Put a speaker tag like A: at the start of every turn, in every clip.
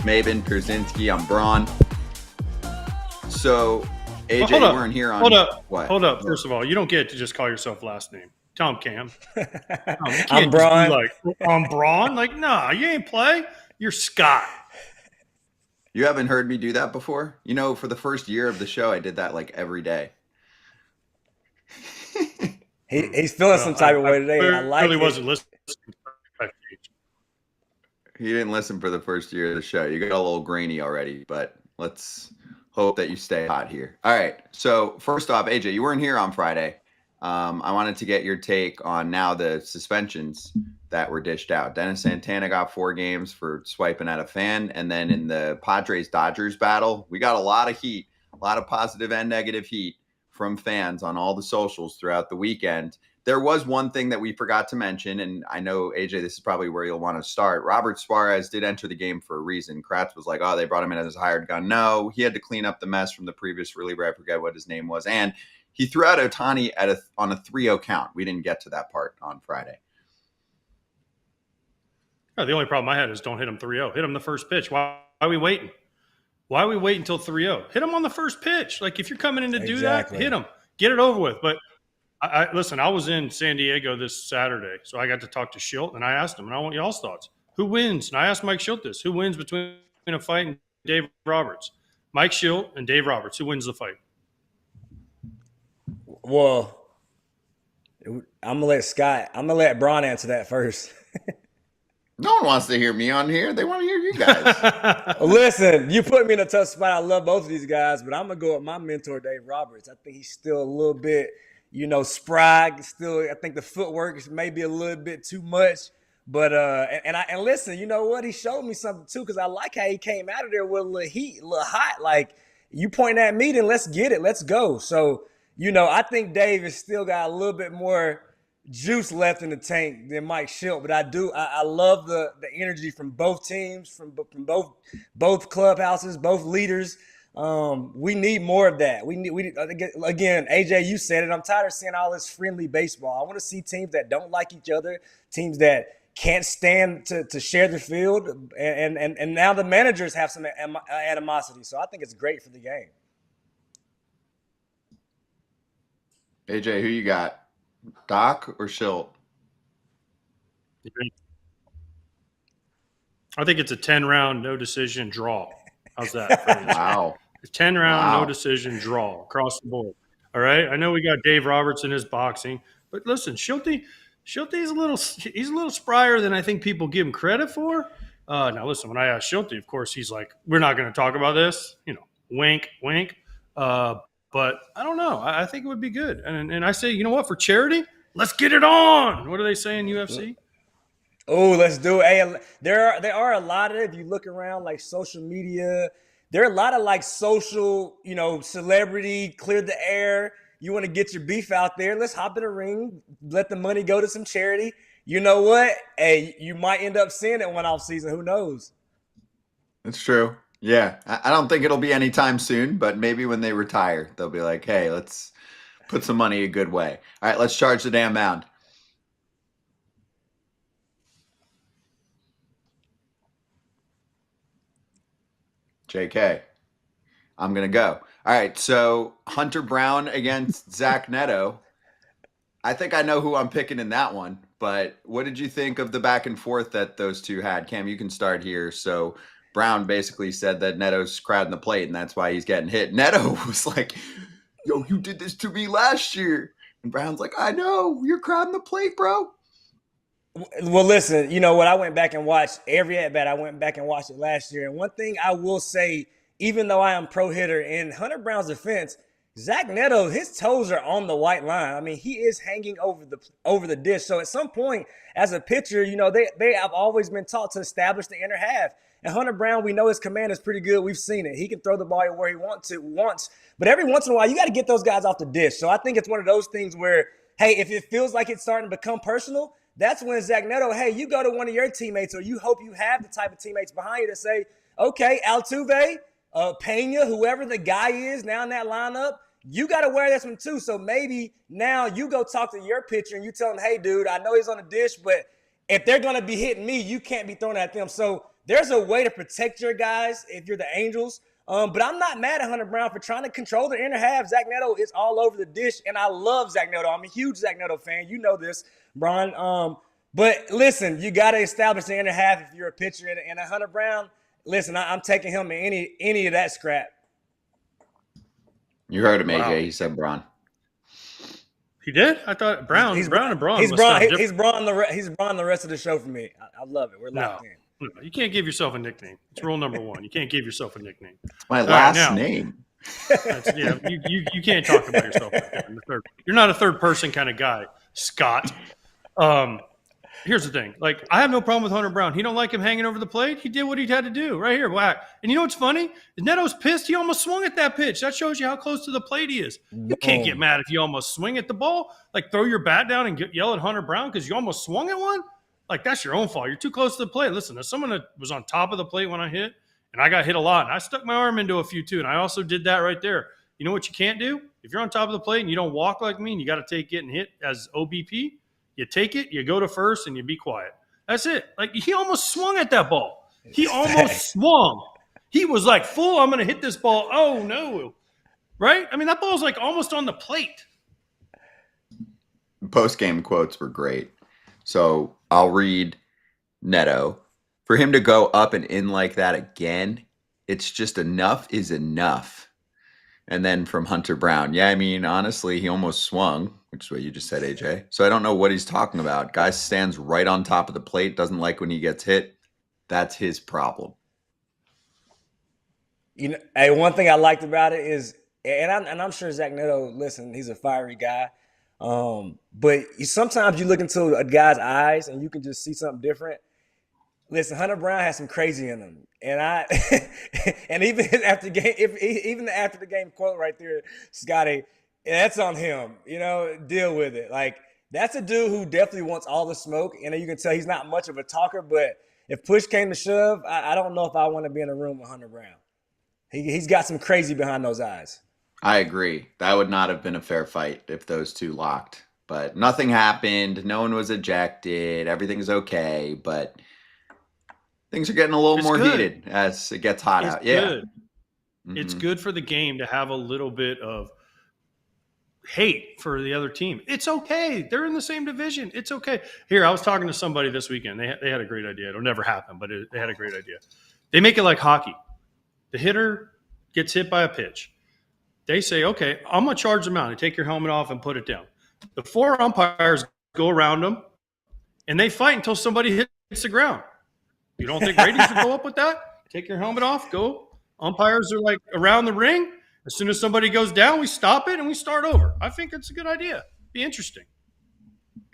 A: Maybin, Pierzynski, I'm Braun. So, AJ, you weren't here on...
B: Hold up.
A: What?
B: Hold up. First of all, you don't get to just call yourself last name. Tell him Cam. You can't
C: I'm Braun.
B: Just be like, I'm Braun. Like, nah, you ain't play. You're Scott.
A: You haven't heard me do that before? You know, for the first year of the show, I did that like every day.
C: He's feeling some type of way today. I like
B: really
C: it.
B: Wasn't listening.
A: He didn't listen for the first year of the show. You got a little grainy already, but let's hope that you stay hot here. All right. So first off, AJ, you weren't here on Friday. I wanted to get your take on now the suspensions that were dished out. Dennis Santana got 4 games for swiping at a fan. And then in the Padres-Dodgers battle, we got a lot of heat, a lot of positive and negative heat from fans on all the socials throughout the weekend. There was one thing that we forgot to mention, and I know, AJ, this is probably where you'll want to start. Robert Suarez did enter the game for a reason. Kratz was like, oh, they brought him in as a hired gun. No, he had to clean up the mess from the previous reliever. I forget what his name was. And he threw out Ohtani on a 3-0 count. We didn't get to that part on Friday.
B: Oh, the only problem I had is don't hit him 3-0. Hit him the first pitch. Why are we waiting? Why are we waiting until 3-0? Hit him on the first pitch. Like, if you're coming in to do that, hit him. Get it over with. But listen, I was in San Diego this Saturday, so I got to talk to Schilt, and I asked him, and I want y'all's thoughts. Who wins? And I asked Mike Schilt this. Who wins between a fight and Dave Roberts? Mike Schilt and Dave Roberts. Who wins the fight?
C: Well, I'm going to let Braun answer that first.
A: No one wants to hear me on here. They want to hear you guys.
C: Listen, you put me in a tough spot. I love both of these guys, but I'm going to go with my mentor, Dave Roberts. I think he's still a little bit, spry. Still, I think the footwork is maybe a little bit too much. But and listen, you know what? He showed me something too, because I like how he came out of there with a little heat, a little hot. Like, you point at me, then let's get it. Let's go. So, I think Dave has still got a little bit more juice left in the tank than Mike Schilt, but I love the energy from both teams, from both clubhouses, both leaders. We need more of that. We again, AJ, you said it. I'm tired of seeing all this friendly baseball. I want to see teams that don't like each other, teams that can't stand to share the field, and now the managers have some animosity. So I think it's great for the game.
A: AJ, who you got? Doc or Schilt?
B: I think it's a 10-round, no decision draw. How's that?
A: Wow.
B: 10-round, no decision draw across the board. All right. I know we got Dave Roberts in his boxing, but listen, Schilte's a little sprier than I think people give him credit for. Now listen, when I asked Schilte, of course, he's like, we're not going to talk about this, wink, wink. But I don't know. I think it would be good. And I say, you know what? For charity, let's get it on. What do they say in UFC?
C: Oh, let's do it. Hey, there are a lot of, if you look around like social media, there are a lot of like social, celebrity, clear the air. You want to get your beef out there. Let's hop in a ring. Let the money go to some charity. You know what? Hey, you might end up seeing it one off season. Who knows?
A: That's true. Yeah, I don't think it'll be anytime soon, but maybe when they retire, they'll be like, hey, let's put some money a good way. All right, let's charge the damn mound. JK, I'm going to go. All right, so Hunter Brown against Zach Neto. I think I know who I'm picking in that one, but what did you think of the back and forth that those two had? Cam, you can start here. So Brown basically said that Neto's crowding the plate, and that's why he's getting hit. Neto was like, yo, you did this to me last year. And Brown's like, I know. You're crowding the plate, bro.
C: Well, listen, what? I went back and watched every at-bat. I went back and watched it last year. And one thing I will say, even though I am pro-hitter, in Hunter Brown's defense, Zach Neto, his toes are on the white line. I mean, he is hanging over the dish. So at some point, as a pitcher, they have always been taught to establish the inner half. And Hunter Brown, we know his command is pretty good. We've seen it. He can throw the ball where he wants. But every once in a while, you got to get those guys off the dish. So I think it's one of those things where, hey, if it feels like it's starting to become personal, that's when Zach Neto, hey, you go to one of your teammates, or you hope you have the type of teammates behind you to say, okay, Altuve, Pena, whoever the guy is now in that lineup, you got to wear this one too. So maybe now you go talk to your pitcher and you tell him, hey, dude, I know he's on the dish, but if they're going to be hitting me, you can't be throwing at them. So there's a way to protect your guys if you're the Angels. But I'm not mad at Hunter Brown for trying to control the inner half. Zach Neto is all over the dish, and I love Zach Neto. I'm a huge Zach Neto fan. You know this, Brian. But listen, you got to establish the inner half if you're a pitcher. And a Hunter Brown, listen, I'm taking him in any of that scrap.
A: You heard him, AJ. He said Braun.
B: He did? I thought Brown. He's Brown and Braun.
C: He's Braun. He's Braun the rest of the show for me. I love it. We're locked in.
B: No, you can't give yourself a nickname. It's rule number 1. You can't give yourself a nickname.
A: My last name.
B: You can't talk about yourself like that. You're not a third person kind of guy, Scott. Here's the thing. Like, I have no problem with Hunter Brown. He don't like him hanging over the plate. He did what he had to do right here. Whack. And you know what's funny? Neto's pissed. He almost swung at that pitch. That shows you how close to the plate he is. You can't get mad if you almost swing at the ball. Like, throw your bat down and yell at Hunter Brown because you almost swung at one. Like, that's your own fault. You're too close to the plate. Listen, as someone that was on top of the plate when I hit, and I got hit a lot, and I stuck my arm into a few too, and I also did that right there. You know what you can't do? If you're on top of the plate and you don't walk like me and you got to take getting hit as OBP, you take it, you go to first, and you be quiet. That's it. Like, he almost swung at that ball. He almost swung. He was like, full, I'm going to hit this ball. Oh, no. Right? I mean, that ball's like almost on the plate.
A: Post-game quotes were great. So I'll read Neto. For him to go up and in like that again, it's just enough is enough. And then from Hunter Brown, yeah, I mean, honestly, he almost swung, which is what you just said, AJ. So I don't know what he's talking about. Guy stands right on top of the plate, doesn't like when he gets hit. That's his problem.
C: You know, hey, one thing I liked about it is, and I'm sure Zach Neto, listen, he's a fiery guy. But sometimes you look into a guy's eyes and you can just see something different. Listen, Hunter Brown has some crazy in him, and and even after the game quote right there, Scotty, that's on him. You know, deal with it. Like, that's a dude who definitely wants all the smoke, and you can tell he's not much of a talker. But if push came to shove, I don't know if I want to be in a room with Hunter Brown. He's got some crazy behind those eyes.
A: I agree. That would not have been a fair fight if those two locked. But nothing happened. No one was ejected. Everything's okay. But things are getting a little more heated as it gets hot out. Yeah.
B: Good. Mm-hmm. It's good for the game to have a little bit of hate for the other team. It's okay. They're in the same division. It's okay. Here, I was talking to somebody this weekend. They had a great idea. It'll never happen, but they had a great idea. They make it like hockey. The hitter gets hit by a pitch. They say, okay, I'm going to charge them out. And take your helmet off and put it down. The 4 umpires go around them, and they fight until somebody hits the ground. You don't think ratings would go up with that? Take your helmet off, go. Umpires are like around the ring. As soon as somebody goes down, we stop it and we start over. I think it's a good idea. Be interesting.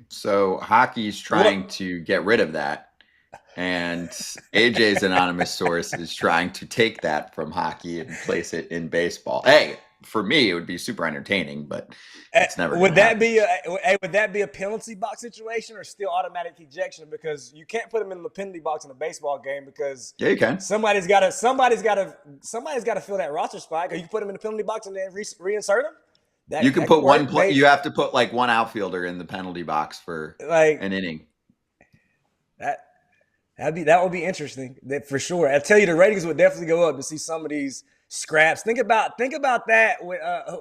A: So hockey's trying to get rid of that. And AJ's anonymous source is trying to take that from hockey and place it in baseball. Hey, for me, it would be super entertaining, but it's never.
C: Would that be a penalty box situation or still automatic ejection? Because you can't put them in the penalty box in a baseball game because
A: yeah, you can.
C: Somebody's got to fill that roster spot. Or you can put them in the penalty box and then reinsert them.
A: You can put one play. You have to put like one outfielder in the penalty box for like an inning.
C: That would be interesting, for sure. I tell you, the ratings would definitely go up to see some of these scraps. Think about that with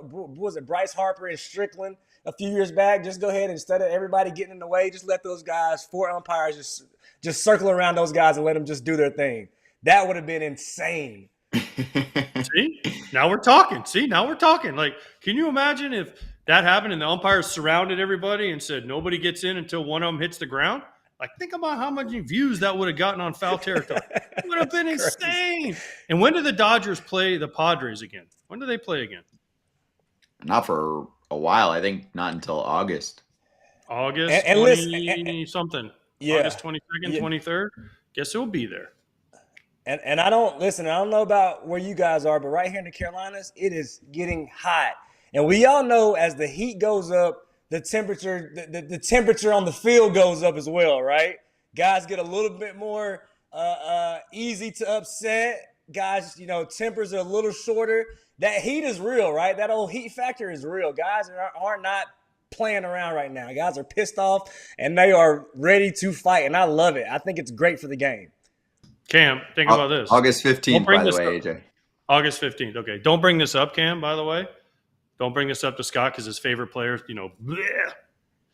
C: was it Bryce Harper and Strickland a few years back? Just go ahead and instead of everybody getting in the way, just let those guys, 4 umpires, just circle around those guys and let them just do their thing. That would have been insane.
B: See, now we're talking. Like, can you imagine if that happened and the umpires surrounded everybody and said nobody gets in until one of them hits the ground? Like, think about how much views that would have gotten on Foul Territory. It would have been insane. And when do the Dodgers play the Padres again? When do they play again?
A: Not for a while. I think not until August.
B: August
C: and
B: 20-something. Yeah. August 22nd, yeah. 23rd. Guess who'll be there.
C: And I don't know about where you guys are, but right here in the Carolinas, it is getting hot. And we all know as the heat goes up, the temperature on the field goes up as well, right? Guys get a little bit more easy to upset. Guys, tempers are a little shorter. That heat is real, right? That old heat factor is real. Guys are not playing around right now. Guys are pissed off, and they are ready to fight, and I love it. I think it's great for the game.
B: Cam, think about this.
A: August 15th, by the way,
B: up.
A: AJ.
B: August 15th. Okay. Don't bring this up, Cam, by the way. Don't bring this up to Scott because his favorite player, bleh,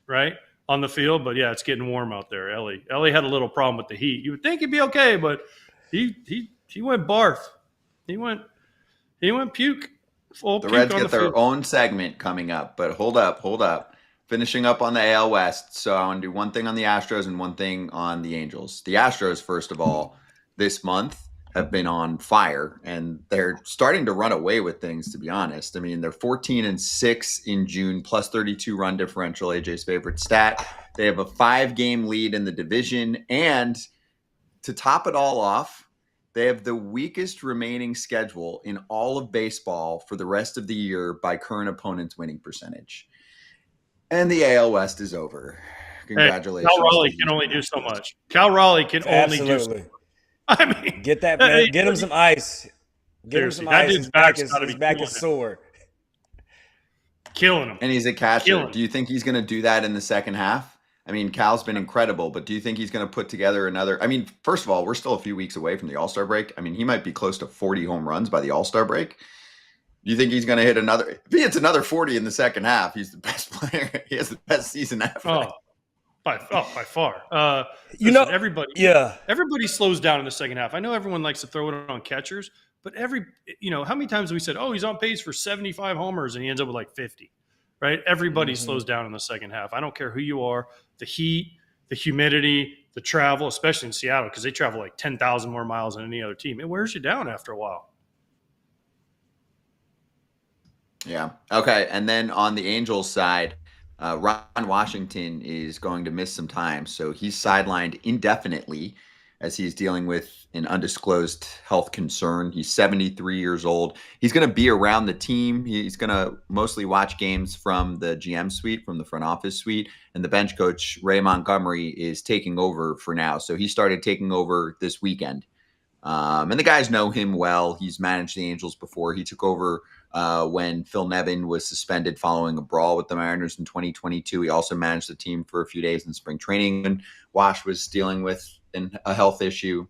B: right, on the field. But, yeah, it's getting warm out there. Ellie had a little problem with the heat. You would think he'd be okay, but he went barf. He went puke. Full
A: The
B: puke
A: Reds
B: on
A: get
B: the
A: their
B: field.
A: own segment coming up, but hold up. Finishing up on the AL West, so I want to do one thing on the Astros and one thing on the Angels. The Astros, first of all, this month have been on fire, and they're starting to run away with things, to be honest. I mean, they're 14-6 in June, plus 32 run differential, AJ's favorite stat. They have a 5-game lead in the division, and to top it all off, they have the weakest remaining schedule in all of baseball for the rest of the year by current opponents' winning percentage. And the AL West is over. Congratulations.
B: Cal Raleigh can only do so much. Cal Raleigh can only do so much. I mean,
C: get that man. Get him some ice. Get him some ice. His back is sore.
B: Killing him.
A: And he's a catcher. Do you think he's going to do that in the second half? I mean, Cal's been incredible, but do you think he's going to put together another? I mean, first of all, we're still a few weeks away from the All-Star break. I mean, he might be close to 40 home runs by the All-Star break. Do you think he's going to hit another? If he hits another 40 in the second half, he's the best player. He has the best season ever.
B: By far. Everybody slows down in the second half. I know everyone likes to throw it on catchers, but how many times have we said, he's on pace for 75 homers and he ends up with like 50, right? Everybody slows down in the second half. I don't care who you are. The heat, the humidity, the travel, especially in Seattle, because they travel like 10,000 more miles than any other team. It wears you down after a while.
A: Yeah. Okay. And then on the Angels side, Ron Washington is going to miss some time. So he's sidelined indefinitely as he's dealing with an undisclosed health concern. He's 73 years old. He's going to be around the team. He's going to mostly watch games from the GM suite, from the front office suite. And the bench coach, Ray Montgomery, is taking over for now. So he started taking over this weekend. And the guys know him well. He's managed the Angels before. He took over when Phil Nevin was suspended following a brawl with the Mariners in 2022. He also managed the team for a few days in spring training when Wash was dealing with a health issue.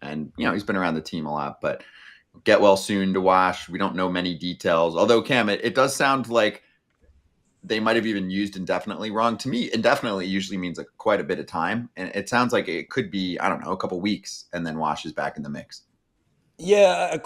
A: And, he's been around the team a lot, but get well soon to Wash. We don't know many details. Although, Cam, it does sound like they might have even used indefinitely wrong. To me, indefinitely usually means like quite a bit of time. And it sounds like it could be, I don't know, a couple weeks, and then Wash is back in the mix.
C: Yeah,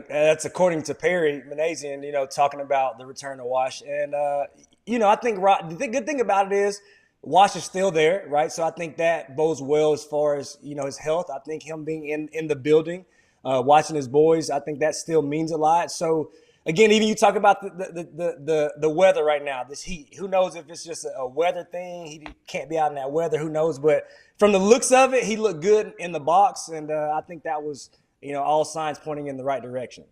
C: that's according to Perry Manazian, talking about the return of Wash. And, I think the good thing about it is Wash is still there, right? So I think that bodes well as far as, his health. I think him being in the building, watching his boys, I think that still means a lot. So, again, even you talk about the weather right now, this heat. Who knows if it's just a weather thing? He can't be out in that weather. Who knows? But from the looks of it, he looked good in the box. And I think that was – all signs pointing in the right direction.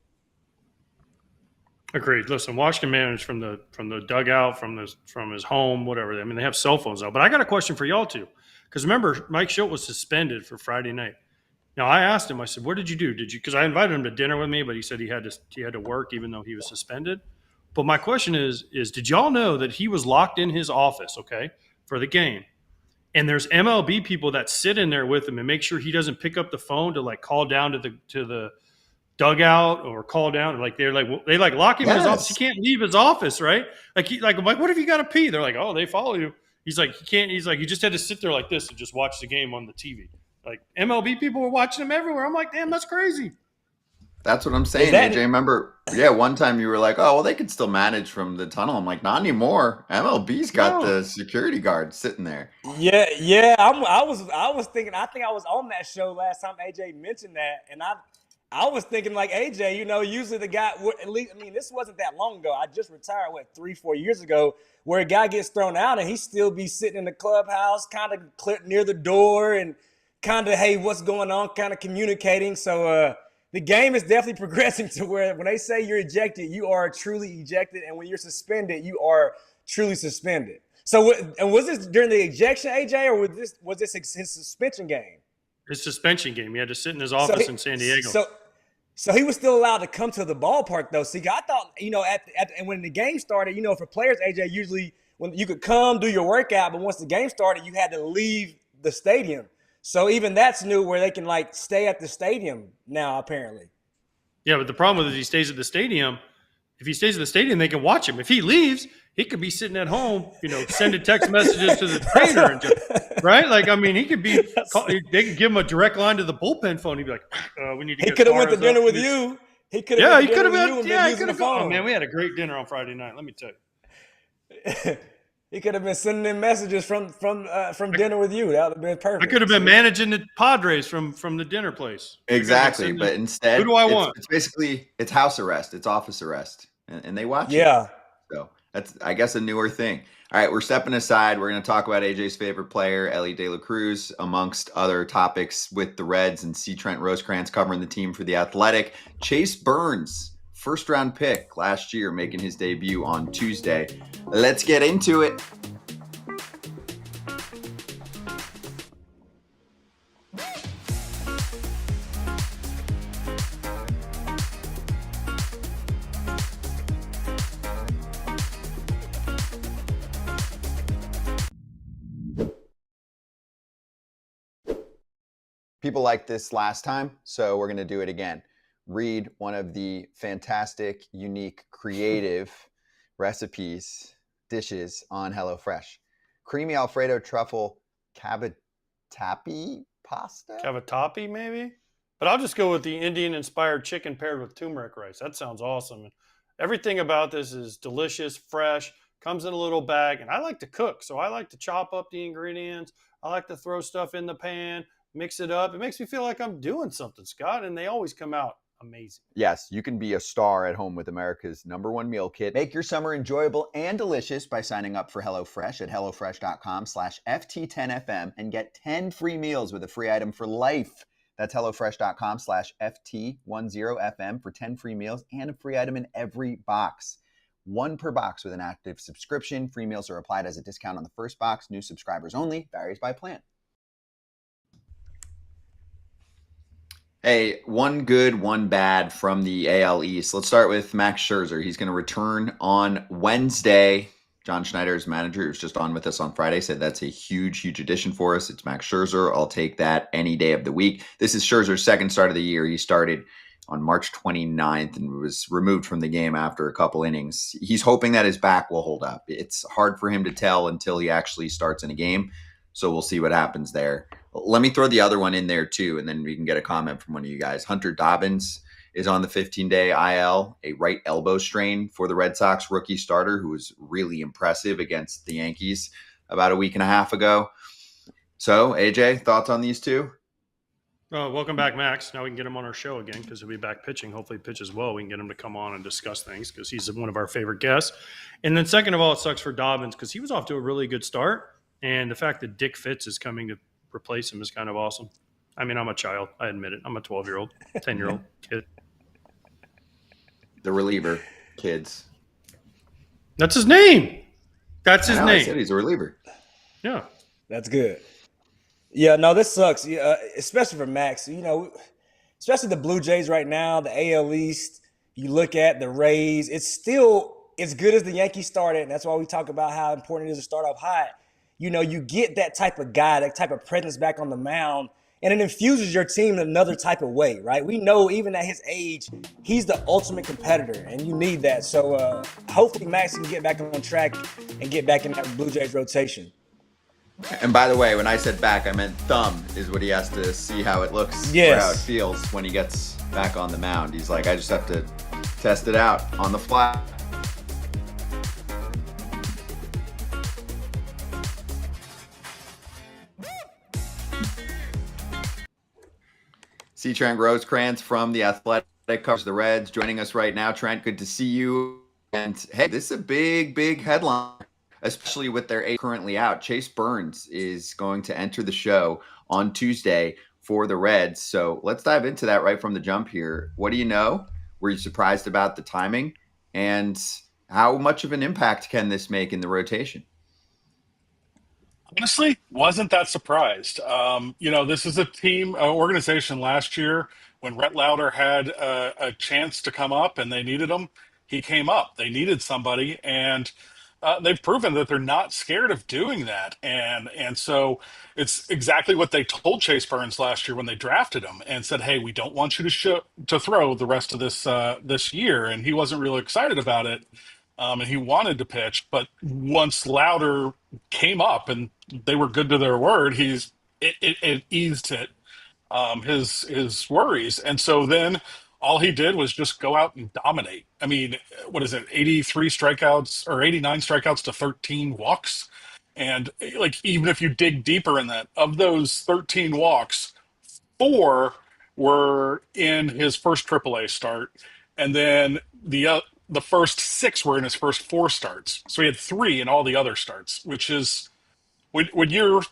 B: Agreed. Listen, Wash can manage from the dugout, from his home, whatever. I mean, they have cell phones out. But I got a question for y'all too, because remember, Mike Schilt was suspended for Friday night. Now I asked him. I said, "What did you do? Did you?" Because I invited him to dinner with me, but he said he had to work even though he was suspended. But my question is did y'all know that he was locked in his office, okay, for the game? And there's MLB people that sit in there with him and make sure he doesn't pick up the phone to like call down to the dugout or call down. Like they lock him in his office. He can't leave his office, right? I'm like, what if you got to pee? They're like, oh, they follow you. He's like, he can't. He's like, you just had to sit there like this and just watch the game on the TV. Like MLB people were watching him everywhere. I'm like, damn, that's crazy.
A: That's what I'm saying, AJ. Remember, one time you were like, oh, well, they could still manage from the tunnel. I'm like, not anymore. MLB's got the security guard sitting there.
C: Yeah. I was thinking, I think I was on that show last time AJ mentioned that. And I was thinking like, AJ, usually the guy, at least, this wasn't that long ago. I just retired, 3-4 years ago, where a guy gets thrown out and he still be sitting in the clubhouse, kind of near the door and kind of, hey, what's going on, kind of communicating. So, the game is definitely progressing to where when they say you're ejected, you are truly ejected. And when you're suspended, you are truly suspended. So, and was this during the ejection, AJ, or was this his suspension game?
B: His suspension game. He had to sit in his office in San Diego.
C: So he was still allowed to come to the ballpark, though. See, I thought, and when the game started, for players, AJ, usually when you could come do your workout, but once the game started, you had to leave the stadium. So even that's new, where they can like stay at the stadium now, apparently.
B: Yeah, but the problem with it is he stays at the stadium. If he stays at the stadium, they can watch him. If he leaves, he could be sitting at home, sending text messages to the trainer, and right? Like, I mean, he could be. They could give him a direct line to the bullpen phone. He'd be like, "We need to."
C: He
B: get
C: could have went to
B: Suarez
C: dinner
B: up.
C: with you. He could
B: Yeah,
C: have.
B: he could have been.
C: Yeah,
B: He could have. Oh man, we had a great dinner on Friday night. Let me tell you.
C: He could have been sending in messages from dinner with you. That would have been perfect.
B: I could have been managing the Padres from the dinner place.
A: Exactly, but instead,
B: who do I want?
A: It's basically house arrest, it's office arrest, and they watch
C: Yeah.
A: it. So that's, I guess, a newer thing. All right, we're stepping aside. We're going to talk about AJ's favorite player, Elly De La Cruz, amongst other topics with the Reds, and see Trent Rosecrans covering the team for The Athletic. Chase Burns, first-round pick last year, making his debut on Tuesday. Let's get into it. People liked this last time, so we're going to do it again. Read one of the fantastic, unique, creative dishes on HelloFresh. Creamy Alfredo truffle cavatappi pasta?
B: Cavatappi, maybe? But I'll just go with the Indian-inspired chicken paired with turmeric rice. That sounds awesome. Everything about this is delicious, fresh, comes in a little bag, and I like to cook, so I like to chop up the ingredients. I like to throw stuff in the pan, mix it up. It makes me feel like I'm doing something, Scott, and they always come out amazing.
A: Yes, you can be a star at home with America's #1 meal kit. Make your summer enjoyable and delicious by signing up for HelloFresh at HelloFresh.com/FT10FM and get 10 free meals with a free item for life. That's HelloFresh.com/FT10FM for 10 free meals and a free item in every box. 1 per box with an active subscription. Free meals are applied as a discount on the first box. New subscribers only. Varies by plan. Hey, one good, one bad from the AL East. Let's start with Max Scherzer. He's going to return on Wednesday. John Schneider's manager, who's just on with us on Friday, said that's a huge, huge addition for us. It's Max Scherzer. I'll take that any day of the week. This is Scherzer's second start of the year. He started on March 29th and was removed from the game after a couple innings. He's hoping that his back will hold up. It's hard for him to tell until he actually starts in a game, so we'll see what happens there. Let me throw the other one in there too, and then we can get a comment from one of you guys. Hunter Dobbins is on the 15-day IL, a right elbow strain for the Red Sox rookie starter who was really impressive against the Yankees about a week and a half ago. So, AJ, thoughts on these two?
B: Welcome back, Max. Now we can get him on our show again because he'll be back pitching. Hopefully he pitches well. We can get him to come on and discuss things because he's one of our favorite guests. And then second of all, it sucks for Dobbins because he was off to a really good start. And the fact that Dick Fitz is coming to replace him is kind of awesome. I mean, I'm a child. I admit it. I'm a 12-year-old, 10-year-old kid.
A: The reliever, kids.
B: That's his name. That's his name.
A: I said he's a reliever.
B: Yeah.
C: That's good. Yeah, no, this sucks. Yeah, especially for Max. Especially the Blue Jays right now, the AL East. You look at the Rays. It's still as good as the Yankees started, and that's why we talk about how important it is to start off hot. You get that type of guy, that type of presence back on the mound, and it infuses your team in another type of way, right? We know even at his age, he's the ultimate competitor, and you need that. So hopefully Max can get back on track and get back in that Blue Jays rotation.
A: And by the way, when I said back, I meant thumb is what he has to see how it looks,
C: yes,
A: or how it feels when he gets back on the mound. He's like, I just have to test it out on the fly. See Trent Rosecrans from The Athletic covers the Reds joining us right now. Trent, good to see you. And hey, this is a big, big headline, especially with their eight currently out. Chase Burns is going to enter the show on Tuesday for the Reds. So let's dive into that right from the jump here. What do you know? Were you surprised about the timing? And how much of an impact can this make in the rotation?
D: Honestly, wasn't that surprised. This is a team organization last year when Rhett Lauder had a chance to come up and they needed him. He came up. They needed somebody. And they've proven that they're not scared of doing that, and so it's exactly what they told Chase Burns last year when they drafted him and said, "Hey, we don't want you to throw the rest of this year," and he wasn't really excited about it, and he wanted to pitch, but once Louder came up and they were good to their word, it eased his worries, and so then all he did was just go out and dominate. I mean, what is it, 83 strikeouts or 89 strikeouts to 13 walks? And like, even if you dig deeper in that, of those 13 walks, four were in his first AAA start, and then the first six were in his first four starts. So he had three in all the other starts, which is when you're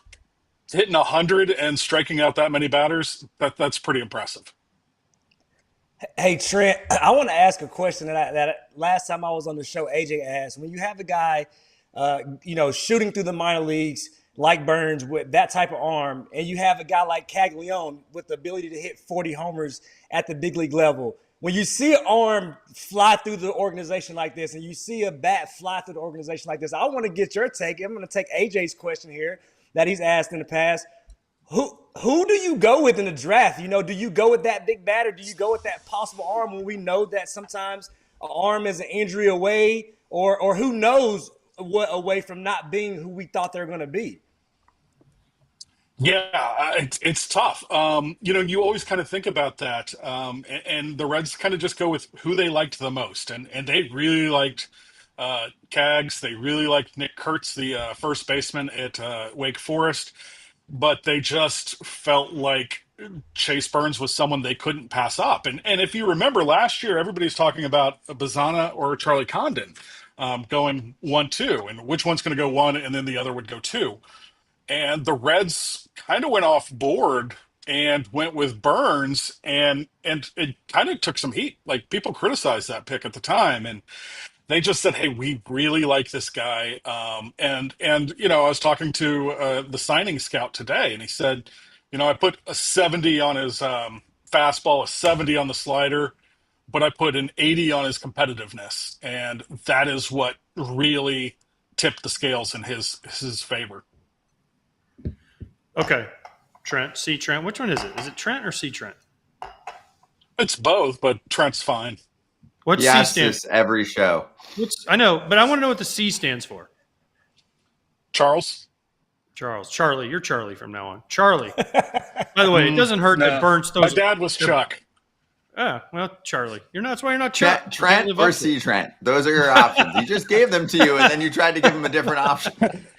D: hitting 100 and striking out that many batters, that's pretty impressive.
C: Hey Trent, I want to ask a question that last time I was on the show, AJ asked. When you have a guy, shooting through the minor leagues like Burns with that type of arm, and you have a guy like Caglione with the ability to hit 40 homers at the big league level, when you see an arm fly through the organization like this, and you see a bat fly through the organization like this, I want to get your take. I'm going to take AJ's question here that he's asked in the past. Who do you go with in the draft? Do you go with that big bat, or do you go with that possible arm when we know that sometimes an arm is an injury away, or who knows what away from not being who we thought they were going to be?
D: Yeah, it's tough. You always kind of think about that, and the Reds kind of just go with who they liked the most, and they really liked Cags. They really liked Nick Kurtz, the first baseman at Wake Forest, but they just felt like Chase Burns was someone they couldn't pass up. And if you remember last year, everybody's talking about Bazana or Charlie Condon going 1-2, and which one's going to go one, and then the other would go two. And the Reds kind of went off board and went with Burns, and it kind of took some heat. Like, people criticized that pick at the time, and they just said, "Hey, we really like this guy." And I was talking to the signing scout today, and he said, I put a 70 on his fastball, a 70 on the slider, but I put an 80 on his competitiveness, and that is what really tipped the scales in his favor.
B: Okay, Trent, C. Trent. Which one is it? Is it Trent or C. Trent?
D: It's both, but Trent's fine.
B: What's
A: C
B: stand?
A: Every show.
B: I know, but I want to know what the C stands for.
D: Charles.
B: Charlie. You're Charlie from now on. Charlie. By the way, it doesn't hurt that Burns throws.
D: My dad was Chuck.
B: Ah, well, Charlie. That's why you're not Chuck.
A: Trent or C. Trent. Those are your options. He just gave them to you, and then you tried to give him a different option.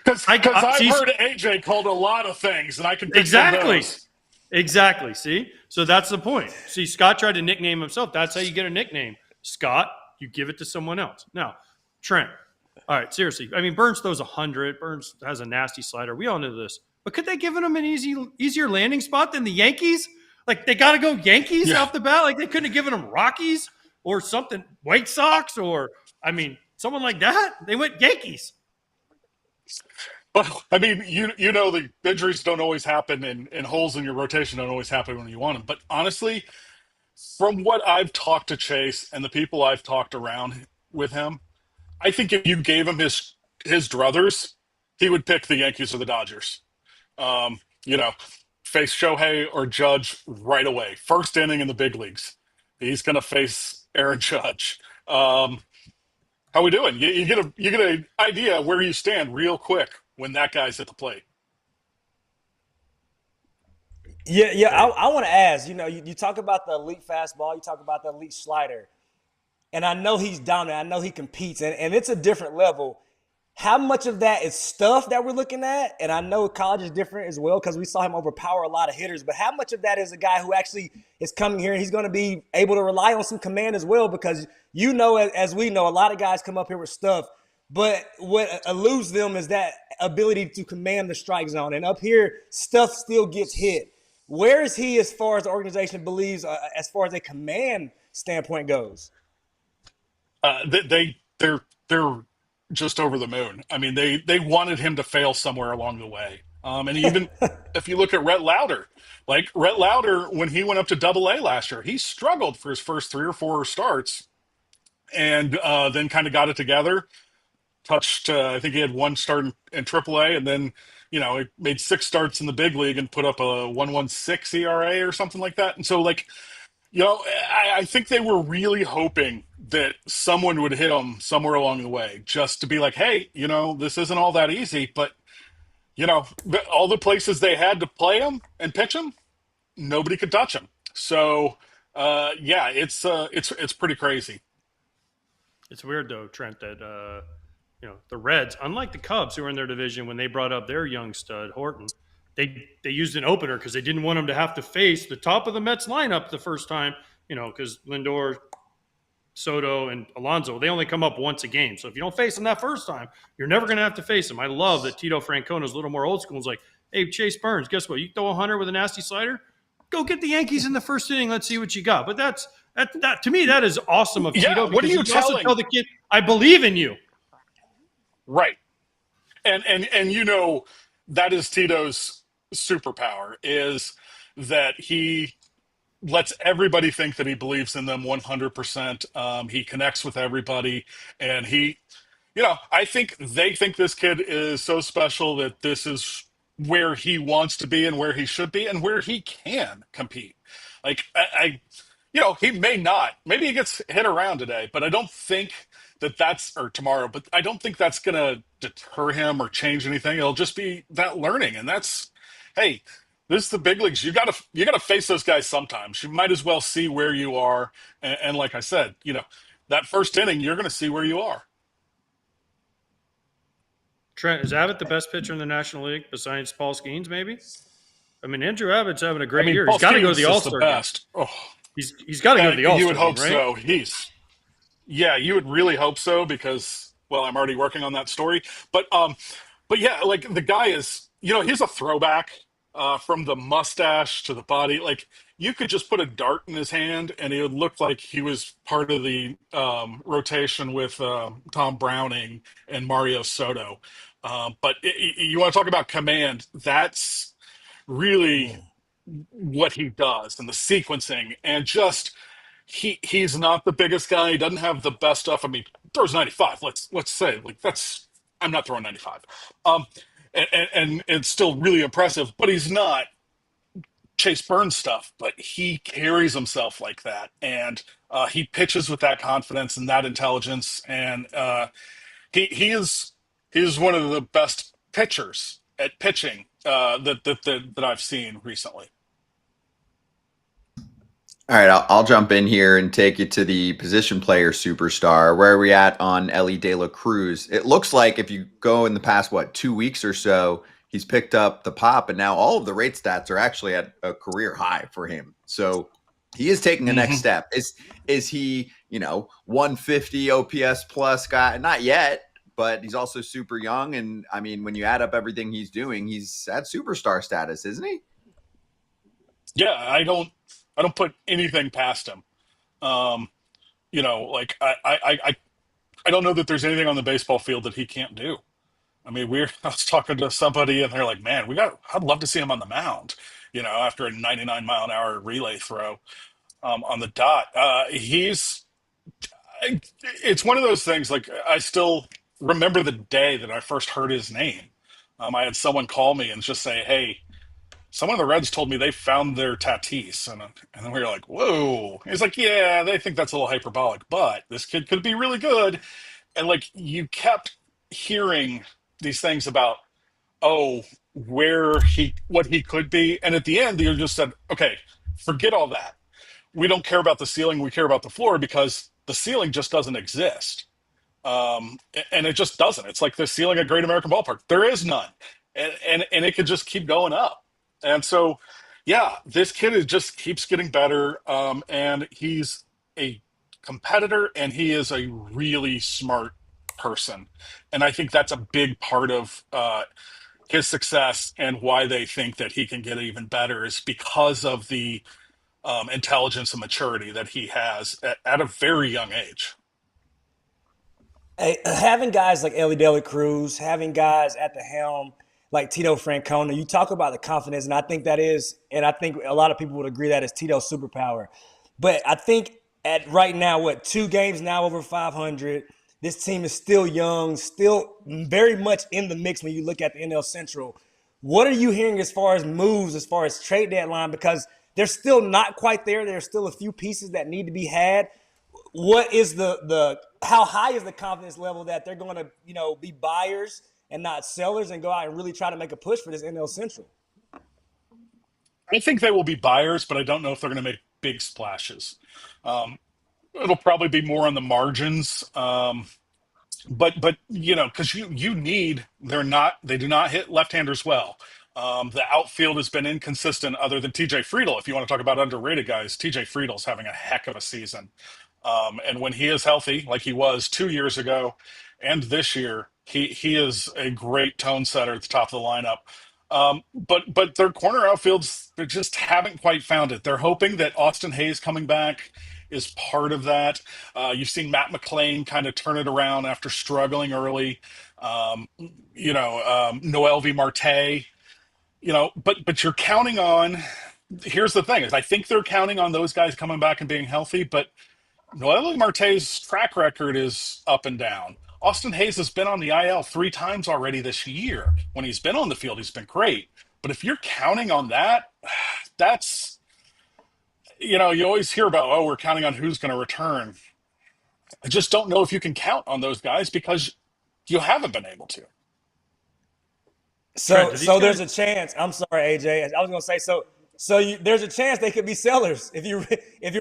D: Because I've heard AJ called a lot of things, and I can
B: exactly. See, so that's the point. See, Scott tried to nickname himself. That's how you get a nickname. Scott, you give it to someone else. Now, Trent. All right, seriously. I mean, Burns throws 100. Burns has a nasty slider. We all know this. But could they give him an easier landing spot than the Yankees? Like, they got to go Yankees off the bat? Like, they couldn't have given him Rockies or something, White Sox, or, someone like that? They went Yankees.
D: Well, the injuries don't always happen, and holes in your rotation don't always happen when you want them. But honestly, from what I've talked to Chase and the people I've talked around with him, I think if you gave him his druthers, he would pick the Yankees or the Dodgers. Face Shohei or Judge right away. First inning in the big leagues. He's going to face Aaron Judge. How we doing? You get an idea where you stand real quick when that guy's at the plate.
C: Yeah. I want to ask. You talk about the elite fastball. You talk about the elite slider. And I know he's dominant. I know he competes, and it's a different level. How much of that is stuff that we're looking at? And I know college is different as well because we saw him overpower a lot of hitters. But how much of that is a guy who actually is coming here and he's going to be able to rely on some command as well? Because as we know, a lot of guys come up here with stuff. But what eludes them is that ability to command the strike zone. And up here, stuff still gets hit. Where is he as far as the organization believes, as far as a command standpoint goes?
D: They're just over the moon. I mean, they wanted him to fail somewhere along the way. And even if you look at Rhett Lauder, when he went up to Double-A last year, he struggled for his first 3 or 4 starts, and then kind of got it together. touched, I think he had one start in AAA, and then, he made 6 starts in the big league and put up a 1.16 ERA or something like that. And so, like, I think they were really hoping that someone would hit him somewhere along the way, just to be like, hey, this isn't all that easy. But, all the places they had to play him and pitch him, nobody could touch him. So, yeah, it's pretty crazy.
B: It's weird though, Trent, that the Reds, unlike the Cubs who were in their division when they brought up their young stud Horton, they used an opener because they didn't want him to have to face the top of the Mets lineup the first time, because Lindor, Soto, and Alonso, they only come up once a game. So if you don't face them that first time, you're never going to have to face them. I love that Tito Francona's a little more old school. It's like, hey, Chase Burns, guess what? You throw a hunter with a nasty slider, go get the Yankees in the first inning. Let's see what you got. But that to me, that is awesome of Tito.
D: What are you telling?
B: Also tell the kid, I believe in you.
D: Right. And that is Tito's superpower, is that he lets everybody think that he believes in them 100%. He connects with everybody, and I think they think this kid is so special that this is where he wants to be and where he should be and where he can compete. Like, he may not. Maybe he gets hit around today, but I don't think or tomorrow, but I don't think that's going to deter him or change anything. It'll just be that learning. And hey, this is the big leagues. You gotta face those guys sometimes. You might as well see where you are. And like I said, that first inning, you're going to see where you are.
B: Trent, is Abbott the best pitcher in the National League besides Paul Skeens, maybe? I mean, Andrew Abbott's having a great year. He's got to go to the All-Star game. Oh. He's got to go to the All-Star game,
D: You would hope
B: right?
D: so. You would really hope so because, well, I'm already working on that story. But yeah, like, the guy is, he's a throwback from the mustache to the body. Like, you could just put a dart in his hand and it would look like he was part of the rotation with Tom Browning and Mario Soto. But you want to talk about command, that's really what he does, and the sequencing, and just he's not the biggest guy. He doesn't have the best stuff. I mean, throws 95. Let's say, like, I'm not throwing 95. And it's still really impressive, but he's not Chase Burns stuff. But he carries himself like that, and he pitches with that confidence and that intelligence, and he is one of the best pitchers at pitching that I've seen recently.
A: All right, I'll jump in here and take you to the position player superstar. Where are we at on Elly De La Cruz? It looks like if you go in the past, 2 weeks or so, he's picked up the pop, and now all of the rate stats are actually at a career high for him. So he is taking the next step. Is he, 150 OPS plus guy? Not yet, but he's also super young. And I mean, when you add up everything he's doing, he's at superstar status, isn't he?
D: Yeah, I don't put anything past him. Like, I don't know that there's anything on the baseball field that he can't do. I mean, I was talking to somebody and they're like, man, I'd love to see him on the mound, after a 99-mile-an-hour relay throw on the dot. It's one of those things, like, I still remember the day that I first heard his name. I had someone call me and just say, hey, someone of the Reds told me they found their Tatis. And then we were like, whoa. He's like, yeah, they think that's a little hyperbolic, but this kid could be really good. And, like, you kept hearing these things about, what he could be. And at the end, you just said, okay, forget all that. We don't care about the ceiling. We care about the floor, because the ceiling just doesn't exist. And it just doesn't. It's like the ceiling at Great American Ballpark. There is none. And it could just keep going up. And so, yeah, this kid just keeps getting better. And he's a competitor, and he is a really smart person. And I think that's a big part of his success, and why they think that he can get even better is because of the intelligence and maturity that he has at a very young age.
C: Hey, having guys like Elly De La Cruz, having guys at the helm like Tito Francona, you talk about the confidence, and I think a lot of people would agree that is Tito's superpower. But I think at right now, 2 games now over 500, This team is still young, still very much in the mix when you look at the NL Central. What are you hearing as far as moves, as far as trade deadline? Because they're still not quite there. There's still a few pieces that need to be had. What is how high is the confidence level that they're going to, be buyers and not sellers and go out and really try to make a push for this NL Central?
D: I think they will be buyers, but I don't know if they're going to make big splashes. It'll probably be more on the margins. But because you need they do not hit left-handers well. The outfield has been inconsistent other than TJ Friedl. If you want to talk about underrated guys, TJ Friedel's having a heck of a season. And when he is healthy, like he was 2 years ago and this year, he is a great tone setter at the top of the lineup. But their corner outfields, they just haven't quite found it. They're hoping that Austin Hayes coming back is part of that. You've seen Matt McClain kind of turn it around after struggling early. Noelvi Marte. But you're counting on. Here's the thing: is I think they're counting on those guys coming back and being healthy. But Noelvi Marte's track record is up and down. Austin Hayes has been on the IL 3 times already this year. When he's been on the field, he's been great. But if you're counting on that, that's you always hear about, we're counting on who's going to return. I just don't know if you can count on those guys because you haven't been able to.
C: So there's a chance. I'm sorry, AJ. I was going to say there's a chance they could be sellers if you're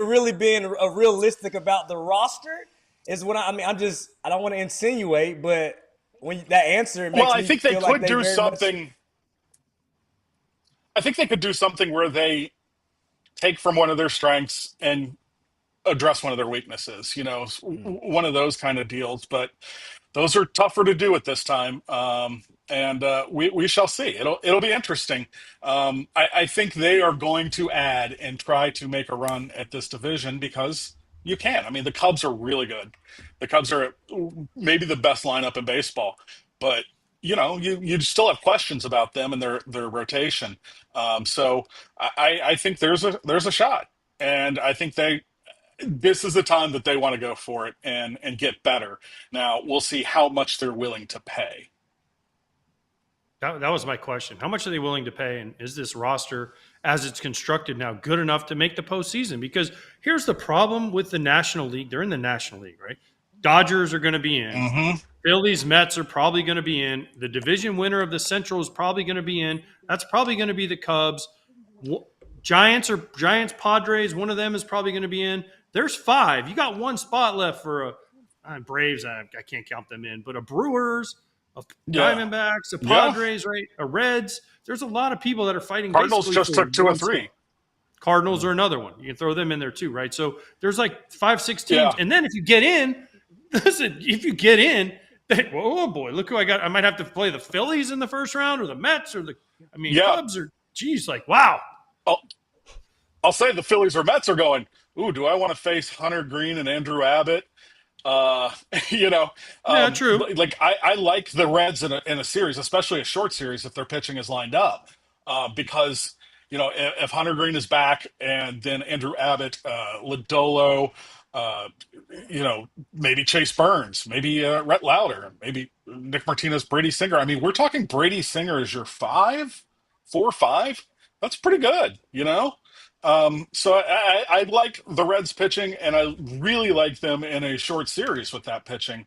C: really being realistic about the roster. Is what I mean. I don't want to insinuate, but when that answer makes
D: I think
C: me
D: they
C: feel
D: could
C: like
D: do something. I think they could do something where they take from one of their strengths and address one of their weaknesses. One of those kind of deals. But those are tougher to do at this time, and we shall see. It'll be interesting. I think they are going to add and try to make a run at this division because you can. I mean, the Cubs are really good. The Cubs are maybe the best lineup in baseball, but you still have questions about them and their rotation. So I think there's a shot, and I think this is the time that they want to go for it and get better. Now we'll see how much they're willing to pay.
B: That was my question. How much are they willing to pay? And is this roster, as it's constructed now, good enough to make the postseason? Because here's the problem with the National League. They're in the National League, right? Dodgers are going to be in.
D: Mm-hmm.
B: Phillies, Mets are probably going to be in. The division winner of the Central is probably going to be in. That's probably going to be the Cubs. Giants, Padres, one of them is probably going to be in. There's 5. You got one spot left for Braves. I can't count them in, but a Brewers, a Diamondbacks, a Padres, right? A Reds. There's a lot of people that are fighting.
D: Cardinals just took 2 or 3.
B: Cardinals are another one. You can throw them in there too, right? So there's like 5, 6 teams. And then if you get in, oh boy, look who I got. I might have to play the Phillies in the first round or the Mets or Cubs or wow.
D: I'll say the Phillies or Mets are going, do I want to face Hunter Green and Andrew Abbott?
B: True.
D: Like I like the Reds in a series, especially a short series if their pitching is lined up, because if Hunter Green is back and then Andrew Abbott, Lodolo, maybe Chase Burns, maybe Rhett Lauder, maybe Nick Martinez, Brady Singer. I mean, we're talking Brady Singer as your 4 or 5. That's pretty good, So I like the Reds pitching, and I really like them in a short series with that pitching.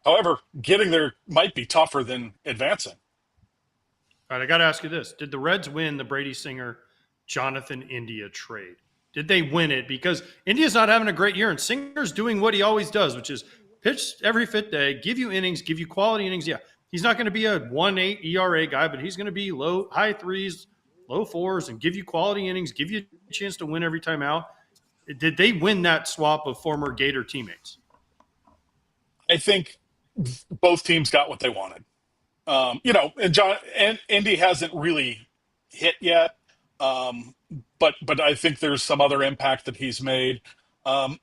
D: However, getting there might be tougher than advancing.
B: All right, I got to ask you this. Did the Reds win the Brady Singer, Jonathan India trade? Did they win it? Because India's not having a great year, and Singer's doing what he always does, which is pitch every 5th day, give you innings, give you quality innings. Yeah, he's not going to be a 1.8 ERA guy, but he's going to be high 3s, low 4s, and give you quality innings, give you a chance to win every time out. Did they win that swap of former Gator teammates?
D: I think both teams got what they wanted. And Indy hasn't really hit yet, but I think there's some other impact that he's made. I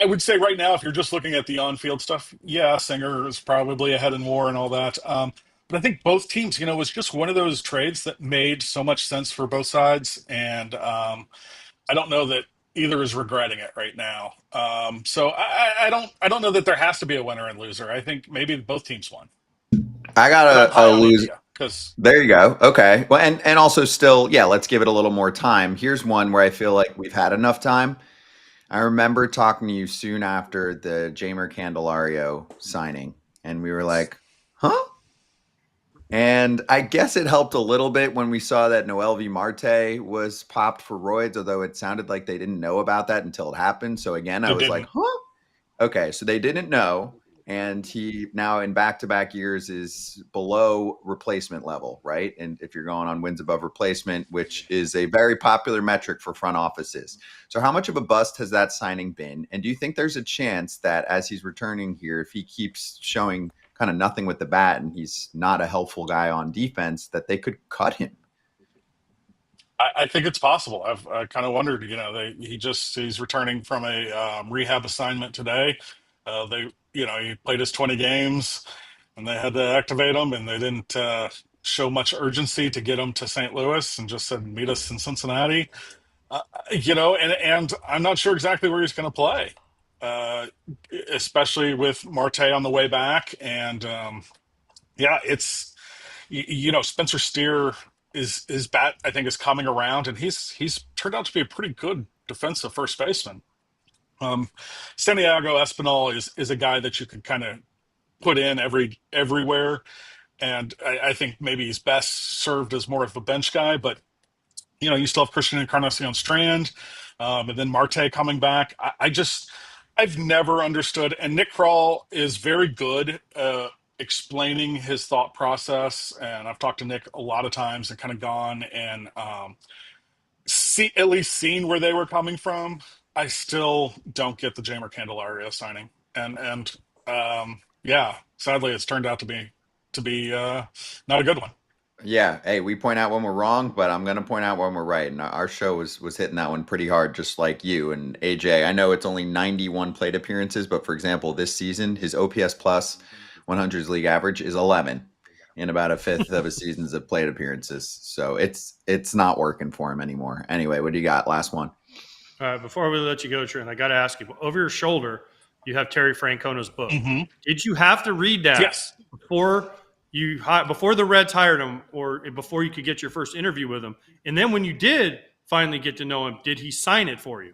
D: would say right now, if you're just looking at the on-field stuff, Singer is probably ahead in WAR and all that. But I think both teams, it was just one of those trades that made so much sense for both sides. And I don't know that either is regretting it right now. So I don't know that there has to be a winner and loser. I think maybe both teams won,
A: I
D: but I'm
A: got a
D: high on
A: loser.
D: India because
A: There you go. Okay. Well, and also still, yeah, let's give it a little more time. Here's one where I feel like we've had enough time. I remember talking to you soon after the Jamer Candelario signing, and we were like, huh? And I guess it helped a little bit when we saw that Noelvi Marte was popped for roids, although it sounded like they didn't know about that until it happened. So again, I
D: they
A: was like,
D: didn't.
A: huh? Okay, so they didn't know. And he now in back-to-back years is below replacement level, right? And if you're going on wins above replacement, which is a very popular metric for front offices. So how much of a bust has that signing been? And do you think there's a chance that as he's returning here, if he keeps showing kind of nothing with the bat and he's not a helpful guy on defense, that they could cut him?
D: I think it's possible. I kind of wondered, he's returning from a rehab assignment today. He played his 20 games and they had to activate him and they didn't show much urgency to get him to St. Louis and just said, meet us in Cincinnati. And I'm not sure exactly where he's going to play, uh, especially with Marte on the way back. And it's Spencer Steer is his bat I think is coming around, and he's turned out to be a pretty good defensive first baseman. Santiago Espinal is a guy that you can kind of put in everywhere, and I think maybe he's best served as more of a bench guy, but you still have Christian Encarnacion Strand, and then Marte coming back. I've never understood, and Nick Kroll is very good explaining his thought process. And I've talked to Nick a lot of times and kind of gone and at least seen where they were coming from. I still don't get the Jamer Candelario signing, and sadly, it's turned out to be not a good one.
A: Yeah. Hey, we point out when we're wrong, but I'm going to point out when we're right. And our show was hitting that one pretty hard, just like you. And AJ, I know it's only 91 plate appearances, but for example, this season, his OPS plus 100s league average is 11 in about a fifth of a season's of plate appearances. So it's not working for him anymore. Anyway, what do you got? Last one.
B: All right, before we let you go, Trent, I got to ask you, over your shoulder, you have Terry Francona's book.
D: Mm-hmm.
B: Did you have to read that
D: Yes.
B: before the Reds hired him or before you could get your first interview with him? And then when you did finally get to know him, did he sign it for you?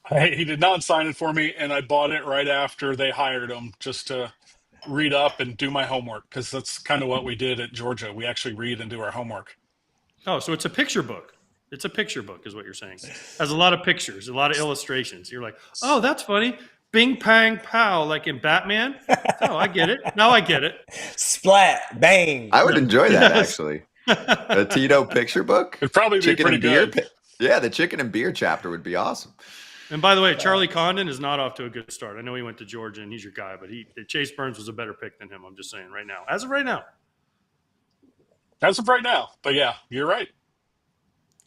D: He did not sign it for me, and I bought it right after they hired him just to read up and do my homework, because that's kind of what we did at Georgia. We actually read and do our homework.
B: Oh, so it's a picture book. It's a picture book is what you're saying. It has a lot of pictures, a lot of illustrations. You're like, oh, that's funny. Bing, pang, pow, like in Batman. Oh, I get it. Now I get it.
C: Splat, bang.
A: I would enjoy that, actually. A Tito picture book?
D: It'd probably be
A: Chicken
D: pretty
A: and beer?
D: good.
A: Yeah, the chicken and beer chapter would be awesome.
B: And by the way, Charlie Condon is not off to a good start. I know he went to Georgia and he's your guy, but Chase Burns was a better pick than him. I'm just saying right now. As of right now.
D: As of right now. But yeah, you're right.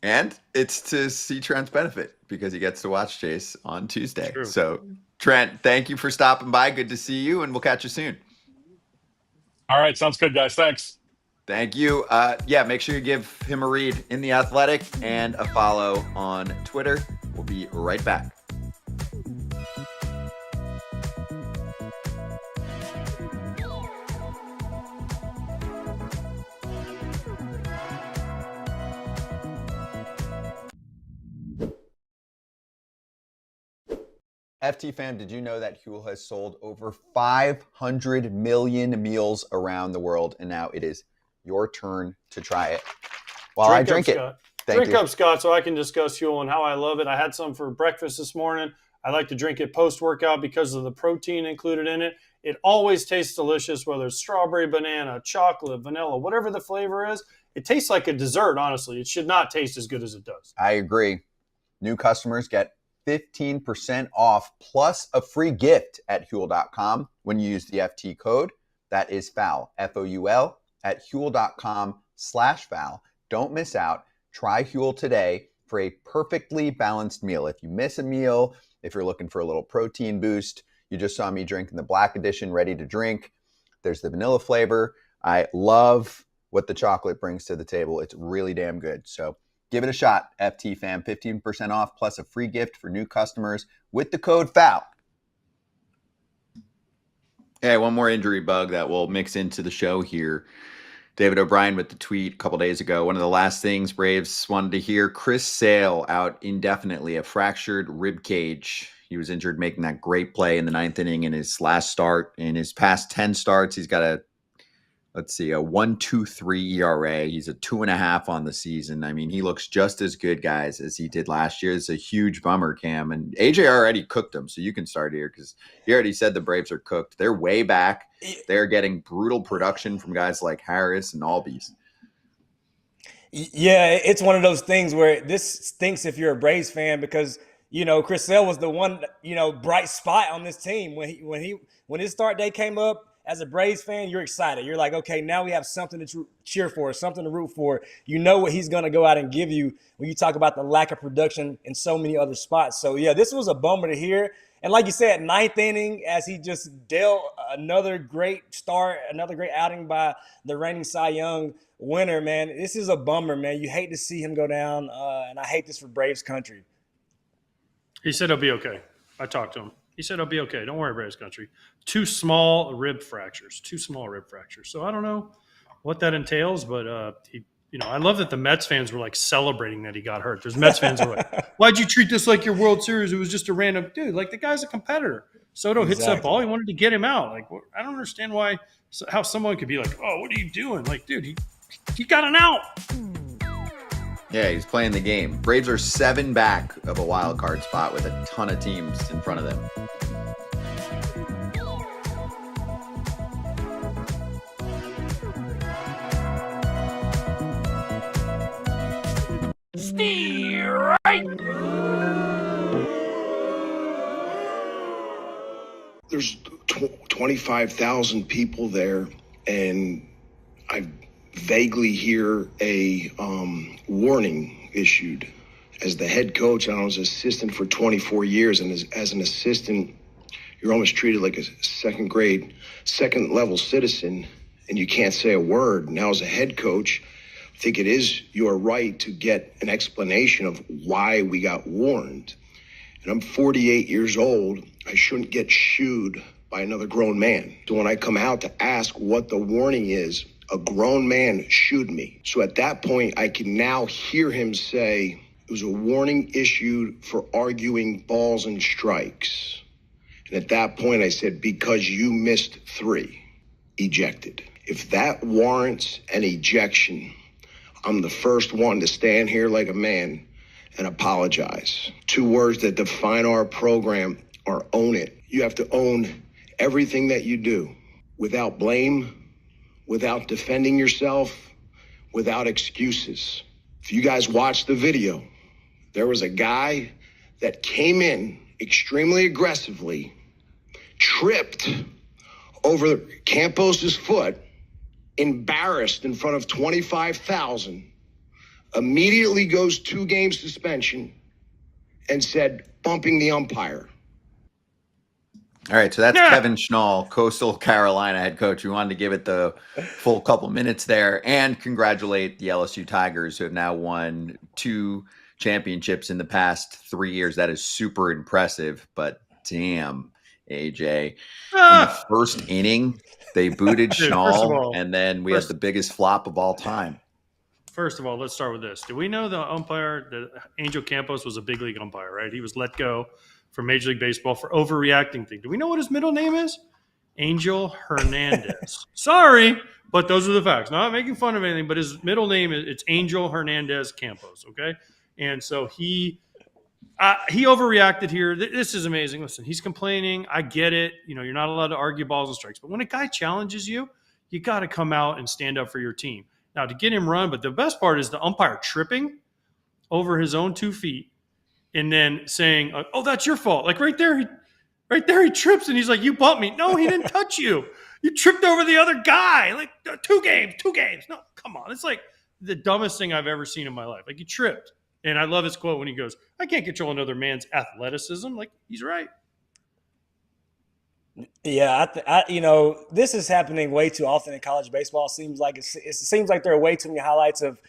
A: And it's to see Trent's benefit because he gets to watch Chase on Tuesday.
B: True.
A: So, Trent, thank you for stopping by. Good to see you, and we'll catch you soon.
D: All right. Sounds good, guys. Thanks.
A: Thank you. Make sure you give him a read in The Athletic and a follow on Twitter. We'll be right back. FT fam, did you know that Huel has sold over 500 million meals around the world, and now it is your turn to try it while I drink it.
B: Drink up, Scott, so I can discuss Huel and how I love it. I had some for breakfast this morning. I like to drink it post-workout because of the protein included in it. It always tastes delicious, whether it's strawberry, banana, chocolate, vanilla, whatever the flavor is. It tastes like a dessert, honestly. It should not taste as good as it does.
A: I agree. New customers get 15% off plus a free gift at Huel.com when you use the FT code. That is FOUL, F-O-U-L, at Huel.com/FOUL. Don't miss out. Try Huel today for a perfectly balanced meal. If you miss a meal, if you're looking for a little protein boost, you just saw me drinking the Black Edition ready to drink. There's the vanilla flavor. I love what the chocolate brings to the table. It's really damn good. So Give it a shot, FT fam. 15% off plus a free gift for new customers with the code FOUL. Hey, one more injury bug that will mix into the show here. David O'Brien with the tweet a couple days ago. One of the last things Braves wanted to hear, Chris Sale out indefinitely, a fractured rib cage. He was injured making that great play in the 9th inning in his last start. In his past 10 starts, he's got a 1.23 ERA. He's a 2.5 on the season. I mean, he looks just as good, guys, as he did last year. It's a huge bummer, Cam. And AJ already cooked him, so you can start here because he already said the Braves are cooked. They're way back. They're getting brutal production from guys like Harris and Albies.
C: Yeah, it's one of those things where this stinks if you're a Braves fan because, Chris Sale was the one, bright spot on this team. When his start day came up, as a Braves fan, you're excited. You're like, okay, now we have something to cheer for, something to root for. You know what he's going to go out and give you when you talk about the lack of production in so many other spots. So, yeah, this was a bummer to hear. And like you said, 9th inning, as he just dealt another great start, another great outing by the reigning Cy Young winner, man. This is a bummer, man. You hate to see him go down, and I hate this for Braves country.
B: He said he'll be okay. I talked to him. He said, I'll be okay. Don't worry, Braves country. 2 small rib fractures. So I don't know what that entails, but I love that the Mets fans were like celebrating that he got hurt. There's Mets fans who are like, why'd you treat this like your World Series? It was just a random dude. Like the guy's a competitor. Soto hits that ball. He wanted to get him out. Like, I don't understand how someone could be like, oh, what are you doing? Like, dude, he got an out.
A: Yeah, he's playing the game. Braves are 7 back of a wild card spot with a ton of teams in front of them.
E: Steer right.
F: There's 25,000 people there, and I vaguely hear a warning issued. As the head coach, I was assistant for 24 years, and as an assistant, you're almost treated like a second level citizen, and you can't say a word. Now, as a head coach, I think it is your right to get an explanation of why we got warned. And I'm 48 years old. I shouldn't get shooed by another grown man. So when I come out to ask what the warning is, a grown man shooed me. So at that point, I can now hear him say, it was a warning issued for arguing balls and strikes. And at that point, I said, because you missed 3, ejected. If that warrants an ejection, I'm the first one to stand here like a man and apologize. 2 words that define our program are own it. You have to own everything that you do without blame, without defending yourself, without excuses. If you guys watched the video, there was a guy that came in extremely aggressively, tripped over Campos's foot, embarrassed in front of 25,000, immediately goes 2-game suspension and said, bumping the umpire.
A: All right, so that's Kevin Schnall, Coastal Carolina head coach. We wanted to give it the full couple minutes there and congratulate the LSU Tigers, who have now won 2 championships in the past 3 years. That is super impressive, but damn, AJ. In the first inning, they booted Schnall, and then we had the biggest flop of all time.
B: First of all, let's start with this. Do we know the umpire, the Angel Campos, was a big league umpire, right? He was let go from Major League Baseball for overreacting thing. Do we know what his middle name is? Angel Hernandez. Sorry, but those are the facts. Not making fun of anything, but his middle name it's Angel Hernandez Campos. Okay, and so he overreacted here. This is amazing. Listen, he's complaining. I get it. You're not allowed to argue balls and strikes, but when a guy challenges you, you got to come out and stand up for your team. Now to get him run, but the best part is the umpire tripping over his own 2 feet. And then saying, oh, that's your fault. Like right there he trips and he's like, you bumped me. No, he didn't touch you. You tripped over the other guy. Like 2 games. No, come on. It's like the dumbest thing I've ever seen in my life. Like he tripped. And I love his quote when he goes, I can't control another man's athleticism. Like he's right.
C: Yeah, this is happening way too often in college baseball. It seems like there are way too many highlights of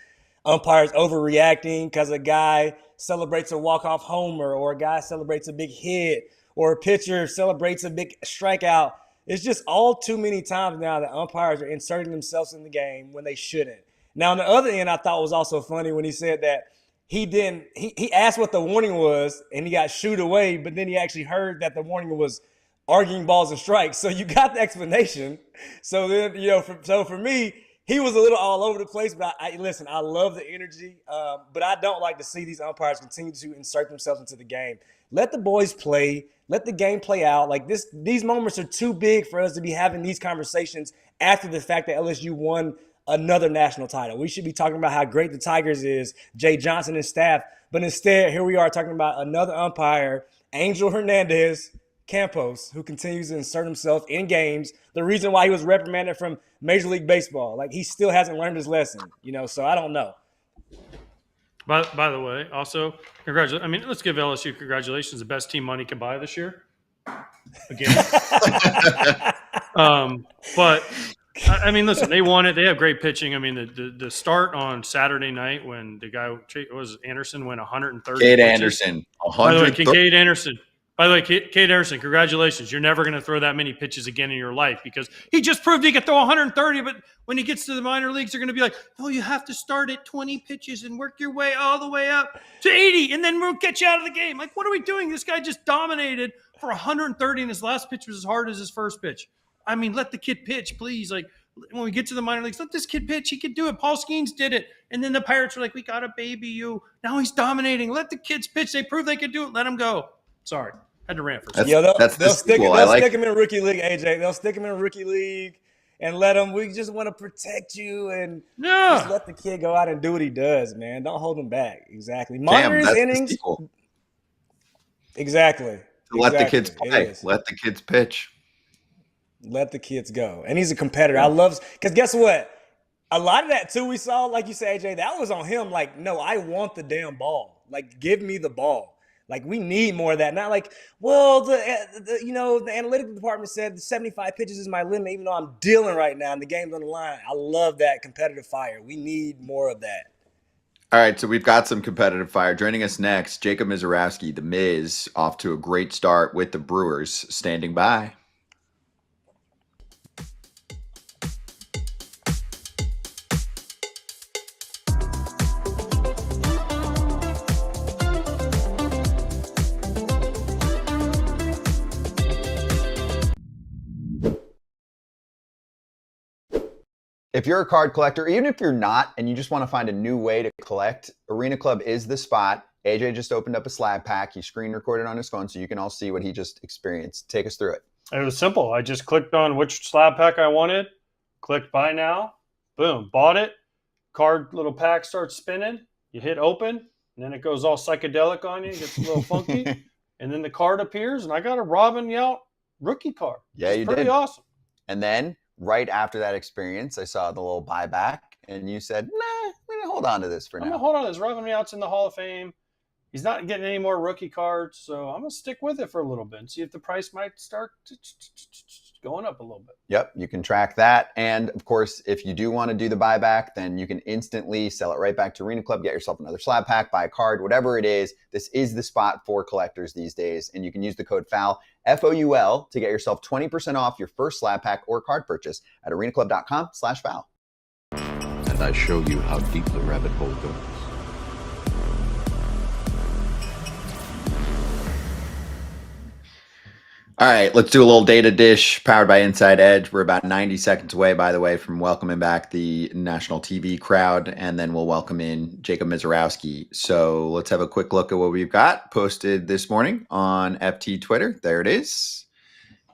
C: umpires overreacting because a guy celebrates a walk-off homer or a guy celebrates a big hit or a pitcher celebrates a big strikeout. It's just all too many times now that umpires are inserting themselves in the game when they shouldn't. Now, on the other end, I thought was also funny when he said that he asked what the warning was and he got shooed away, but then he actually heard that the warning was arguing balls and strikes. So you got the explanation. So then, for me, he was a little all over the place, but listen, I love the energy, but I don't like to see these umpires continue to insert themselves into the game. Let the boys play. Let the game play out. Like these moments are too big for us to be having these conversations after the fact that LSU won another national title. We should be talking about how great the Tigers is, Jay Johnson and staff, but instead here we are talking about another umpire, Angel Hernandez Campos, who continues to insert himself in games. The reason why he was reprimanded from Major League Baseball, like he still hasn't learned his lesson, so I don't know.
B: By the way, also, congratulations. I mean, let's give LSU congratulations. The best team money can buy this year. Again. But, I mean, listen, they won it. They have great pitching. I mean, the start on Saturday night when the guy was Anderson went 130.
A: Cade Anderson.
B: By the way, Cade Anderson. By the way, Cade Anderson, congratulations. You're never going to throw that many pitches again in your life because he just proved he could throw 130, but when he gets to the minor leagues, they're going to be like, no, you have to start at 20 pitches and work your way all the way up to 80, and then we'll get you out of the game. Like, what are we doing? This guy just dominated for 130, and his last pitch was as hard as his first pitch. I mean, let the kid pitch, please. Like, when we get to the minor leagues, let this kid pitch. He could do it. Paul Skeens did it. And then the Pirates were like, we got to baby you. Now he's dominating. Let the kids pitch. They proved they could do it. Let him go. Sorry. Had to rant for a second.
C: They'll stick him in rookie league, AJ. They'll stick him in rookie league and let him. We just want to protect you and just let the kid go out and do what he does, man. Don't hold him back. Exactly. Monitor his innings. Exactly.
A: Let the kids play. Let the kids pitch.
C: Let the kids go. And he's a competitor. I love because guess what? A lot of that too we saw, like you said, AJ, that was on him. Like, no, I want the damn ball. Like, give me the ball. Like, we need more of that. Not like, well, the analytical department said 75 pitches is my limit, even though I'm dealing right now and the game's on the line. I love that competitive fire. We need more of that.
A: All right, so we've got some competitive fire. Joining us next, Jacob Misiorowski, the Miz, off to a great start with the Brewers, standing by. If you're a card collector, even if you're not, and you just want to find a new way to collect, Arena Club is the spot. AJ just opened up a slab pack. He screen recorded on his phone, so you can all see what he just experienced. Take us through it.
B: It was simple. I just clicked on which slab pack I wanted, clicked buy now, boom, bought it. Card little pack starts spinning. You hit open, and then it goes all psychedelic on you. It gets a little funky, and then the card appears, and I got a Robin Yount rookie card.
A: Yeah, you did.
B: Pretty awesome.
A: And then right after that experience, I saw the little buyback, and you said, nah, we're going to hold on to this for now.
B: I'm going to hold on to this. Robin Yount's in the Hall of Fame. He's not getting any more rookie cards, so I'm going to stick with it for a little bit and see if the price might start going up a little bit.
A: Yep, you can track that. And, of course, if you do want to do the buyback, then you can instantly sell it right back to Arena Club, get yourself another slab pack, buy a card, whatever it is. This is the spot for collectors these days, and you can use the code FOUL, FOUL, to get yourself 20% off your first slab pack or card purchase at arenaclub.com/foul.
G: And I show you how deep the rabbit hole goes.
A: All right, let's do a little data dish powered by Inside Edge. We're about 90 seconds away, by the way, from welcoming back the national TV crowd, and then we'll welcome in Jacob Misiorowski. So let's have a quick look at what we've got posted this morning on FT Twitter. There it is.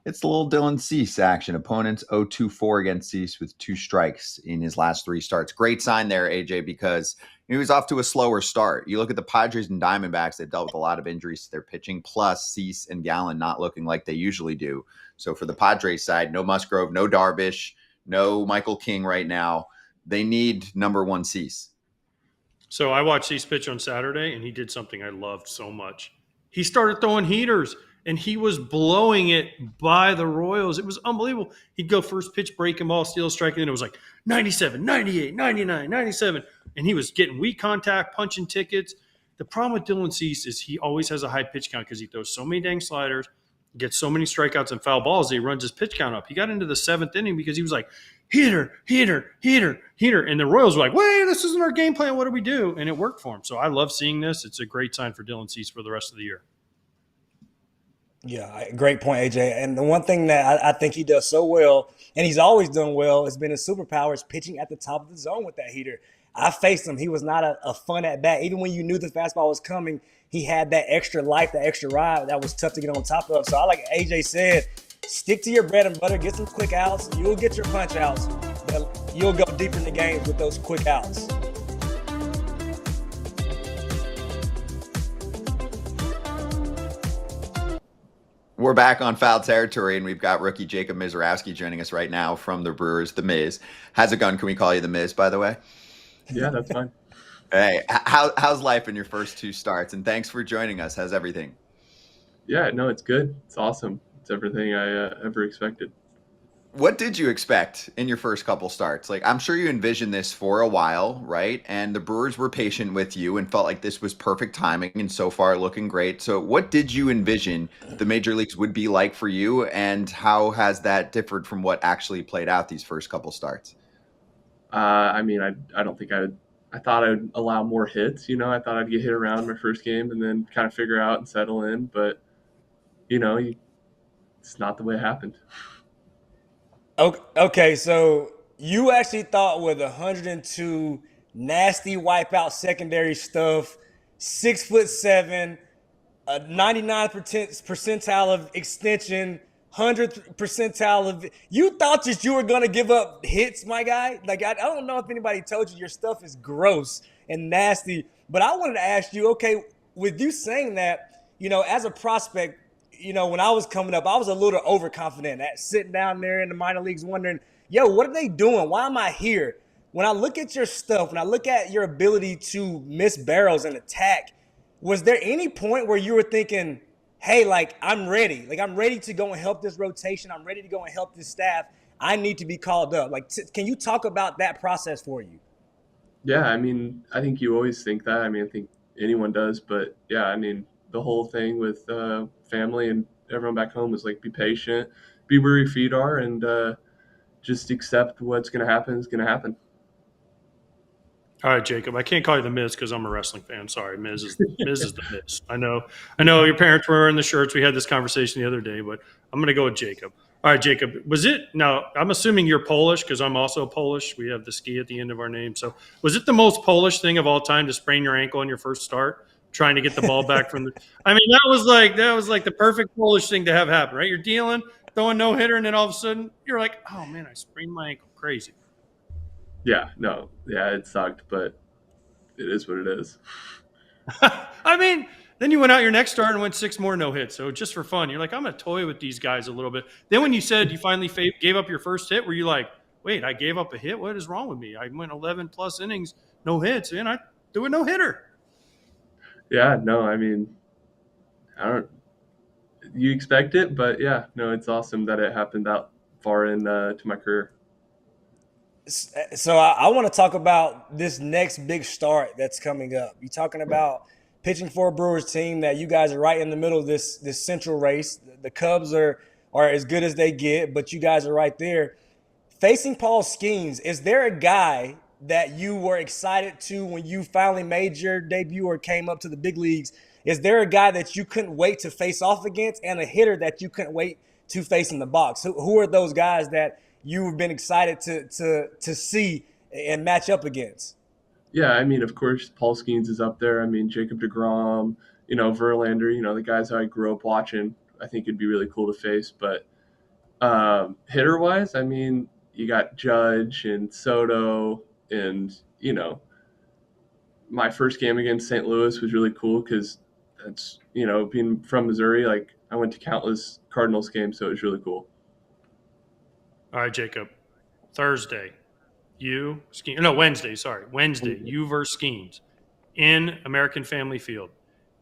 A: It's the little Dylan Cease action. Opponents 0-2-4 against Cease with 2 strikes in his last 3 starts. Great sign there, AJ, because he was off to a slower start. You look at the Padres and Diamondbacks, they've dealt with a lot of injuries to their pitching, plus Cease and Gallen not looking like they usually do. So for the Padres side, no Musgrove, no Darvish, no Michael King right now. They need number 1 Cease.
B: So I watched Cease pitch on Saturday, and he did something I loved so much. He started throwing heaters. and he was blowing it by the Royals. It was unbelievable. He'd go first pitch, breaking ball, steal, striking, and it was like 97, 98, 99, 97. And he was getting weak contact, punching tickets. The problem with Dylan Cease is he always has a high pitch count because he throws so many dang sliders, gets so many strikeouts and foul balls that he runs his pitch count up. He got into the 7th inning because he was like, hitter, hitter, hitter, hitter. And the Royals were like, wait, this isn't our game plan. What do we do? And it worked for him. So I love seeing this. It's a great sign for Dylan Cease for the rest of the year.
C: Yeah, great point, AJ. And the one thing that I think he does so well, and he's always done well, has been his superpower is pitching at the top of the zone with that heater. I faced him. He was not a fun at bat. Even when you knew the fastball was coming, he had that extra life, that extra ride that was tough to get on top of. So I like AJ said, stick to your bread and butter, get some quick outs. You'll get your punch outs, but you'll go deep in the games with those quick outs.
A: We're back on Foul Territory, and we've got rookie Jacob Misiorowski joining us right now from the Brewers, the Miz. How's it going? Can we call you the Miz, by the way?
H: Yeah, that's fine.
A: Hey, how's life in your first 2 starts? And thanks for joining us. How's everything?
H: Yeah, no, it's good. It's awesome. It's everything I ever expected.
A: What did you expect in your first couple starts? Like, I'm sure you envisioned this for a while, right? And the Brewers were patient with you and felt like this was perfect timing, and so far looking great. So what did you envision the major leagues would be like for you, and how has that differed from what actually played out these first couple starts?
H: I mean, I don't think I thought I'd allow more hits. I thought I'd get hit around my first game and then kind of figure out and settle in. But, it's not the way it happened.
C: Okay, so you actually thought with 102 nasty wipeout secondary stuff, 6'7", a 99th percentile of extension, 100th percentile of – you thought that you were going to give up hits, my guy? Like, I don't know if anybody told you your stuff is gross and nasty, but I wanted to ask you, okay, with you saying that, as a prospect – when I was coming up, I was a little overconfident at sitting down there in the minor leagues wondering, yo, what are they doing? Why am I here? When I look at your stuff, when I look at your ability to miss barrels and attack, was there any point where you were thinking, hey, like, I'm ready. Like, I'm ready to go and help this rotation. I'm ready to go and help this staff. I need to be called up. Like, can you talk about that process for you?
H: Yeah, I mean, I think you always think that. I mean, I think anyone does. But, yeah, I mean, the whole thing with family and everyone back home was like, be patient, be where your feet are, and just accept what's going to happen is going to happen.
B: All right, Jacob. I can't call you the Miz because I'm a wrestling fan. Sorry, Miz is the Miz. I know your parents were wearing the shirts. We had this conversation the other day, but I'm going to go with Jacob. All right, Jacob. Was it now? I'm assuming you're Polish because I'm also Polish. We have the ski at the end of our name. So, was it the most Polish thing of all time to sprain your ankle on your first start? Trying to get the ball back from the – I mean, that was like the perfect Polish thing to have happen, right? You're dealing, throwing no-hitter, and then all of a sudden you're like, oh, man, I sprained my ankle. Crazy.
H: Yeah, no. Yeah, it sucked, but it is what it is.
B: I mean, then you went out your next start and went 6 more no-hits. So just for fun, you're like, I'm going to toy with these guys a little bit. Then when you said you finally gave up your first hit, were you like, wait, I gave up a hit? What is wrong with me? I went 11-plus innings, no hits, and I threw a no-hitter.
H: Yeah, no, I mean, you expect it, but yeah, no, it's awesome that it happened that far to my career.
C: So I want to talk about this next big start that's coming up. You're talking about pitching for a Brewers team that you guys are right in the middle of this central race. The Cubs are as good as they get, but you guys are right there. Facing Paul Skeens, is there a guy that you were excited to when you finally made your debut or came up to the big leagues? Is there a guy that you couldn't wait to face off against and a hitter that you couldn't wait to face in the box? Who are those guys that you've been excited to see and match up against?
H: Yeah, I mean, of course, Paul Skeens is up there. I mean, Jacob deGrom, Verlander, the guys I grew up watching, I think it'd be really cool to face. But hitter-wise, I mean, you got Judge and Soto. And, my first game against St. Louis was really cool because that's, being from Missouri, like I went to countless Cardinals games, so it was really cool.
B: All right, Jacob. Thursday, Wednesday, you versus Skeens in American Family Field.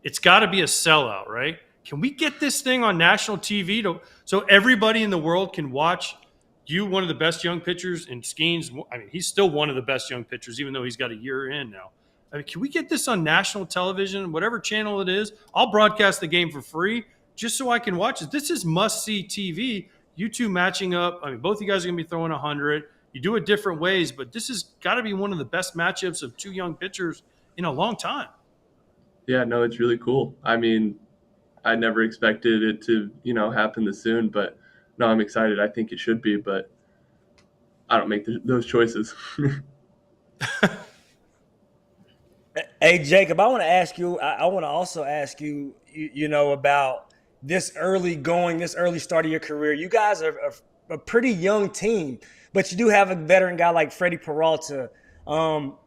B: It's got to be a sellout, right? Can we get this thing on national TV so everybody in the world can watch you, one of the best young pitchers, and Skeens? I mean, he's still one of the best young pitchers, even though he's got a year in now. I mean, can we get this on national television, whatever channel it is? I'll broadcast the game for free just so I can watch it. This is must-see TV. You two matching up. I mean, both of you guys are going to be throwing 100. You do it different ways, but this has got to be one of the best matchups of two young pitchers in a long time.
H: Yeah, no, it's really cool. I mean, I never expected it to, happen this soon, but no, I'm excited. I think it should be, but I don't make those choices.
C: Hey, Jacob, I want to ask you, I want to also ask you, about this early start of your career. You guys are a pretty young team, but you do have a veteran guy like Freddie Peralta.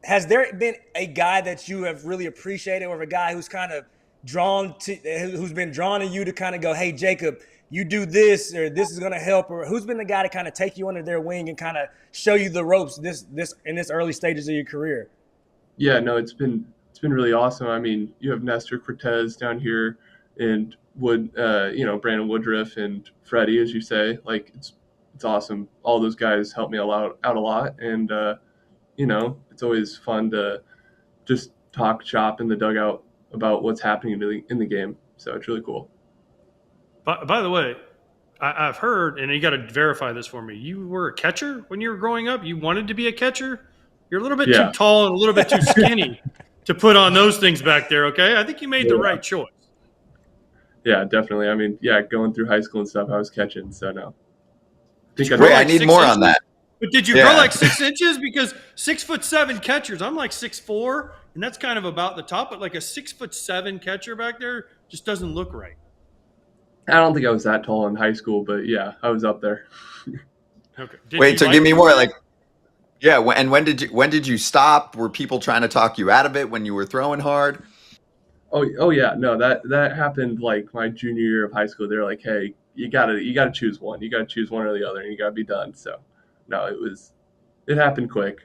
C: Has there been a guy that you have really appreciated, or a guy who's kind of who's been drawn to you to kind of go, hey, Jacob, you do this, or this is going to help, or who's been the guy to kind of take you under their wing and kind of show you the ropes in this early stages of your career?
H: Yeah, no, it's been really awesome. I mean, you have Nestor Cortez down here, and Brandon Woodruff and Freddie, as you say. Like, it's awesome. All those guys help me out a lot, and it's always fun to just talk shop in the dugout about what's happening in the game. So it's really cool.
B: By the way, I've heard, and you got to verify this for me, you were a catcher when you were growing up? You wanted to be a catcher? You're a little bit too tall and a little bit too skinny to put on those things back there, okay? I think you made the right choice.
H: Yeah, definitely. I mean, going through high school and stuff, I was catching, so no.
A: I need more on that.
B: But did you grow like 6 inches? Because 6'7" catchers, I'm like 6'4", and that's kind of about the top. But like a 6'7" catcher back there just doesn't look right.
H: I don't think I was that tall in high school, but yeah, I was up there.
B: Okay.
A: Wait, so give me more. Like, and when did you stop? Were people trying to talk you out of it when you were throwing hard?
H: Oh yeah, no, that happened like my junior year of high school. They're like, hey, you gotta choose one. You gotta choose one or the other, and you gotta be done. So. No, it happened quick.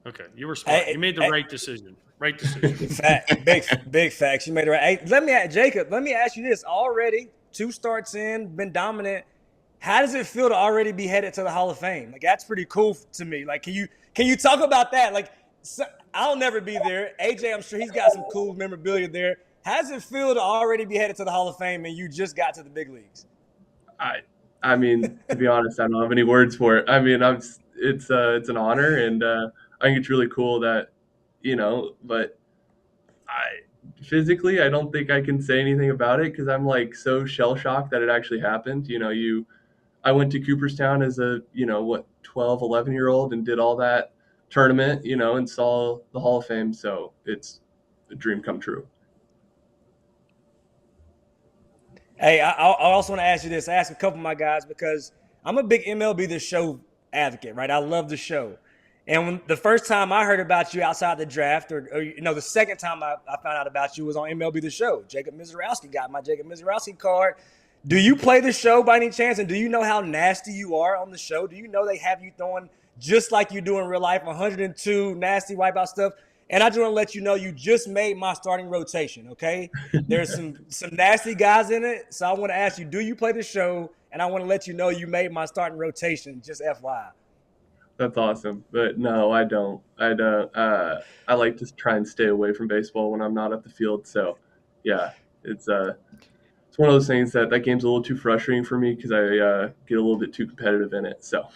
B: Okay, you were smart. You made the right decision. Right decision.
C: Big facts. You made it right. Hey, Jacob, let me ask you this. Already 2 starts in, been dominant. How does it feel to already be headed to the Hall of Fame? Like, that's pretty cool to me. Like, can you talk about that? Like, I'll never be there. AJ, I'm sure he's got some cool memorabilia there. How does it feel to already be headed to the Hall of Fame and you just got to the big leagues?
H: I mean, to be honest, I don't have any words for it. I mean, it's an honor, and I think it's really cool that, but physically, I don't think I can say anything about it because I'm like so shell shocked that it actually happened. I went to Cooperstown as a 12, 11-year-old and did all that tournament, and saw the Hall of Fame. So it's a dream come true.
C: Hey, I also want to ask you this. I ask a couple of my guys because I'm a big MLB The Show advocate, right? I love the show. And when the first time I heard about you outside the draft, or the second time I found out about you was on MLB The Show. Jacob Misiorowski got my Jacob Misiorowski card. Do you play the show by any chance? And do you know how nasty you are on the show? Do you know they have you throwing just like you do in real life, 102 nasty wipeout stuff? And I just want to let you know you just made my starting rotation, okay? There's some nasty guys in it. So I want to ask you, do you play the show? And I want to let you know you made my starting rotation, just FYI.
H: That's awesome. But no, I don't. I like to try and stay away from baseball when I'm not at the field. So, yeah, it's one of those things that game's a little too frustrating for me because I get a little bit too competitive in it. So.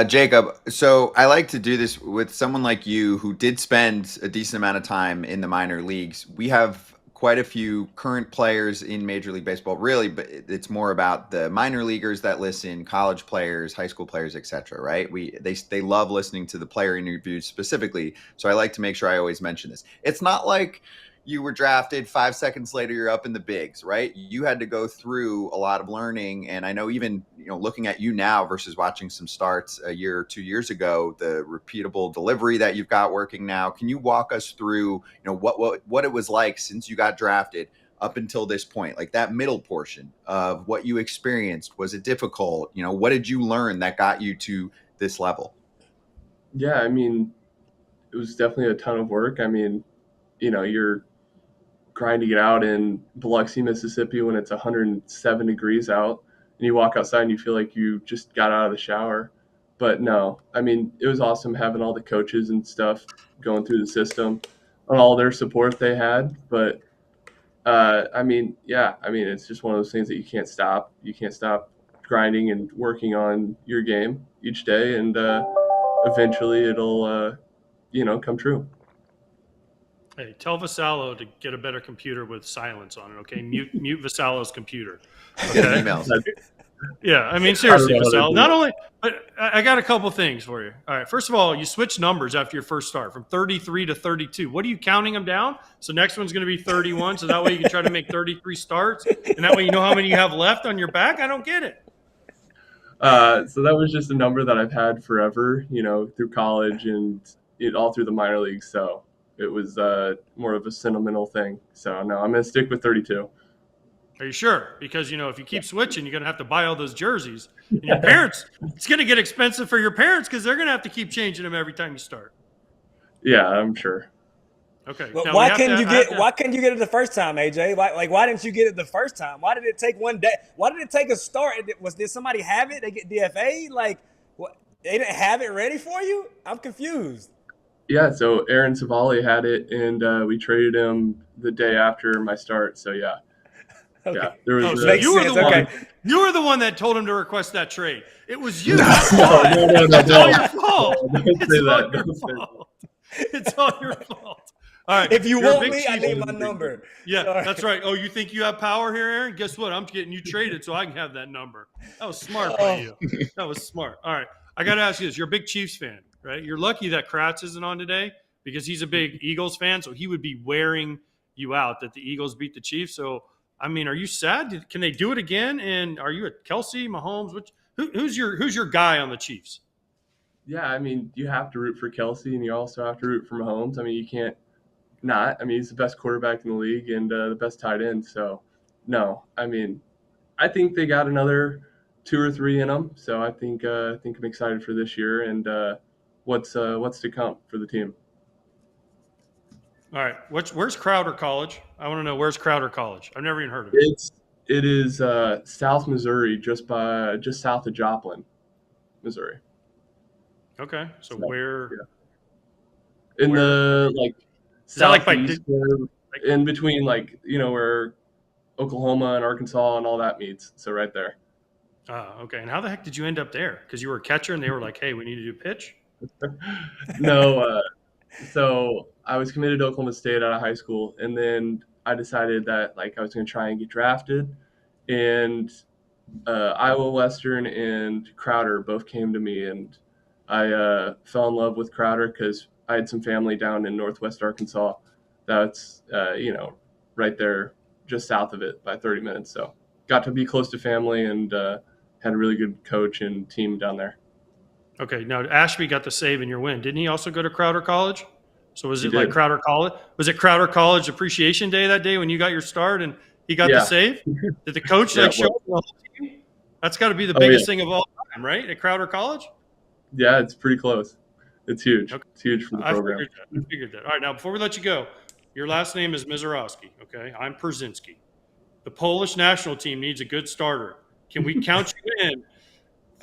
A: Jacob, so I like to do this with someone like you who did spend a decent amount of time in the minor leagues. We have quite a few current players in Major League Baseball, really, but it's more about the minor leaguers that listen, college players, high school players, etc. Right? They love listening to the player interviews specifically. So I like to make sure I always mention this. It's not like you were drafted 5 seconds later, you're up in the bigs, right? You had to go through a lot of learning. And I know even, looking at you now versus watching some starts a year or 2 years ago, the repeatable delivery that you've got working now. Can you walk us through, what it was like since you got drafted up until this point, like that middle portion of what you experienced? Was it difficult? What did you learn that got you to this level?
H: Yeah, I mean, it was definitely a ton of work. I mean, you're grinding it out in Biloxi, Mississippi when it's 107 degrees out and you walk outside and you feel like you just got out of the shower. But no, I mean, it was awesome having all the coaches and stuff going through the system and all their support they had. But I mean, it's just one of those things that you can't stop. You can't stop grinding and working on your game each day, and eventually it'll, come true.
B: Hey, tell Vasallo to get a better computer with silence on it, okay? Mute Vasallo's computer. Okay?
A: Emails.
B: Yeah, I mean, seriously, Vasallo. Not only – but I got a couple things for you. All right, first of all, you switch numbers after your first start from 33 to 32. What are you counting them down? So next one's going to be 31, so that way you can try to make 33 starts, and that way you know how many you have left on your back? I don't get it.
H: So that was just a number that I've had forever, through college and all through the minor leagues. So it was more of a sentimental thing. So no, I'm going to stick with 32.
B: Are you sure? Because, if you keep switching, you're going to have to buy all those jerseys. And your parents, it's going to get expensive for your parents because they're going to have to keep changing them every time you start.
H: Yeah, I'm sure.
B: Okay.
C: But why couldn't you get it the first time, AJ? Why didn't you get it the first time? Why did it take one day? Why did it take a start? Did somebody have it? They get DFA? What? They didn't have it ready for you? I'm confused.
H: Yeah, so Aaron Savali had it, and we traded him the day after my start. So yeah.
C: Okay.
H: Yeah, there was.
B: You were the one that told him to request that trade. It was you.
H: No,
B: It's all your fault.
H: Don't say that.
B: It's all your fault. All right.
C: If you want me, I need my number.
B: Yeah,
C: Sorry.
B: that's right. Oh, you think you have power here, Aaron? Guess what? I'm getting you traded so I can have that number. That was smart by you. That was smart. All right. I got to ask you this. You're a big Chiefs fan, right? You're lucky that Kratz isn't on today because he's a big Eagles fan, so he would be wearing you out that the Eagles beat the Chiefs. So, I mean, are you sad? Can they do it again? And are you at Kelsey, Mahomes? Who's your guy on the Chiefs?
H: Yeah, I mean, you have to root for Kelsey, and you also have to root for Mahomes. I mean, you can't not. I mean, he's the best quarterback in the league and the best tight end. So, no, I mean, I think they got another 2 or 3 in them. So I think I'm excited for this year and what's to come for the team.
B: All right, where's Crowder College? I want to know where's Crowder College. I've never even heard of it.
H: It is South Missouri, just south of Joplin, Missouri.
B: Okay, so where?
H: Yeah. In the southeast, in between where Oklahoma and Arkansas and all that meets. So right there.
B: Okay. And how the heck did you end up there? Because you were a catcher and they were like, "Hey, we need to do pitch."
H: No. So I was committed to Oklahoma State out of high school, and then I decided that I was going to try and get drafted, and Iowa Western and Crowder both came to me, and I fell in love with Crowder because I had some family down in Northwest Arkansas. That's right there, just south of it by 30 minutes. So got to be close to family and had a really good coach and team down there.
B: Okay, now Ashby got the save in your win. Didn't he also go to Crowder College? So was it like Crowder College? Was it Crowder College Appreciation Day that day when you got your start and he got the save? Did the coach show up the whole team? That's got to be the biggest thing of all time, right? At Crowder College?
H: Yeah, it's pretty close. It's huge. Okay. It's huge for the program.
B: I figured that. All right, now before we let you go, your last name is Misiorowski, okay? I'm Pierzynski. The Polish national team needs a good starter. Can we count you in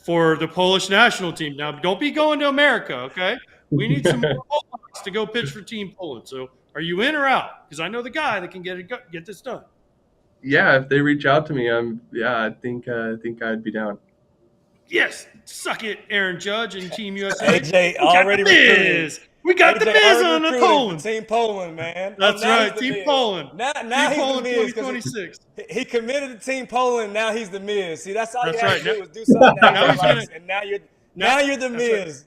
B: for the Polish national team? Now, don't be going to America, okay? We need some more Polacks to go pitch for Team Poland. So are you in or out? Because I know the guy that can get this done.
H: Yeah, if they reach out to me, I think I'd be down.
B: Yes. Suck it, Aaron Judge and Team USA.
C: AJ already recruited.
B: We got the Miz on the Poland.
C: Team Poland, man.
B: That's right, Team Poland.
C: Now
B: Team
C: he's
B: Poland
C: the Miz
B: 2026.
C: He committed to Team Poland. Now he's the Miz. See, that's all you have to do is do something. Now you're the Miz.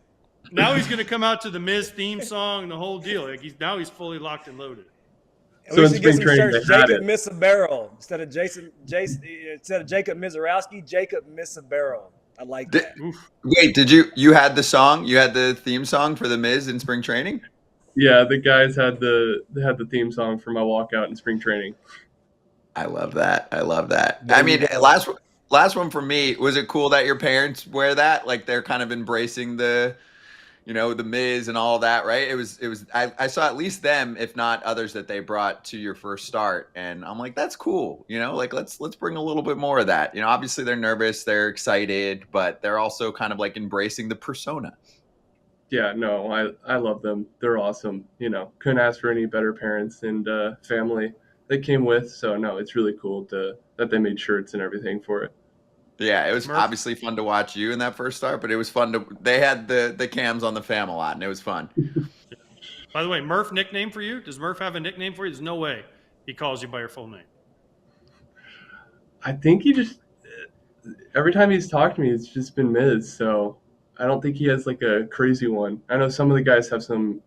B: Now he's going to come out to the Miz theme song and the whole deal. He's fully locked and loaded.
C: So we should get some shirts. Jacob Misiorowski instead of Jacob Misiorowski. Jacob Misiorowski. I like that.
A: Wait, did you had the song? You had the theme song for the Miz in spring training?
H: Yeah, the guys had the theme song for my walkout in spring training.
A: I love that. I mean, last one for me. Was it cool that your parents wear that? Like they're kind of embracing the the Miz and all that, right? I saw at least them, if not others that they brought to your first start. And I'm like, that's cool. Like let's bring a little bit more of that. Obviously they're nervous, they're excited, but they're also kind of like embracing the persona.
H: Yeah, no, I love them. They're awesome. Couldn't ask for any better parents and family they came with. So no, it's really cool that they made shirts and everything for it.
A: Yeah, it was
B: Murph?
A: obviously fun to watch you in that first start, but it was fun they had the cams on the fam a lot, and it was fun.
B: By the way, Murph nickname for you? Does Murph have a nickname for you? There's no way he calls you by your full name.
H: I think he just, every time he's talked to me, it's just been Miz. So I don't think he has like a crazy one. I know some of the guys have some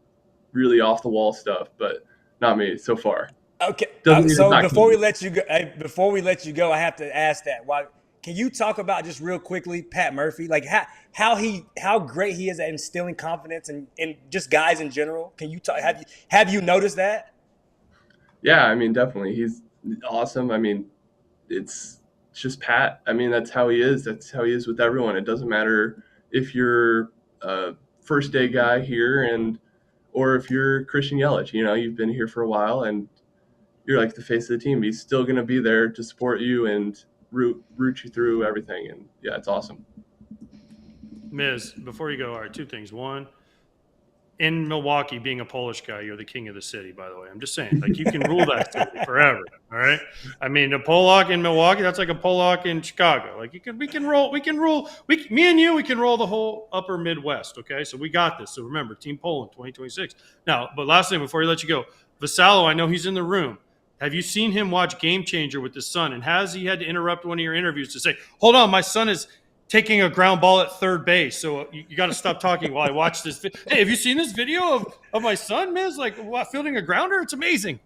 H: really off the wall stuff, but not me so far.
C: Okay.
H: Doesn't
C: So
H: mean it's
C: before we
H: not
C: let you go, I have to ask that. Why? Can you talk about just real quickly Pat Murphy, like how great he is at instilling confidence in just guys in general? Can you talk? Have you noticed that?
H: Yeah, I mean, definitely. He's awesome. I mean, it's just Pat. I mean, that's how he is. That's how he is with everyone. It doesn't matter if you're a first day guy here or if you're Christian Yelich. You've been here for a while and you're like the face of the team. He's still going to be there to support you and root you through everything. And yeah, it's awesome.
B: Miz, before you go, all right, two things. One, in Milwaukee, being a Polish guy, you're the king of the city, by the way. I'm just saying, like, you can rule that city forever, all right? I mean, a Polak in Milwaukee, that's like a Polak in Chicago. Like, we can rule, me and you, we can roll the whole upper Midwest, okay? So we got this. So remember, Team Poland 2026. Now, but last thing before we let you go, Vassallo, I know he's in the room. Have you seen him watch Game Changer with his son? And has he had to interrupt one of your interviews to say, hold on, my son is taking a ground ball at third base, so you got to stop talking while I watch this. Hey, have you seen this video of my son, Miz? Like, fielding a grounder? It's amazing.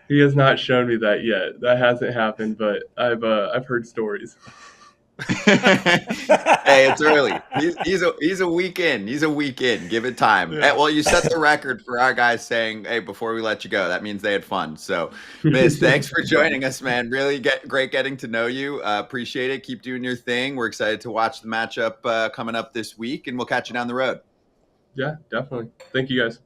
H: He has not shown me that yet. That hasn't happened, but I've heard stories.
A: Hey, it's early. He's a week in. He's a week in. Give it time.
B: Yeah.
A: Well, you set the record for our guys saying, hey, before we let you go. That means they had fun. So, Miz, thanks for joining us, man. Really great getting to know you. Appreciate it. Keep doing your thing. We're excited to watch the matchup coming up this week, and we'll catch you down the road.
H: Yeah, definitely. Thank you, guys.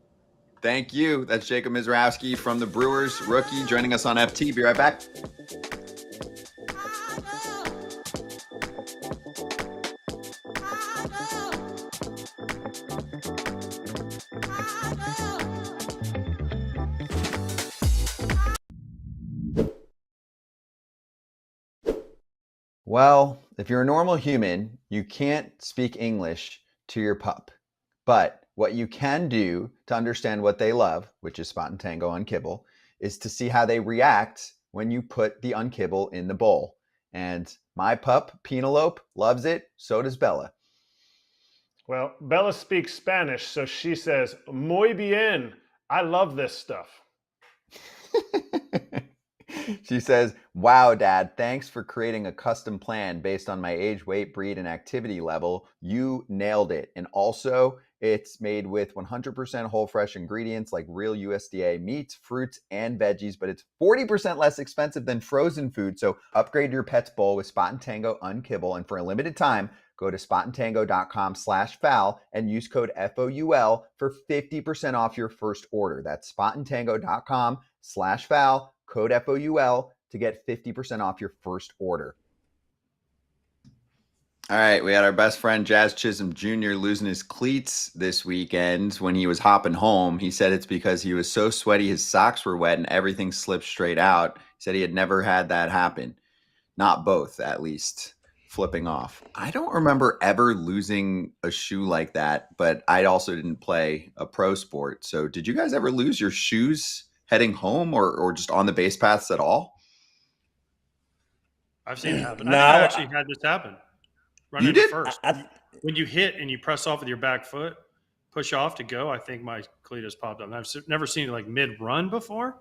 A: Thank you. That's Jacob Misiorowski from the Brewers, rookie, joining us on FT. Be right back. Well, if you're a normal human, you can't speak English to your pup. But what you can do to understand what they love, which is Spot and Tango Unkibble, is to see how they react when you put the Unkibble in the bowl. And my pup, Penelope, loves it. So does Bella.
I: Well, Bella speaks Spanish, so she says, muy bien. I love this stuff.
A: She says, wow, Dad, thanks for creating a custom plan based on my age, weight, breed, and activity level. You nailed it. And also, it's made with 100% whole fresh ingredients like real USDA meats, fruits, and veggies, but it's 40% less expensive than frozen food. So upgrade your pet's bowl with Spot and Tango Unkibble. And for a limited time, go to spotandtango.com/foul and use code FOUL for 50% off your first order. That's spotandtango.com/foul, code FOUL to get 50% off your first order. All right, we had our best friend Jazz Chisholm Jr. losing his cleats this weekend when he was hopping home. He said it's because he was so sweaty his socks were wet and everything slipped straight out. He said he had never had that happen. Not both, at least. Flipping off. I don't remember ever losing a shoe like that, but I also didn't play a pro sport. So did you guys ever lose your shoes heading home or just on the base paths at all?
B: I've seen it happen.
C: No,
B: I actually had this happen. Running
A: You did?
B: first. When you hit and you press off with your back foot, push off to go, I think my cleat has popped up. I've never seen it like mid-run before.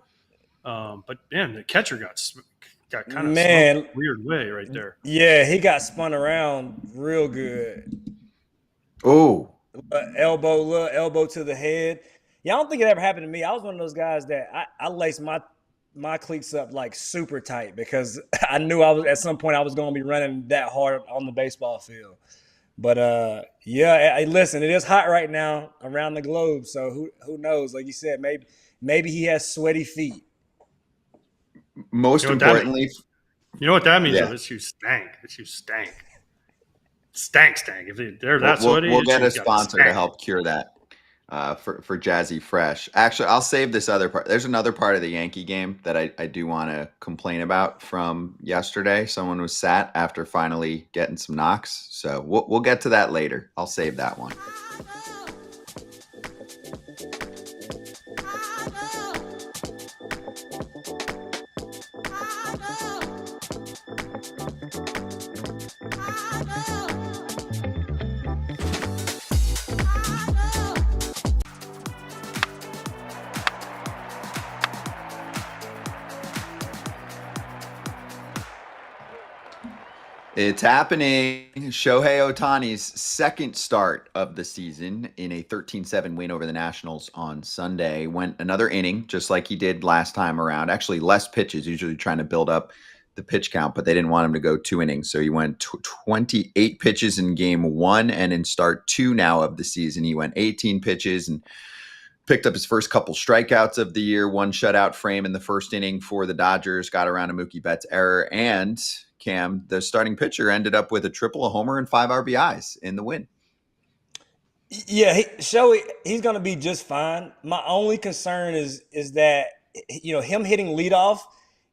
B: But, man, the catcher got kind of smoked weird way right there.
C: Yeah, he got spun around real good.
A: Oh.
C: Elbow to the head. Yeah, I don't think it ever happened to me. I was one of those guys that I laced my cleats up like super tight because I knew at some point I was going to be running that hard on the baseball field. But yeah, hey, listen, it is hot right now around the globe. So who knows? Like you said, maybe he has sweaty feet.
A: Most importantly,
B: you know what that means?
A: Yeah.
B: Though, this shoe stank. This shoe stank. Stank. If they're that
A: we'll
B: sweaty,
A: get a
B: this shoe's gotta
A: sponsor to
B: stank.
A: help cure that. For Jazzy Fresh. Actually, I'll save this other part. There's another part of the Yankee game that I do want to complain about from yesterday. Someone was sat after finally getting some knocks. So we'll get to that later. I'll save that one. It's happening. Shohei Ohtani's second start of the season in a 13-7 win over the Nationals on Sunday. Went another inning, just like he did last time around. Actually, less pitches, usually trying to build up the pitch count, but they didn't want him to go 2 innings. So he went 28 pitches in game 1, and in start 2 now of the season, he went 18 pitches and picked up his first couple strikeouts of the year, 1 shutout frame in the first inning for the Dodgers, got around a Mookie Betts error, and Cam, the starting pitcher, ended up with a triple, a homer, and 5 RBIs in the win.
C: Yeah, Shohei, he's going to be just fine. My only concern is that, him hitting leadoff,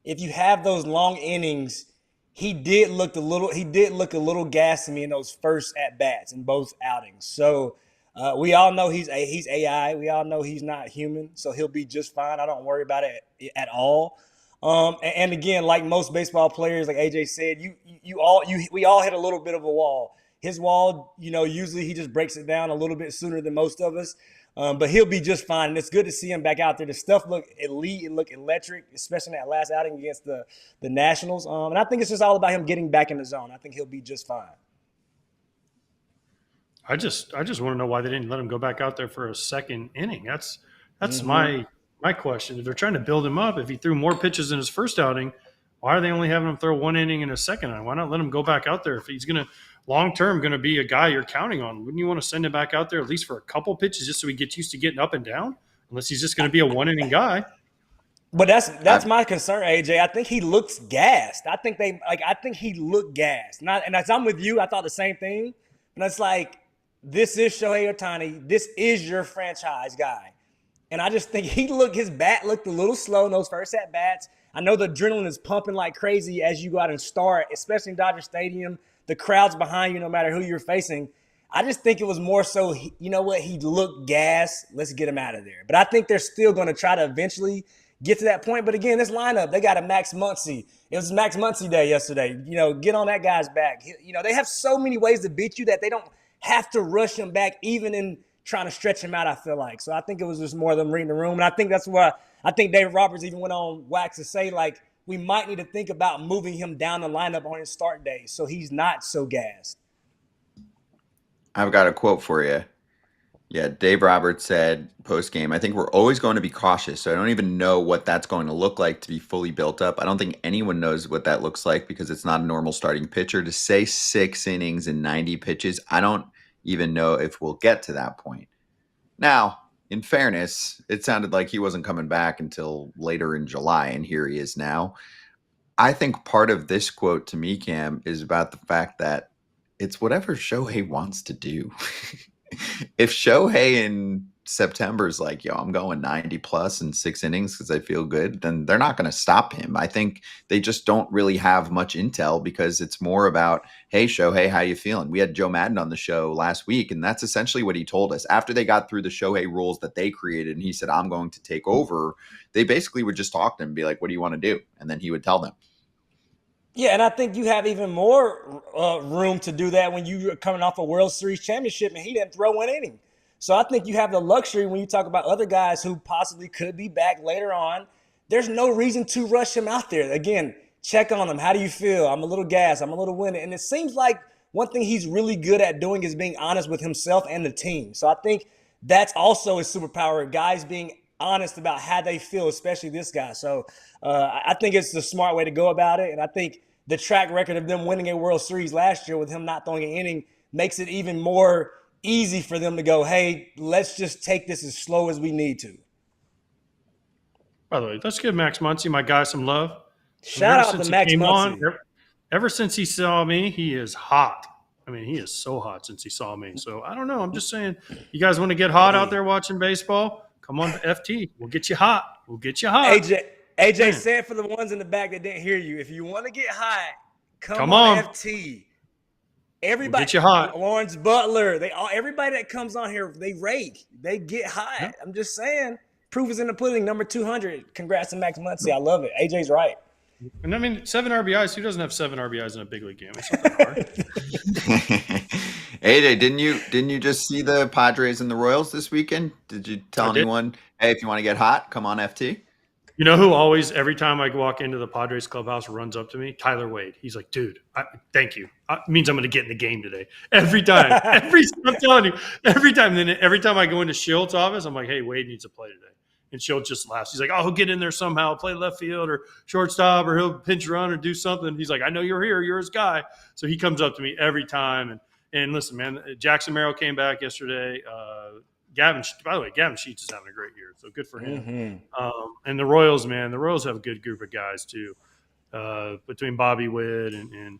C: if you have those long innings, he did look a little gassed to me in those first at-bats in both outings. So we all know he's AI. We all know he's not human, so he'll be just fine. I don't worry about it at all. And again, like most baseball players, like AJ said, we all hit a little bit of a wall. His wall, usually he just breaks it down a little bit sooner than most of us. But he'll be just fine. And it's good to see him back out there. The stuff looked elite. It looked electric, especially in that last outing against the Nationals. And I think it's just all about him getting back in the zone. I think he'll be just fine.
B: I just want to know why they didn't let him go back out there for a second inning. That's my question. If they're trying to build him up, if he threw more pitches in his first outing, why are they only having him throw 1 inning in a second outing? Why not let him go back out there? If he's long-term going to be a guy you're counting on, wouldn't you want to send him back out there at least for a couple pitches just so he gets used to getting up and down? Unless he's just going to be a 1 inning guy.
C: But that's my concern, AJ. I think he looks gassed. I think he looked gassed. And as I'm with you, I thought the same thing. And it's like, this is Shohei Ohtani. This is your franchise guy. And I just think his bat looked a little slow in those first at-bats. I know the adrenaline is pumping like crazy as you go out and start, especially in Dodger Stadium. The crowd's behind you no matter who you're facing. I just think it was more so, he looked gassed. Let's get him out of there. But I think they're still going to try to eventually get to that point. But again, this lineup, they got a Max Muncy. It was Max Muncy day yesterday. Get on that guy's back. They have so many ways to beat you that they don't have to rush him back even in trying to stretch him out, I feel like. So I think it was just more of them reading the room. And I think that's why I think David Roberts even went on wax to say, like, we might need to think about moving him down the lineup on his start day so he's not so gassed.
A: I've got a quote for you. Yeah, Dave Roberts said post-game, I think we're always going to be cautious, so I don't even know what that's going to look like to be fully built up. I don't think anyone knows what that looks like because it's not a normal starting pitcher. To say 6 innings and 90 pitches, I don't even know if we'll get to that point. Now, in fairness, it sounded like he wasn't coming back until later in July, and here he is now. I think part of this quote to me, Cam, is about the fact that it's whatever Shohei wants to do. If Shohei in September is like, yo, I'm going 90 plus in 6 innings because I feel good, then they're not going to stop him. I think they just don't really have much intel because it's more about, hey, Shohei, how you feeling? We had Joe Madden on the show last week, and that's essentially what he told us. After they got through the Shohei rules that they created, and he said, I'm going to take over, they basically would just talk to him and be like, what do you want to do? And then he would tell them.
C: Yeah, and I think you have even more room to do that when you're coming off a World Series championship and he didn't throw 1 inning. So I think you have the luxury when you talk about other guys who possibly could be back later on. There's no reason to rush him out there. Again, check on him. How do you feel? I'm a little gassed. I'm a little winded. And it seems like one thing he's really good at doing is being honest with himself and the team. So I think that's also his superpower, guys being honest about how they feel, especially this guy. So I think it's the smart way to go about it. And I think the track record of them winning a World Series last year with him not throwing an inning, makes it even more easy for them to go, hey, let's just take this as slow as we need to.
B: By the way, let's give Max Muncy, my guy, some love.
C: Shout out to Max Muncy.
B: Ever since he saw me, he is hot. I mean, he is so hot since he saw me. So I don't know. I'm just saying, you guys want to get hot out there watching baseball? Come on to FT. We'll get you hot. We'll get you hot.
C: AJ said for the ones in the back that didn't hear you, if you want to get hot, come on FT. Everybody,
B: we'll get you hot.
C: Lawrence Butler, everybody that comes on here, they rake. They get hot. Yeah. I'm just saying, proof is in the pudding. Number 200. Congrats to Max Muncy. I love it. AJ's right.
B: And I mean, 7 RBIs. Who doesn't have 7 RBIs in a big league game? It's not that hard.
A: AJ, didn't you just see the Padres and the Royals this weekend? Did you tell anyone, hey, if you want to get hot, come on FT?
B: You know who always, every time I walk into the Padres clubhouse, runs up to me? Tyler Wade. He's like, dude, thank you. It means I'm going to get in the game today. Every time. I'm telling you, every time. Then every time I go into Schilt's office, I'm like, hey, Wade needs to play today. And Schultz just laughs. He's like, oh, he'll get in there somehow, play left field or shortstop, or he'll pinch run or do something. He's like, I know you're here. You're his guy. So he comes up to me every time. And listen, man, Jackson Merrill came back yesterday. By the way, Gavin Sheets is having a great year, so good for him. Mm-hmm. And the Royals, man, the Royals have a good group of guys too, between Bobby Witt and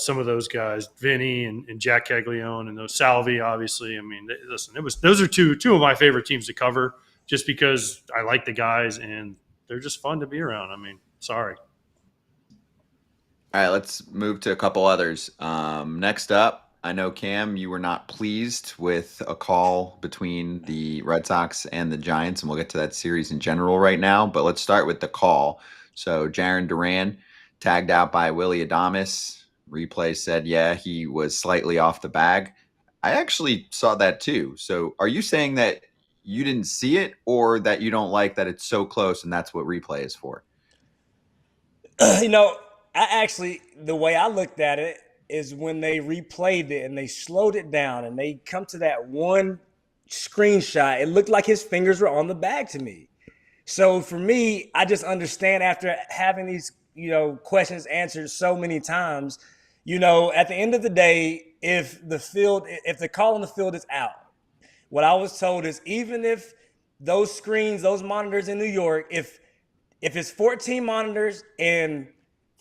B: some of those guys, Vinny and Jack Caglione and those Salvi, obviously. I mean, listen, those are two of my favorite teams to cover, just because I like the guys and they're just fun to be around. I mean, sorry.
A: All right, let's move to a couple others. Next up, I know, Cam, you were not pleased with a call between the Red Sox and the Giants, and we'll get to that series in general right now. But let's start with the call. So Jarren Duran tagged out by Willy Adames. Replay said, yeah, he was slightly off the bag. I actually saw that too. So are you saying that you didn't see it, or that you don't like that it's so close and that's what replay is for?
C: The way I looked at it is when they replayed it and they slowed it down and they come to that one screenshot, it looked like his fingers were on the bag to me. So for me, I just understand after having these, questions answered so many times, at the end of the day, if the call on the field is out, what I was told is even if those screens, those monitors in New York, if it's 14 monitors and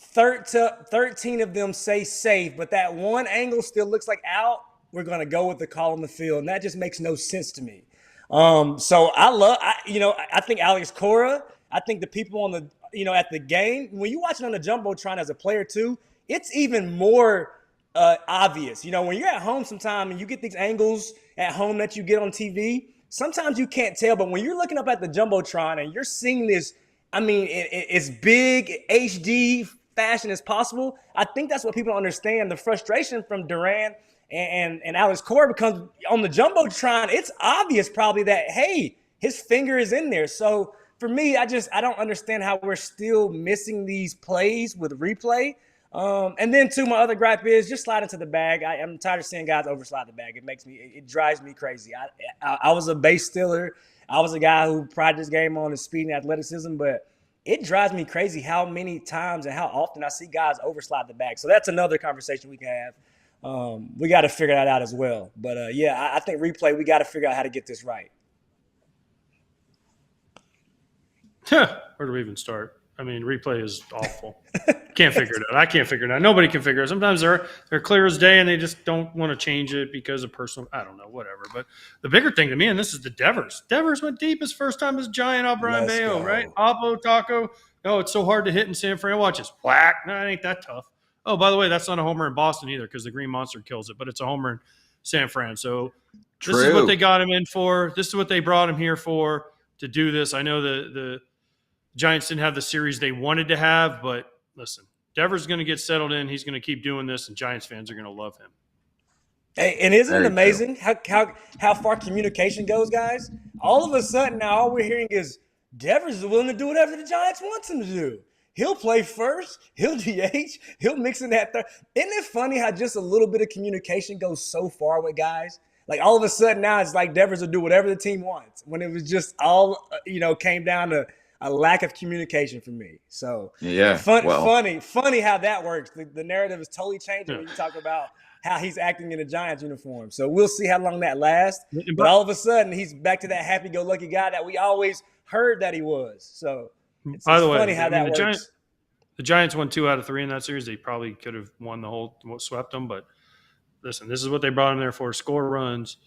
C: 13 of them say safe, but that one angle still looks like out, we're going to go with the call on the field. And that just makes no sense to me. So I think Alex Cora, I think the people on the, at the game, when you're watching on the Jumbotron as a player too, it's even more obvious. When you're at home sometime and you get these angles at home that you get on TV, sometimes you can't tell. But when you're looking up at the Jumbotron and you're seeing this, I mean, it's big HD fashion as possible. I think that's what people understand. The frustration from Duran and Alex Cora becomes on the Jumbotron. It's obvious probably that, hey, his finger is in there. So for me, I don't understand how we're still missing these plays with replay. And then too, my other gripe is just slide into the bag. I'm tired of seeing guys overslide the bag. It drives me crazy. I was a base stealer. I was a guy who prided his game on his speed and athleticism, but it drives me crazy how many times and how often I see guys overslide the bag. So that's another conversation we can have. We got to figure that out as well. But I think replay, we got to figure out how to get this right.
B: Where do we even start? I mean, replay is awful. Can't figure it out. I can't figure it out. Nobody can figure it out. Sometimes they're clear as day and they just don't want to change it because of personal, I don't know, whatever. But the bigger thing to me, and this is the Devers. Devers went deep his first time as Giant off Brian Bayo, right? Oppo, Taco. No, it's so hard to hit in San Fran. Watch this. Whack. No, it ain't that tough. Oh, by the way, that's not a homer in Boston either because the Green Monster kills it, but it's a homer in San Fran. So This is what they got him in for. This is what they brought him here for, to do this. I know the Giants didn't have the series they wanted to have, but listen, Devers is going to get settled in. He's going to keep doing this, and Giants fans are going to love him.
C: Hey, and isn't it amazing how far communication goes, guys? All of a sudden now all we're hearing is Devers is willing to do whatever the Giants wants him to do. He'll play first. He'll DH. He'll mix in that third. Isn't it funny how just a little bit of communication goes so far with guys? Like all of a sudden now it's like Devers will do whatever the team wants when it was just all, came down to a lack of communication for me. So
A: yeah,
C: funny how that works. The narrative is totally changing when you talk about how he's acting in a Giants uniform. So we'll see how long that lasts.
B: And
C: But all of a sudden, he's back to that happy-go-lucky guy that we always heard that he was. So it's funny how that works.
B: The Giants won 2 out of 3 in that series. They probably could have won swept them. But listen, this is what they brought him there for: score runs,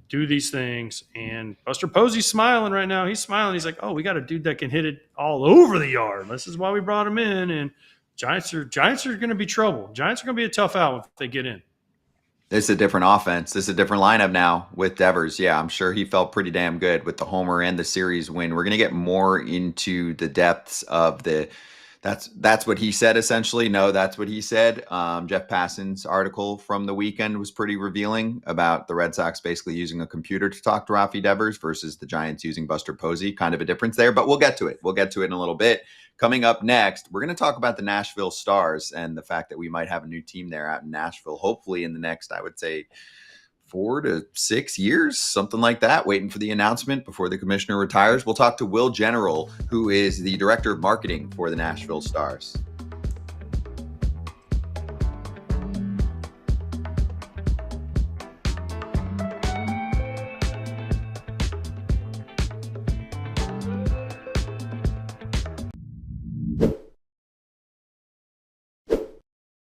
B: do these things. And Buster Posey's smiling right now. He's smiling. He's like, "Oh, we got a dude that can hit it all over the yard. This is why we brought him in." And Giants are going to be trouble. Giants are going to be a tough out if they get in.
A: This is a different offense. This is a different lineup now with Devers. Yeah, I'm sure he felt pretty damn good with the homer and the series win. We're going to get more into the depths of the – that's what he said, essentially. No, that's what he said. Jeff Passan's article from the weekend was pretty revealing about the Red Sox basically using a computer to talk to Rafi Devers versus the Giants using Buster Posey. Kind of a difference there, but we'll get to it. We'll get to it in a little bit. Coming up next, we're going to talk about the Nashville Stars and the fact that we might have a new team there out in Nashville, hopefully in the next, I would say, 4 to 6 years, something like that, waiting for the announcement before the commissioner retires. We'll talk to Will General, who is the director of marketing for the Nashville Stars.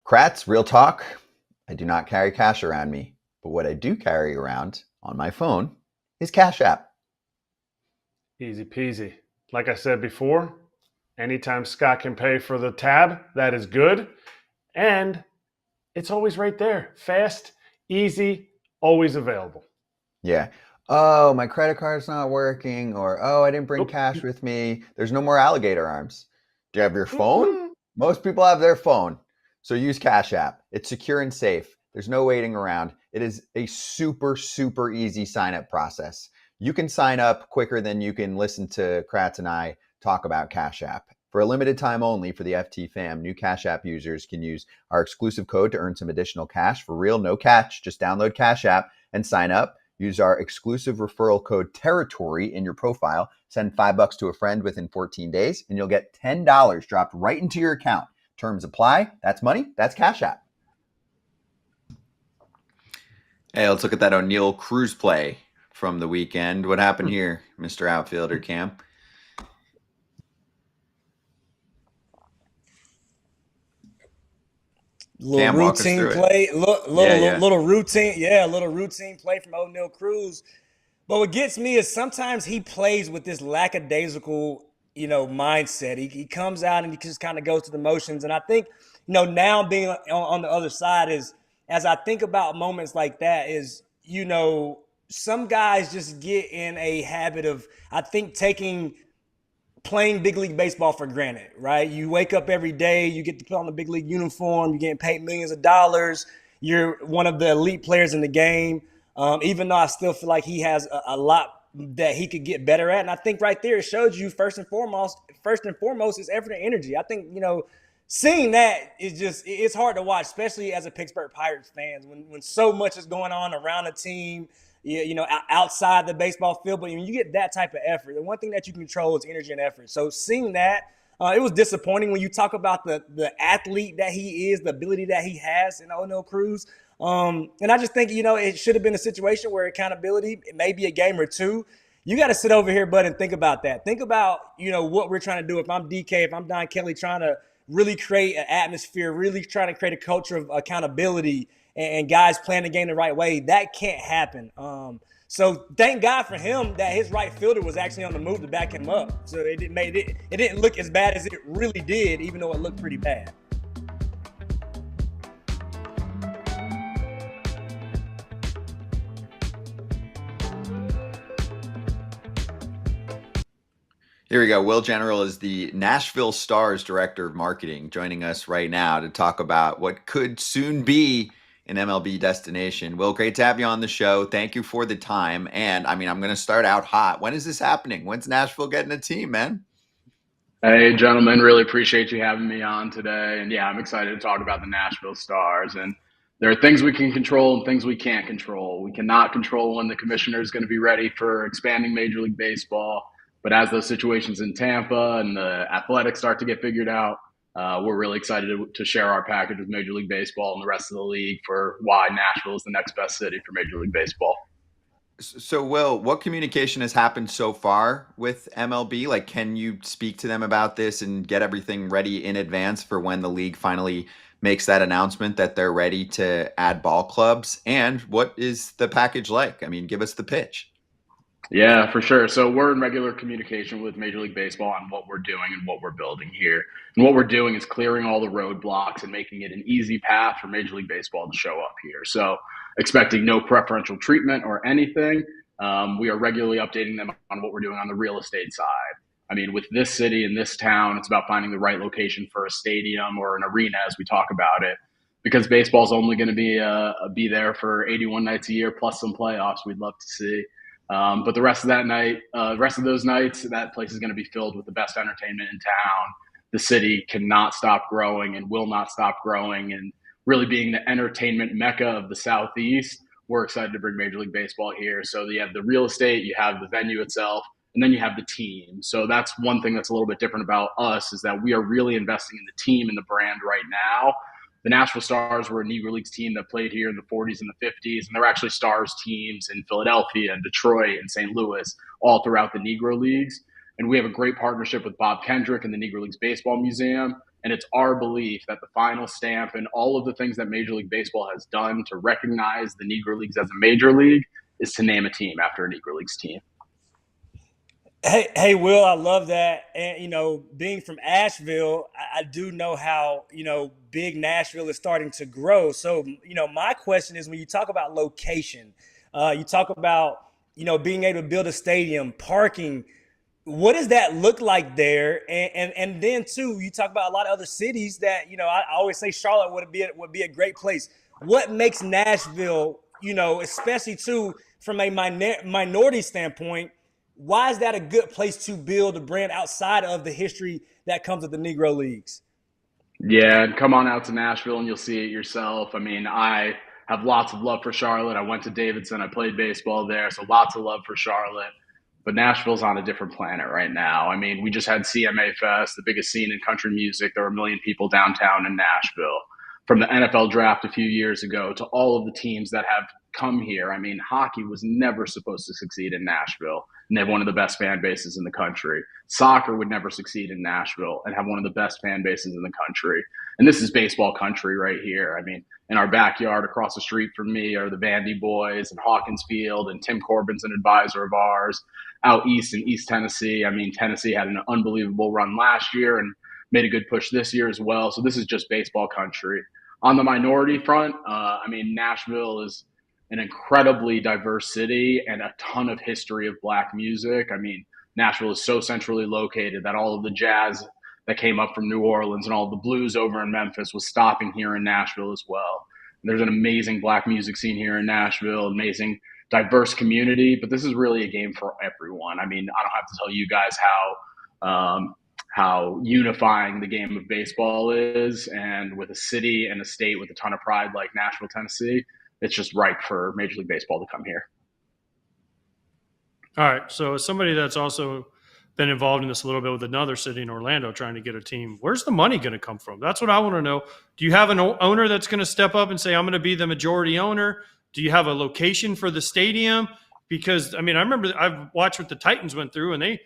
A: Kratz, real talk. I do not carry cash around me. But what I do carry around on my phone is Cash App.
I: Easy peasy. Like I said before, anytime Scott can pay for the tab, that is good. And it's always right there. Fast, easy, always available.
A: Yeah. Oh, my credit card's not working. Or, oh, I didn't bring cash with me. There's no more alligator arms. Do you have your phone? Most people have their phone. So use Cash App. It's secure and safe. There's no waiting around. It is a super, super easy sign-up process. You can sign up quicker than you can listen to Kratz and I talk about Cash App. For a limited time only for the FT fam, new Cash App users can use our exclusive code to earn some additional cash. For real, no catch. Just download Cash App and sign up. Use our exclusive referral code TERRITORY in your profile. Send $5 to a friend within 14 days, and you'll get $10 dropped right into your account. Terms apply. That's money. That's Cash App. Hey, let's look at that Oneil Cruz play from the weekend. What happened here, Mr. Outfielder Cam?
C: Little routine play, little routine play from Oneil Cruz. But what gets me is sometimes he plays with this lackadaisical, mindset. He comes out and he just kind of goes through the motions. And I think, now being on the other side is, as I think about moments like that is, some guys just get in a habit of, I think, playing big league baseball for granted, right? You wake up every day, you get to put on the big league uniform, you're getting paid millions of dollars, you're one of the elite players in the game. Even though I still feel like he has a lot that he could get better at. And I think right there, it shows you first and foremost is effort and energy. I think, seeing that is just, it's hard to watch, especially as a Pittsburgh Pirates fan, when so much is going on around the team, outside the baseball field. But when you get that type of effort, the one thing that you control is energy and effort. So seeing that, it was disappointing when you talk about the athlete that he is, the ability that he has in Oneil Cruz. And I just think, it should have been a situation where accountability, it may be a game or two. You got to sit over here, bud, and think about that. Think about, what we're trying to do. If I'm DK, if I'm Don Kelly, trying to really create an atmosphere, really trying to create a culture of accountability and guys playing the game the right way, that can't happen. So thank God for him that his right fielder was actually on the move to back him up. So it didn't look as bad as it really did, even though it looked pretty bad.
A: Here we go. Will General is the Nashville Stars Director of Marketing, joining us right now to talk about what could soon be an MLB destination. Will, great to have you on the show. Thank you for the time. And I'm going to start out hot. When is this happening? When's Nashville getting a team, man?
J: Hey, gentlemen, really appreciate you having me on today. And yeah, I'm excited to talk about the Nashville Stars. And there are things we can control and things we can't control. We cannot control when the commissioner is going to be ready for expanding Major League Baseball. But as those situations in Tampa and the athletics start to get figured out, we're really excited to share our package with Major League Baseball and the rest of the league for why Nashville is the next best city for Major League Baseball.
A: So, Will, what communication has happened so far with MLB? Like, can you speak to them about this and get everything ready in advance for when the league finally makes that announcement that they're ready to add ball clubs? And what is the package like? I mean, give us the pitch.
J: Yeah, for sure. So we're in regular communication with Major League Baseball on what we're doing and what we're building here. And what we're doing is clearing all the roadblocks and making it an easy path for Major League Baseball to show up here. So expecting no preferential treatment or anything. We are regularly updating them on what we're doing on the real estate side. I mean, with this city and this town, it's about finding the right location for a stadium or an arena as we talk about it. Because baseball's only going to be there for 81 nights a year plus some playoffs we'd love to see. But the rest of those nights, that place is going to be filled with the best entertainment in town. The city cannot stop growing and will not stop growing, and really being the entertainment mecca of the Southeast. We're excited to bring Major League Baseball here. So you have the real estate, you have the venue itself, and then you have the team. So that's one thing that's a little bit different about us, is that we are really investing in the team and the brand right now. The Nashville Stars were a Negro Leagues team that played here in the 40s and the 50s, and there were actually Stars teams in Philadelphia and Detroit and St. Louis, all throughout the Negro Leagues. And we have a great partnership with Bob Kendrick and the Negro Leagues Baseball Museum, and it's our belief that the final stamp and all of the things that Major League Baseball has done to recognize the Negro Leagues as a major league is to name a team after a Negro Leagues team.
C: Hey, Will, I love that. And, being from Asheville, I do know how, big Nashville is starting to grow. So, my question is, when you talk about location, you talk about, being able to build a stadium, parking, what does that look like there? And then, too, you talk about a lot of other cities that, I always say Charlotte would be a great place. What makes Nashville, especially, too, from a minority standpoint, why is that a good place to build a brand outside of the history that comes with the Negro Leagues?
J: Yeah, and come on out to Nashville and you'll see it yourself. I mean, I have lots of love for Charlotte. I went to Davidson. I played baseball there, so lots of love for Charlotte. But Nashville's on a different planet right now. I mean, we just had CMA Fest, the biggest scene in country music. There were 1 million people downtown in Nashville. From the NFL draft a few years ago to all of the teams that have come here. I mean, hockey was never supposed to succeed in Nashville, and they have one of the best fan bases in the country. Soccer would never succeed in Nashville and have one of the best fan bases in the country. And this is baseball country right here. I mean, in our backyard across the street from me are the Vandy boys and Hawkins Field, and Tim Corbin's an advisor of ours. Out east in East Tennessee, I mean, Tennessee had an unbelievable run last year and made a good push this year as well. So this is just baseball country. On the minority front, I mean, Nashville is an incredibly diverse city and a ton of history of Black music. I mean, Nashville is so centrally located that all of the jazz that came up from New Orleans and all of the blues over in Memphis was stopping here in Nashville as well. There's an amazing Black music scene here in Nashville, amazing diverse community, but this is really a game for everyone. I mean, I don't have to tell you guys how unifying the game of baseball is, and with a city and a state with a ton of pride like Nashville, Tennessee, it's just ripe for Major League Baseball to come here.
B: All right. So as somebody that's also been involved in this a little bit with another city in Orlando trying to get a team, where's the money going to come from? That's what I want to know. Do you have an owner that's going to step up and say, I'm going to be the majority owner? Do you have a location for the stadium? Because, I mean, I remember I've watched what the Titans went through, and they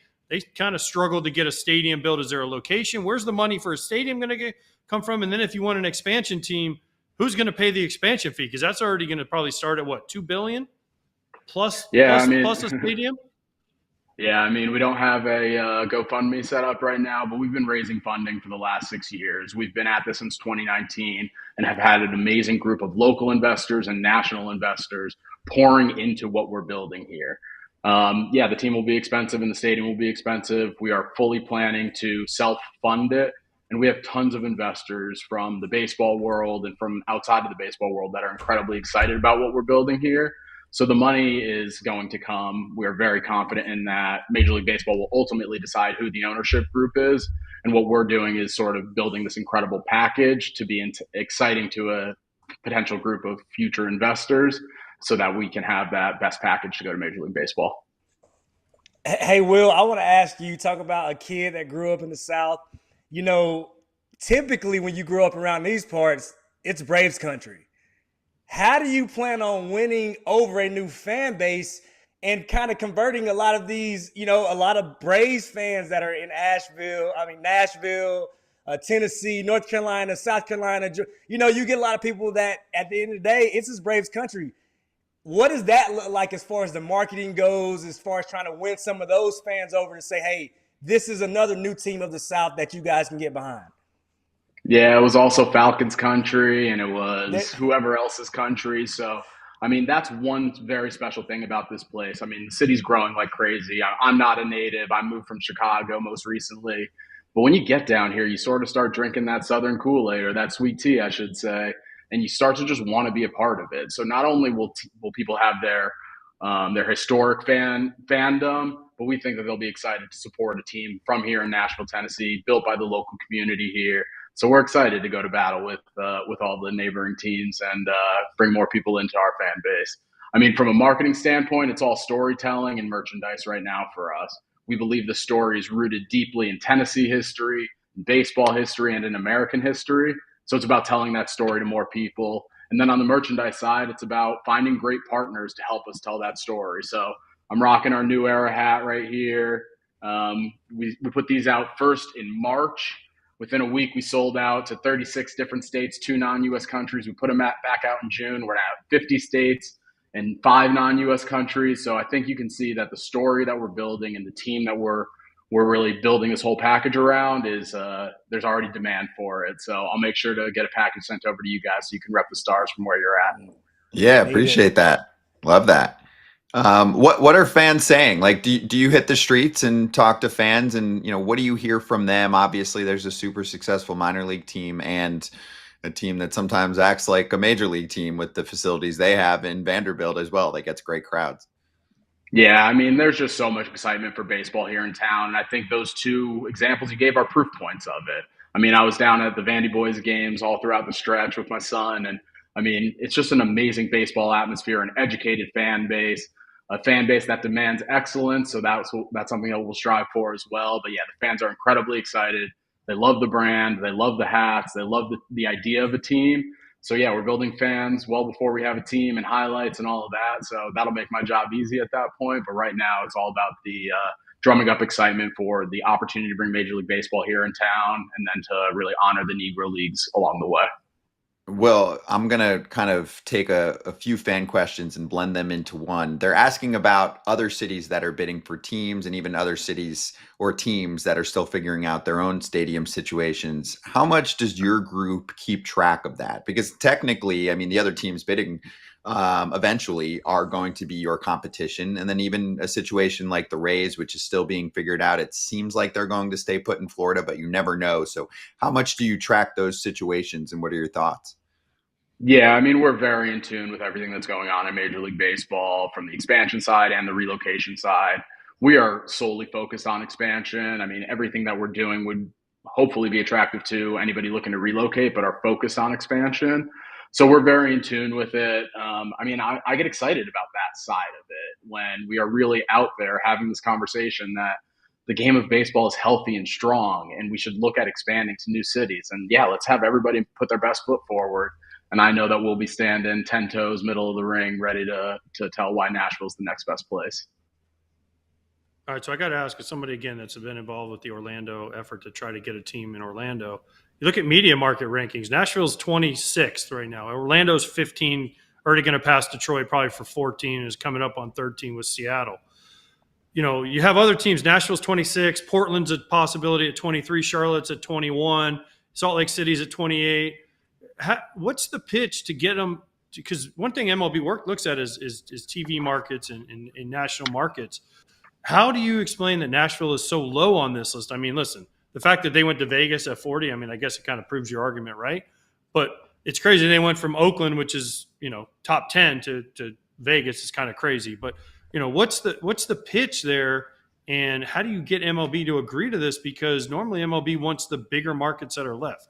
B: kind of struggled to get a stadium built. Is there a location? Where's the money for a stadium going to come from? And then if you want an expansion team, who's going to pay the expansion fee? Because that's already going to probably start at what, $2 billion plus a stadium.
J: Yeah, I mean, we don't have a GoFundMe set up right now, but we've been raising funding for the last 6 years. We've been at this since 2019 and have had an amazing group of local investors and national investors pouring into what we're building here. Yeah, the team will be expensive and the stadium will be expensive. We are fully planning to self-fund it. And we have tons of investors from the baseball world and from outside of the baseball world that are incredibly excited about what we're building here. So the money is going to come. We're very confident in that. Major League Baseball will ultimately decide who the ownership group is. And what we're doing is sort of building this incredible package to be exciting to a potential group of future investors so that we can have that best package to go to Major League Baseball.
C: Hey, Will, I want to ask you, talk about a kid that grew up in the South. You know, typically when you grow up around these parts, it's Braves country. How do you plan on winning over a new fan base and kind of converting a lot of these, a lot of Braves fans that are in Nashville, Tennessee, North Carolina, South Carolina, you get a lot of people that at the end of the day, it's just Braves country. What does that look like as far as the marketing goes, as far as trying to win some of those fans over to say, hey, this is another new team of the South that you guys can get behind?
J: Yeah, it was also Falcons country, and it was whoever else's country. So, that's one very special thing about this place. The city's growing like crazy. I'm not a native. I moved from Chicago most recently. But when you get down here, you sort of start drinking that Southern Kool-Aid, or that sweet tea, I should say, and you start to just want to be a part of it. So not only will people have their historic fandom, but we think that they'll be excited to support a team from here in Nashville, Tennessee, built by the local community here. So we're excited to go to battle with all the neighboring teams and bring more people into our fan base. From a marketing standpoint, it's all storytelling and merchandise right now for us. We believe the story is rooted deeply in Tennessee history, in baseball history, and in American history. So it's about telling that story to more people. And then on the merchandise side, it's about finding great partners to help us tell that story. So I'm rocking our New Era hat right here. We put these out first in March. Within a week, we sold out to 36 different states, 2 non-U.S. countries. We put them back out in June. We're at 50 states and 5 non-U.S. countries. So I think you can see that the story that we're building and the team that we're really building this whole package around is there's already demand for it. So I'll make sure to get a package sent over to you guys so you can rep the Stars from where you're at.
A: Yeah, appreciate that. Love that. What are fans saying? Like, do you hit the streets and talk to fans, and what do you hear from them? Obviously, there's a super successful minor league team and a team that sometimes acts like a major league team with the facilities they have in Vanderbilt as well. That gets great crowds.
J: Yeah, there's just so much excitement for baseball here in town. And I think those 2 examples you gave are proof points of it. I was down at the Vandy Boys games all throughout the stretch with my son. And it's just an amazing baseball atmosphere, an educated fan base, a fan base that demands excellence. So that's something that we'll strive for as well. But yeah, the fans are incredibly excited. They love the brand. They love the hats. They love the idea of a team. So yeah, we're building fans well before we have a team and highlights and all of that. So that'll make my job easy at that point. But right now, it's all about the drumming up excitement for the opportunity to bring Major League Baseball here in town, and then to really honor the Negro Leagues along the way.
A: Well, I'm going to kind of take a few fan questions and blend them into one. They're asking about other cities that are bidding for teams, and even other cities or teams that are still figuring out their own stadium situations. How much does your group keep track of that? Because technically, the other teams bidding eventually are going to be your competition. And then even a situation like the Rays, which is still being figured out, it seems like they're going to stay put in Florida, but you never know. So how much do you track those situations, and what are your thoughts?
J: Yeah, we're very in tune with everything that's going on in Major League Baseball from the expansion side and the relocation side. We are solely focused on expansion. Everything that we're doing would hopefully be attractive to anybody looking to relocate, but are focused on expansion. So we're very in tune with it. I get excited about that side of it when we are really out there having this conversation that the game of baseball is healthy and strong, and we should look at expanding to new cities. And yeah, let's have everybody put their best foot forward. And I know that we'll be standing 10 toes, middle of the ring, ready to tell why Nashville's the next best place.
B: All right, so I got to ask somebody again that's been involved with the Orlando effort to try to get a team in Orlando. You look at media market rankings, Nashville's 26th right now. Orlando's 15, already going to pass Detroit probably for 14, and is coming up on 13 with Seattle. You have other teams. Nashville's 26, Portland's a possibility at 23, Charlotte's at 21, Salt Lake City's at 28. What's the pitch to get them? Because one thing MLB looks at is TV markets and national markets. How do you explain that Nashville is so low on this list? Listen, the fact that they went to Vegas at 40, I guess it kind of proves your argument, right? But it's crazy. They went from Oakland, which is, top 10 to Vegas is kind of crazy. But, what's the pitch there, and how do you get MLB to agree to this? Because normally MLB wants the bigger markets that are left.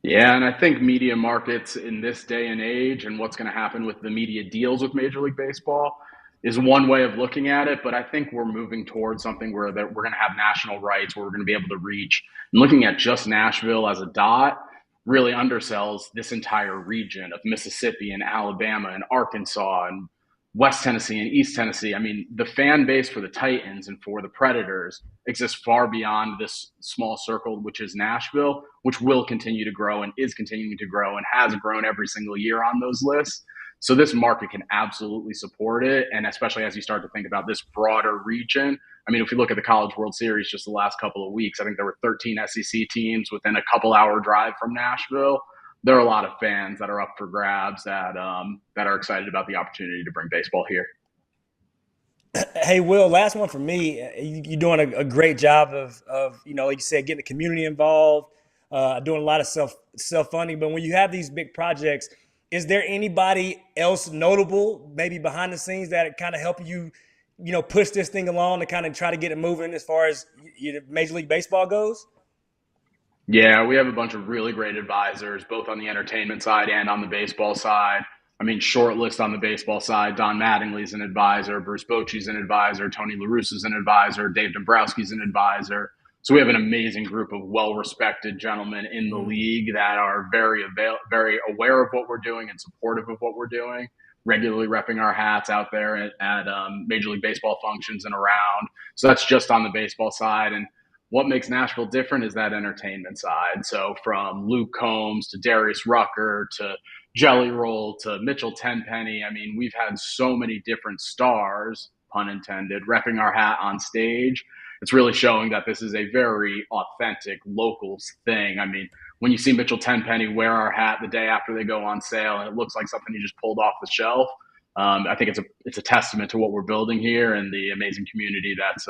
J: Yeah, and I think media markets in this day and age, and what's going to happen with the media deals with Major League Baseball, is one way of looking at it, but I think we're moving towards something where that we're going to have national rights, where we're going to be able to reach. And looking at just Nashville as a dot really undersells this entire region of Mississippi and Alabama and Arkansas and West Tennessee and East Tennessee. I mean, the fan base for the Titans and for the Predators exists far beyond this small circle, which is Nashville, which will continue to grow and is continuing to grow and has grown every single year on those lists. So this market can absolutely support it. And especially as you start to think about this broader region, I mean, if you look at the College World Series just the last couple of weeks, I think there were 13 SEC teams within a couple-hour drive from Nashville. There are a lot of fans that are up for grabs that are excited about the opportunity to bring baseball here.
C: Hey, Will, last one for me. You're doing a great job of like you said, getting the community involved, doing a lot of self-funding. But when you have these big projects, is there anybody else notable, maybe behind the scenes, that kind of help you, push this thing along to kind of try to get it moving as far as Major League Baseball goes?
J: Yeah, we have a bunch of really great advisors, both on the entertainment side and on the baseball side. I mean, short list on the baseball side, Don Mattingly's an advisor, Bruce Bochy's an advisor, Tony La Russa's an advisor, Dave Dombrowski's an advisor. So we have an amazing group of well-respected gentlemen in the league that are very aware of what we're doing and supportive of what we're doing, regularly repping our hats out there at Major League Baseball functions and around. So that's just on the baseball side. And what makes Nashville different is that entertainment side. So from Luke Combs to Darius Rucker to Jelly Roll to Mitchell Tenpenny, I mean, we've had so many different stars, pun intended, repping our hat on stage. It's really showing that this is a very authentic locals thing. I mean, when you see Mitchell Tenpenny wear our hat the day after they go on sale and it looks like something he just pulled off the shelf, I think it's a testament to what we're building here and the amazing community that's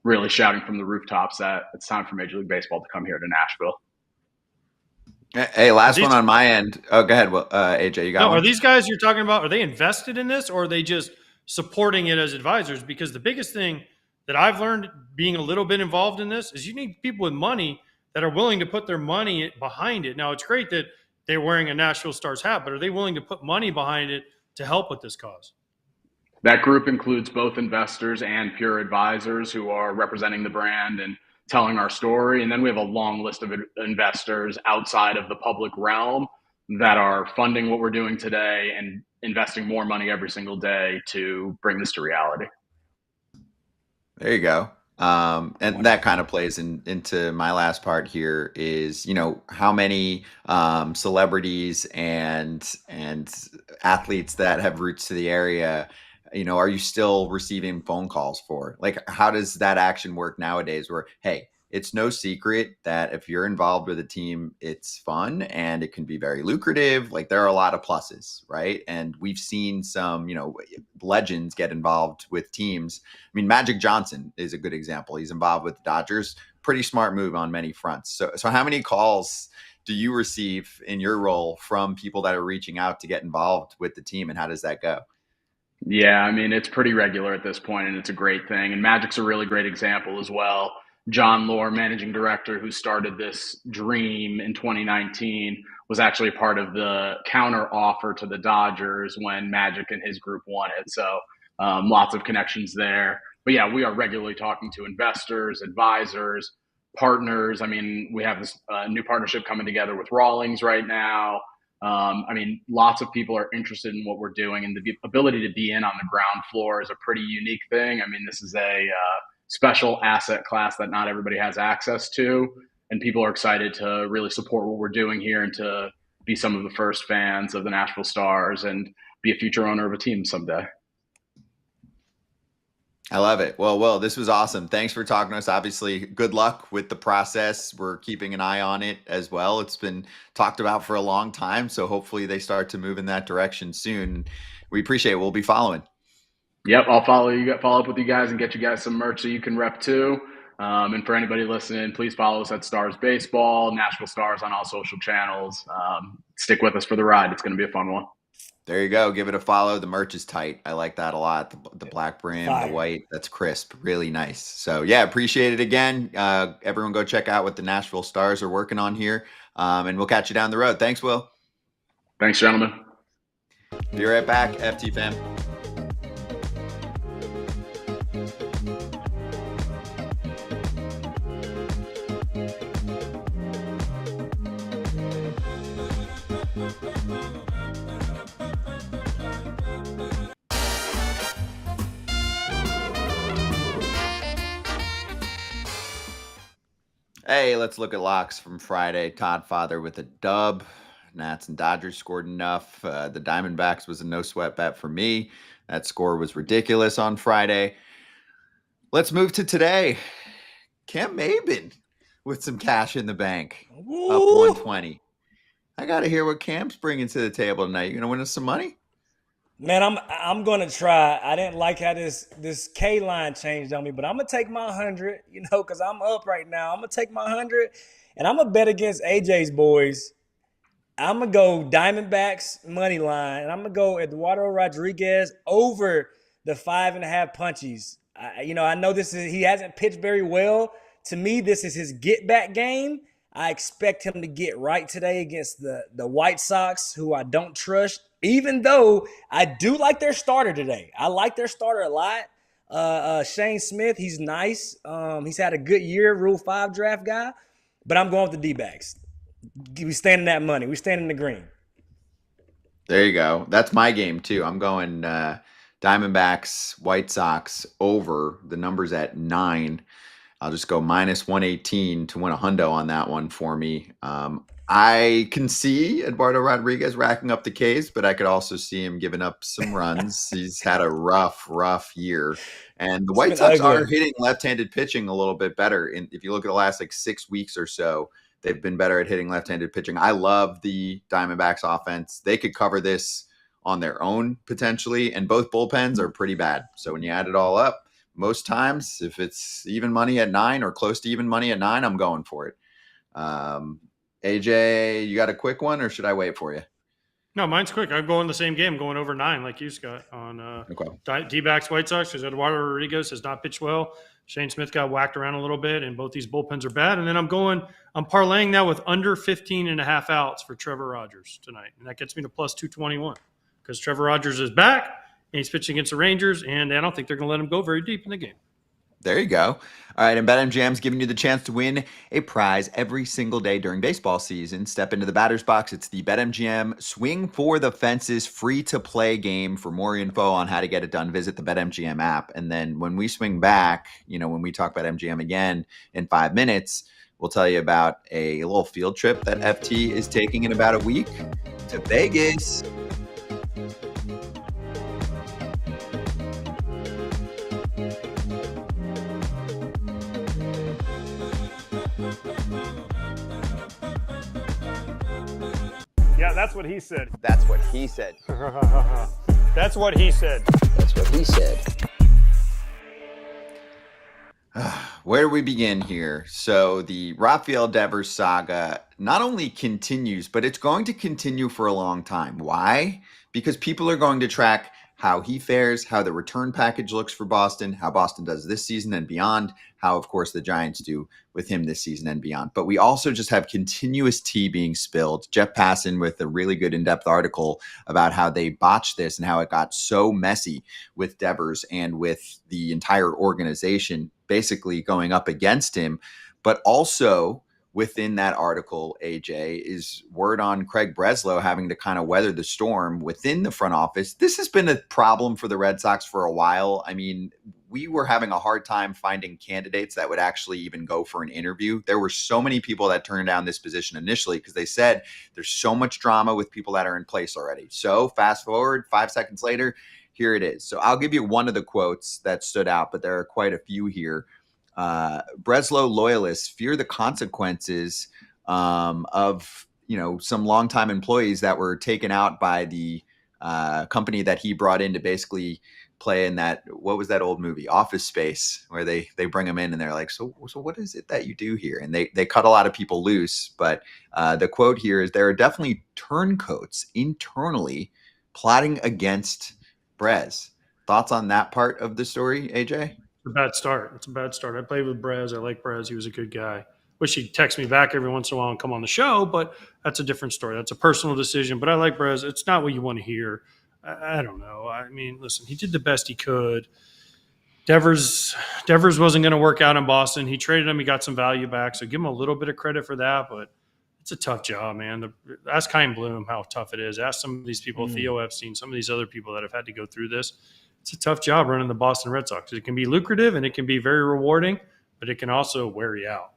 J: really shouting from the rooftops that it's time for Major League Baseball to come here to Nashville.
A: Hey, last one on my end. Oh, go ahead, AJ. You got one?
B: Are these guys you're talking about, are they invested in this, or are they just supporting it as advisors? Because the biggest thing that I've learned being a little bit involved in this is you need people with money that are willing to put their money behind it. Now, it's great that they're wearing a Nashville Stars hat, but are they willing to put money behind it to help with this cause?
J: That group includes both investors and pure advisors who are representing the brand and telling our story. And then we have a long list of investors outside of the public realm that are funding what we're doing today and investing more money every single day to bring this to reality.
A: There you go. And that kind of plays into my last part here is, how many celebrities and athletes that have roots to the area, are you still receiving phone calls for? Like, how does that action work nowadays where, hey, it's no secret that if you're involved with a team, it's fun and it can be very lucrative. Like, there are a lot of pluses, right? And we've seen some, legends get involved with teams. I mean, Magic Johnson is a good example. He's involved with the Dodgers. Pretty smart move on many fronts. So how many calls do you receive in your role from people that are reaching out to get involved with the team, and how does that go?
J: Yeah, I mean, it's pretty regular at this point, and it's a great thing. And Magic's a really great example as well. John Lohr, managing director, who started this dream in 2019, was actually a part of the counter offer to the Dodgers when Magic and his group won it. So lots of connections there. But yeah, we are regularly talking to investors, advisors, partners. I mean, we have this new partnership coming together with Rawlings right now. I mean, lots of people are interested in what we're doing, and the ability to be in on the ground floor is a pretty unique thing. I mean, this is a special asset class that not everybody has access to, and people are excited to really support what we're doing here and to be some of the first fans of the Nashville Stars and be a future owner of a team someday.
A: I love it. Well, Will, this was awesome. Thanks for talking to us. Obviously, good luck with the process. We're keeping an eye on it as well. It's been talked about for a long time, so hopefully they start to move in that direction soon. We appreciate it. We'll be following.
J: Yep, I'll follow up with you guys and get you guys some merch so you can rep too. And for anybody listening, please follow us at Stars Baseball, Nashville Stars on all social channels. Stick with us for the ride. It's going to be a fun one.
A: There you go. Give it a follow. The merch is tight. I like that a lot. The black brim, the white, that's crisp. Really nice. So, yeah, appreciate it again. Everyone go check out what the Nashville Stars are working on here. And we'll catch you down the road. Thanks, Will.
J: Thanks, gentlemen.
A: Be right back, FT fam. Hey, let's look at locks from Friday. Todd Father with a dub. Nats and Dodgers scored enough. The Diamondbacks was a no sweat bet for me. That score was ridiculous on Friday. Let's move to today. Cam Maybin with some cash in the bank, up 120. I got to hear what Cam's bringing to the table tonight. You going to win us some money?
C: Man, I'm gonna try. I didn't like how this K line changed on me, but I'm gonna take my 100. Because I'm up right now. I'm gonna take my 100, and I'm gonna bet against AJ's boys. I'm gonna go Diamondbacks money line, and I'm gonna go Eduardo Rodriguez over the 5.5 punchies. I know he hasn't pitched very well. To me, this is his get back game. I expect him to get right today against the White Sox, who I don't trust, even though I do like their starter today. I like their starter a lot. Shane Smith, he's nice. He's had a good year, Rule 5 draft guy, but I'm going with the D-backs. We stand in that money. We stand in the green.
A: There you go. That's my game, too. I'm going Diamondbacks, White Sox over. The number's at 9. I'll just go minus 118 to win a hundo on that one for me. I can see Eduardo Rodriguez racking up the Ks, but I could also see him giving up some runs. He's had a rough year. And the White Sox are hitting left-handed pitching a little bit better. If you look at the last 6 weeks or so, they've been better at hitting left-handed pitching. I love the Diamondbacks offense. They could cover this on their own potentially, and both bullpens are pretty bad. So when you add it all up, most times, if it's even money at 9 or close to even money at 9, I'm going for it. AJ, you got a quick one, or should I wait for you?
B: No, mine's quick. I'm going the same game, going over 9 like you, Scott, on D-backs White Sox, because Eduardo Rodriguez has not pitched well. Shane Smith got whacked around a little bit, and both these bullpens are bad. And then I'm parlaying that with under 15.5 outs for Trevor Rogers tonight. And that gets me to plus 221 because Trevor Rogers is back, and he's pitching against the Rangers, and I don't think they're going to let him go very deep in the game.
A: There you go. All right, and BetMGM's giving you the chance to win a prize every single day during baseball season. Step into the batter's box. It's the BetMGM Swing for the Fences free-to-play game. For more info on how to get it done, visit the BetMGM app. And then when we swing back, when we talk BetMGM again in 5 minutes, we'll tell you about a little field trip that FT is taking in about a week to Vegas.
I: Yeah, that's what he said.
A: That's what he said.
I: That's what he said.
A: That's what he said. Where do we begin here? So the Rafael Devers saga not only continues, but it's going to continue for a long time. Why? Because people are going to track how he fares, how the return package looks for Boston, how Boston does this season and beyond, how, of course, the Giants do with him this season and beyond. But we also just have continuous tea being spilled. Jeff Passan with a really good in-depth article about how they botched this and how it got so messy with Devers and with the entire organization basically going up against him. But also within that article, AJ, is word on Craig Breslow having to kind of weather the storm within the front office. This has been a problem for the Red Sox for a while. I mean, we were having a hard time finding candidates that would actually even go for an interview. There were so many people that turned down this position initially because they said there's so much drama with people that are in place already. So fast forward 5 seconds later, here it is. So I'll give you one of the quotes that stood out, but there are quite a few here. Breslow loyalists fear the consequences of some longtime employees that were taken out by the company that he brought in to basically play in that, what was that old movie, Office Space, where they bring them in and they're like, so what is it that you do here? And they cut a lot of people loose. But the quote here is, there are definitely turncoats internally plotting against Brez. Thoughts on that part of the story, AJ?
B: It's a bad start. I played with Brez. I like Brez. He was a good guy. Wish he'd text me back every once in a while and come on the show, but that's a different story. That's a personal decision. But I like Brez. It's not what you want to hear. I don't know. I mean, listen, he did the best he could. Devers wasn't going to work out in Boston. He traded him. He got some value back. So give him a little bit of credit for that, but it's a tough job, man. Ask Chaim Bloom how tough it is. Ask some of these people, Theo Epstein, some of these other people that have had to go through this. It's a tough job running the Boston Red Sox. It can be lucrative and it can be very rewarding, but it can also wear you out.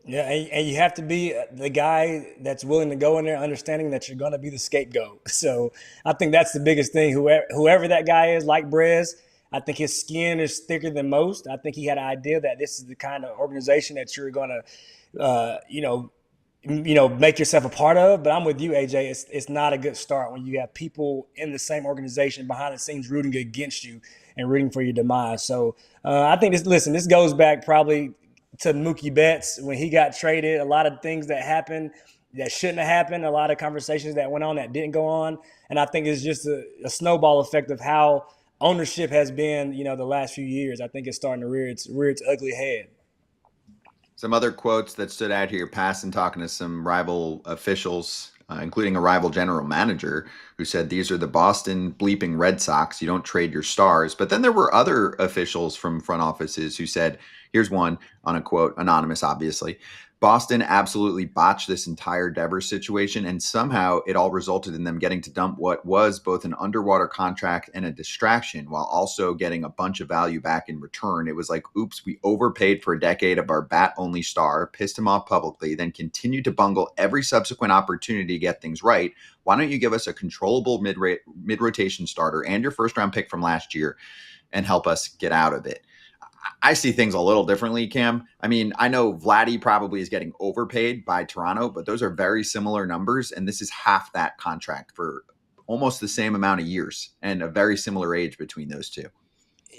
C: Yeah, and you have to be the guy that's willing to go in there, understanding that you're going to be the scapegoat. So I think that's the biggest thing. Whoever that guy is, like Brez, I think his skin is thicker than most. I think he had an idea that this is the kind of organization that you're going to, make yourself a part of. But I'm with you, AJ. It's not a good start when you have people in the same organization behind the scenes rooting against you and rooting for your demise. So I think this goes back probably to Mookie Betts when he got traded. A lot of things that happened that shouldn't have happened. A lot of conversations that went on that didn't go on. And I think it's just a snowball effect of how ownership has been, the last few years. I think it's starting to rear its ugly head.
A: Some other quotes that stood out here, Passan talking to some rival officials, including a rival general manager, who said, these are the Boston bleeping Red Sox. You don't trade your stars. But then there were other officials from front offices who said, here's one on a quote, anonymous, obviously. Boston absolutely botched this entire Devers situation, and somehow it all resulted in them getting to dump what was both an underwater contract and a distraction while also getting a bunch of value back in return. It was like, oops, we overpaid for a decade of our bat-only star, pissed him off publicly, then continued to bungle every subsequent opportunity to get things right. Why don't you give us a controllable mid-rotation starter and your first-round pick from last year and help us get out of it? I see things a little differently, Cam. I mean, I know Vladdy probably is getting overpaid by Toronto, but those are very similar numbers, and this is half that contract for almost the same amount of years and a very similar age between those two.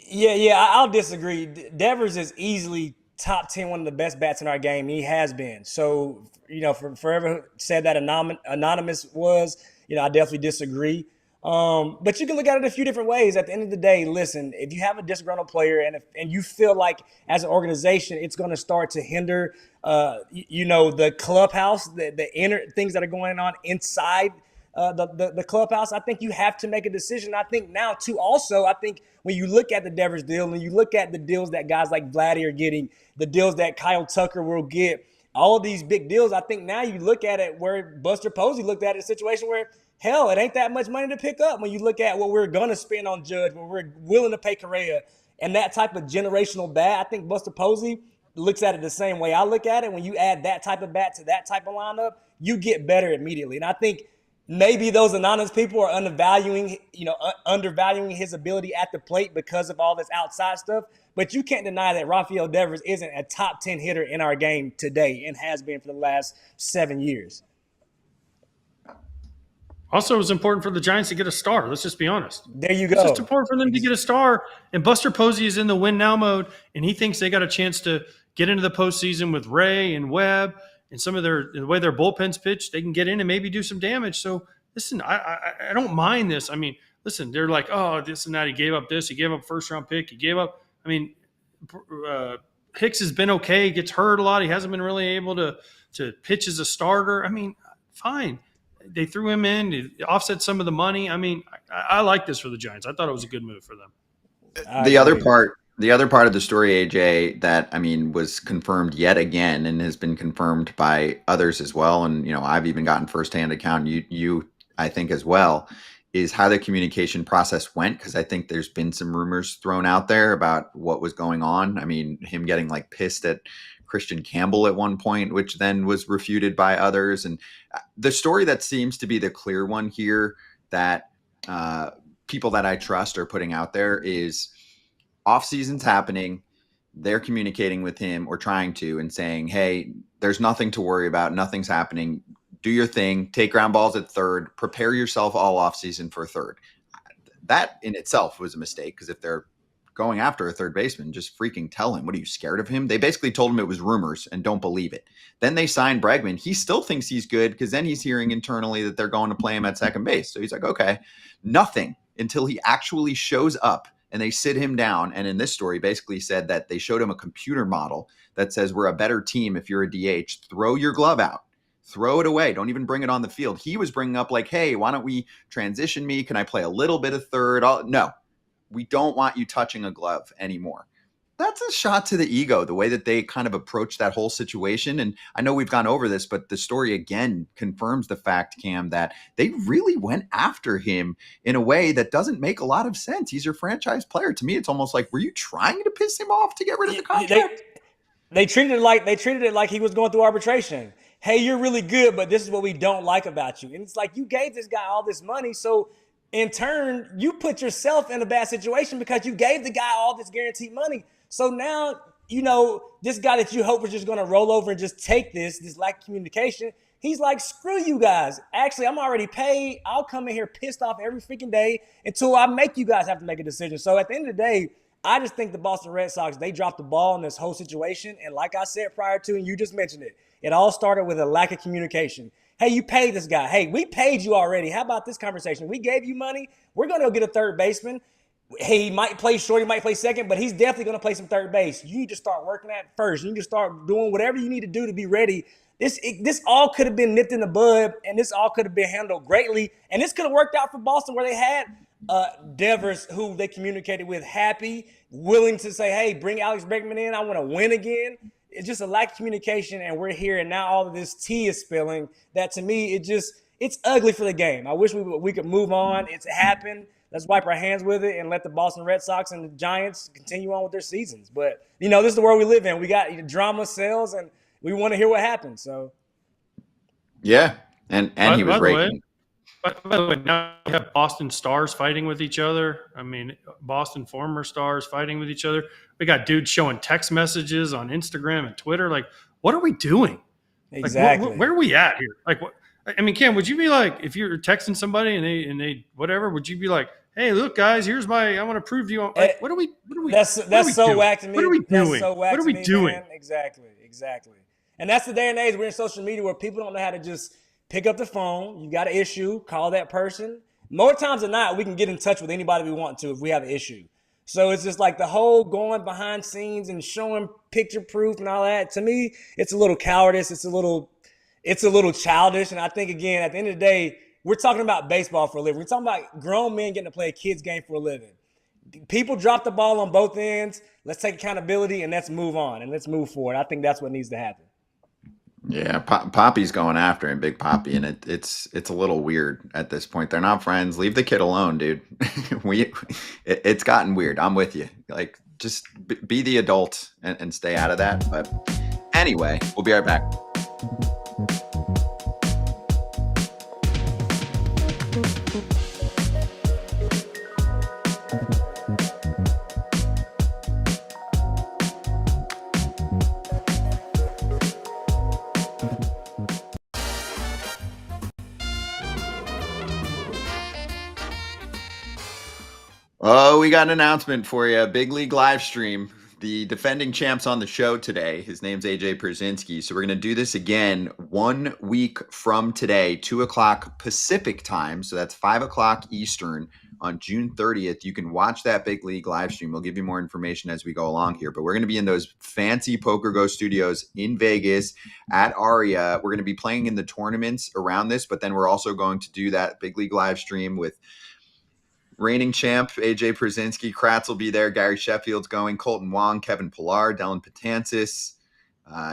C: Yeah, I'll disagree. Devers is easily top 10, one of the best bats in our game. He has been. So, for forever said that anonymous was, I definitely disagree. But you can look at it a few different ways. At the end of the day, listen, if you have a disgruntled player and you feel like as an organization it's going to start to hinder, the clubhouse, the inner things that are going on inside the clubhouse, I think you have to make a decision. I think now, too, also, I think when you look at the Devers deal and you look at the deals that guys like Vladdy are getting, the deals that Kyle Tucker will get, all of these big deals, I think now you look at it where Buster Posey looked at it, a situation where, hell, it ain't that much money to pick up when you look at what we're going to spend on Judge, what we're willing to pay Correa, and that type of generational bat. I think Buster Posey looks at it the same way I look at it. When you add that type of bat to that type of lineup, you get better immediately. And I think maybe those anonymous people are undervaluing his ability at the plate because of all this outside stuff. But you can't deny that Rafael Devers isn't a top 10 hitter in our game today and has been for the last 7 years.
B: Also, it was important for the Giants to get a star. Let's just be honest.
C: There you go.
B: It's just important for them to get a star. And Buster Posey is in the win now mode, and he thinks they got a chance to get into the postseason with Ray and Webb and some of the way their bullpens pitch. They can get in and maybe do some damage. So, listen, I don't mind this. I mean, listen, they're like, oh, this and that. He gave up this. He gave up first-round pick. He gave up – I mean, Hicks has been okay. He gets hurt a lot. He hasn't been really able to pitch as a starter. I mean, fine. They threw him in to offset some of the money. I mean, I like this for the Giants. I thought it was a good move for them.
A: The other part of the story, AJ, that was confirmed yet again and has been confirmed by others as well, and I've even gotten firsthand account. You I think as well, is how the communication process went, because I think there's been some rumors thrown out there about what was going on. I mean, him getting pissed at Christian Campbell at one point, which then was refuted by others. And the story that seems to be the clear one here that people that I trust are putting out there is off season's happening. They're communicating with him or trying to and saying, hey, there's nothing to worry about. Nothing's happening. Do your thing. Take ground balls at third. Prepare yourself all off season for third. That in itself was a mistake, because if they're going after a third baseman, just freaking tell him. What, are you scared of him? They basically told him it was rumors and don't believe it. Then they signed Bregman. He still thinks he's good, because then he's hearing internally that they're going to play him at second base. So he's like, okay, nothing until he actually shows up and they sit him down. And in this story basically said that they showed him a computer model that says we're a better team if you're a DH. Throw your glove out. Throw it away. Don't even bring it on the field. He was bringing up hey, why don't we transition me? Can I play a little bit of third? No, we don't want you touching a glove anymore. That's a shot to the ego, the way that they kind of approach that whole situation. And I know we've gone over this, but the story again confirms the fact, Cam, that they really went after him in a way that doesn't make a lot of sense. He's your franchise player. To me, it's almost like, were you trying to piss him off to get rid of the contract?
C: They treated it like he was going through arbitration. Hey, you're really good, but this is what we don't like about you. And it's like you gave this guy all this money, so in turn, you put yourself in a bad situation because you gave the guy all this guaranteed money. So now, this guy that you hope was just going to roll over and just take this lack of communication, he's like, screw you guys. Actually, I'm already paid. I'll come in here pissed off every freaking day until I make you guys have to make a decision. So at the end of the day, I just think the Boston Red Sox, they dropped the ball in this whole situation. And like I said prior to, and you just mentioned it all started with a lack of communication. Hey, you paid this guy. Hey, we paid you already. How about this conversation? We gave you money. We're going to go get a third baseman. He might play short, he might play second, but he's definitely going to play some third base. You need to start working at first. You need to start doing whatever you need to do to be ready. This all could have been nipped in the bud, and this all could have been handled greatly. And this could have worked out for Boston where they had Devers, who they communicated with, happy, willing to say, hey, bring Alex Bregman in. I want to win again. It's just a lack of communication, and we're here, and now all of this tea is spilling. That, to me, it's ugly for the game. I wish we could move on. It's happened. Let's wipe our hands with it and let the Boston Red Sox and the Giants continue on with their seasons. But, this is the world we live in. We got drama sells, and we want to hear what happens. So,
A: yeah, and he was raking.
B: By the way, now you have Boston stars fighting with each other. I mean, Boston former stars fighting with each other. We got dudes showing text messages on Instagram and Twitter. Like, what are we doing?
C: Exactly.
B: Like, where are we at here? Like, what? I mean, Cam, would you be like, if you're texting somebody and they whatever, would you be like, hey, look, guys, I want to prove to you. Like, what are we?
C: That's so whack to me.
B: What are we doing?
C: So
B: what are we doing?
C: Man. Exactly. And that's the day and age we're in social media where people don't know how to just pick up the phone. You got an issue, call that person. More times than not, we can get in touch with anybody we want to if we have an issue. So it's just like the whole going behind scenes and showing picture proof and all that. To me, it's a little cowardice. It's a little childish. And I think, again, at the end of the day, we're talking about baseball for a living. We're talking about grown men getting to play a kid's game for a living. People drop the ball on both ends. Let's take accountability and let's move on and let's move forward. I think that's what needs to happen.
A: Yeah, Poppy's going after him, Big Poppy, and it's a little weird at this point. They're not friends. Leave the kid alone, dude. It's gotten weird. I'm with you. Like, just be the adult and stay out of that. But anyway, we'll be right back. Oh, we got an announcement for you. Big League live stream. The defending champ's on the show today. His name's AJ Pierzynski. So we're going to do this again 1 week from today, 2 o'clock Pacific time. So that's 5 o'clock Eastern on June 30th. You can watch that Big League live stream. We'll give you more information as we go along here. But we're going to be in those fancy Poker Go studios in Vegas at Aria. We're going to be playing in the tournaments around this, but then we're also going to do that Big League live stream with reigning champ AJ Pierzynski. Kratz will be there. Gary Sheffield's going. Colton Wong, Kevin Pillar, Dylan Patansis,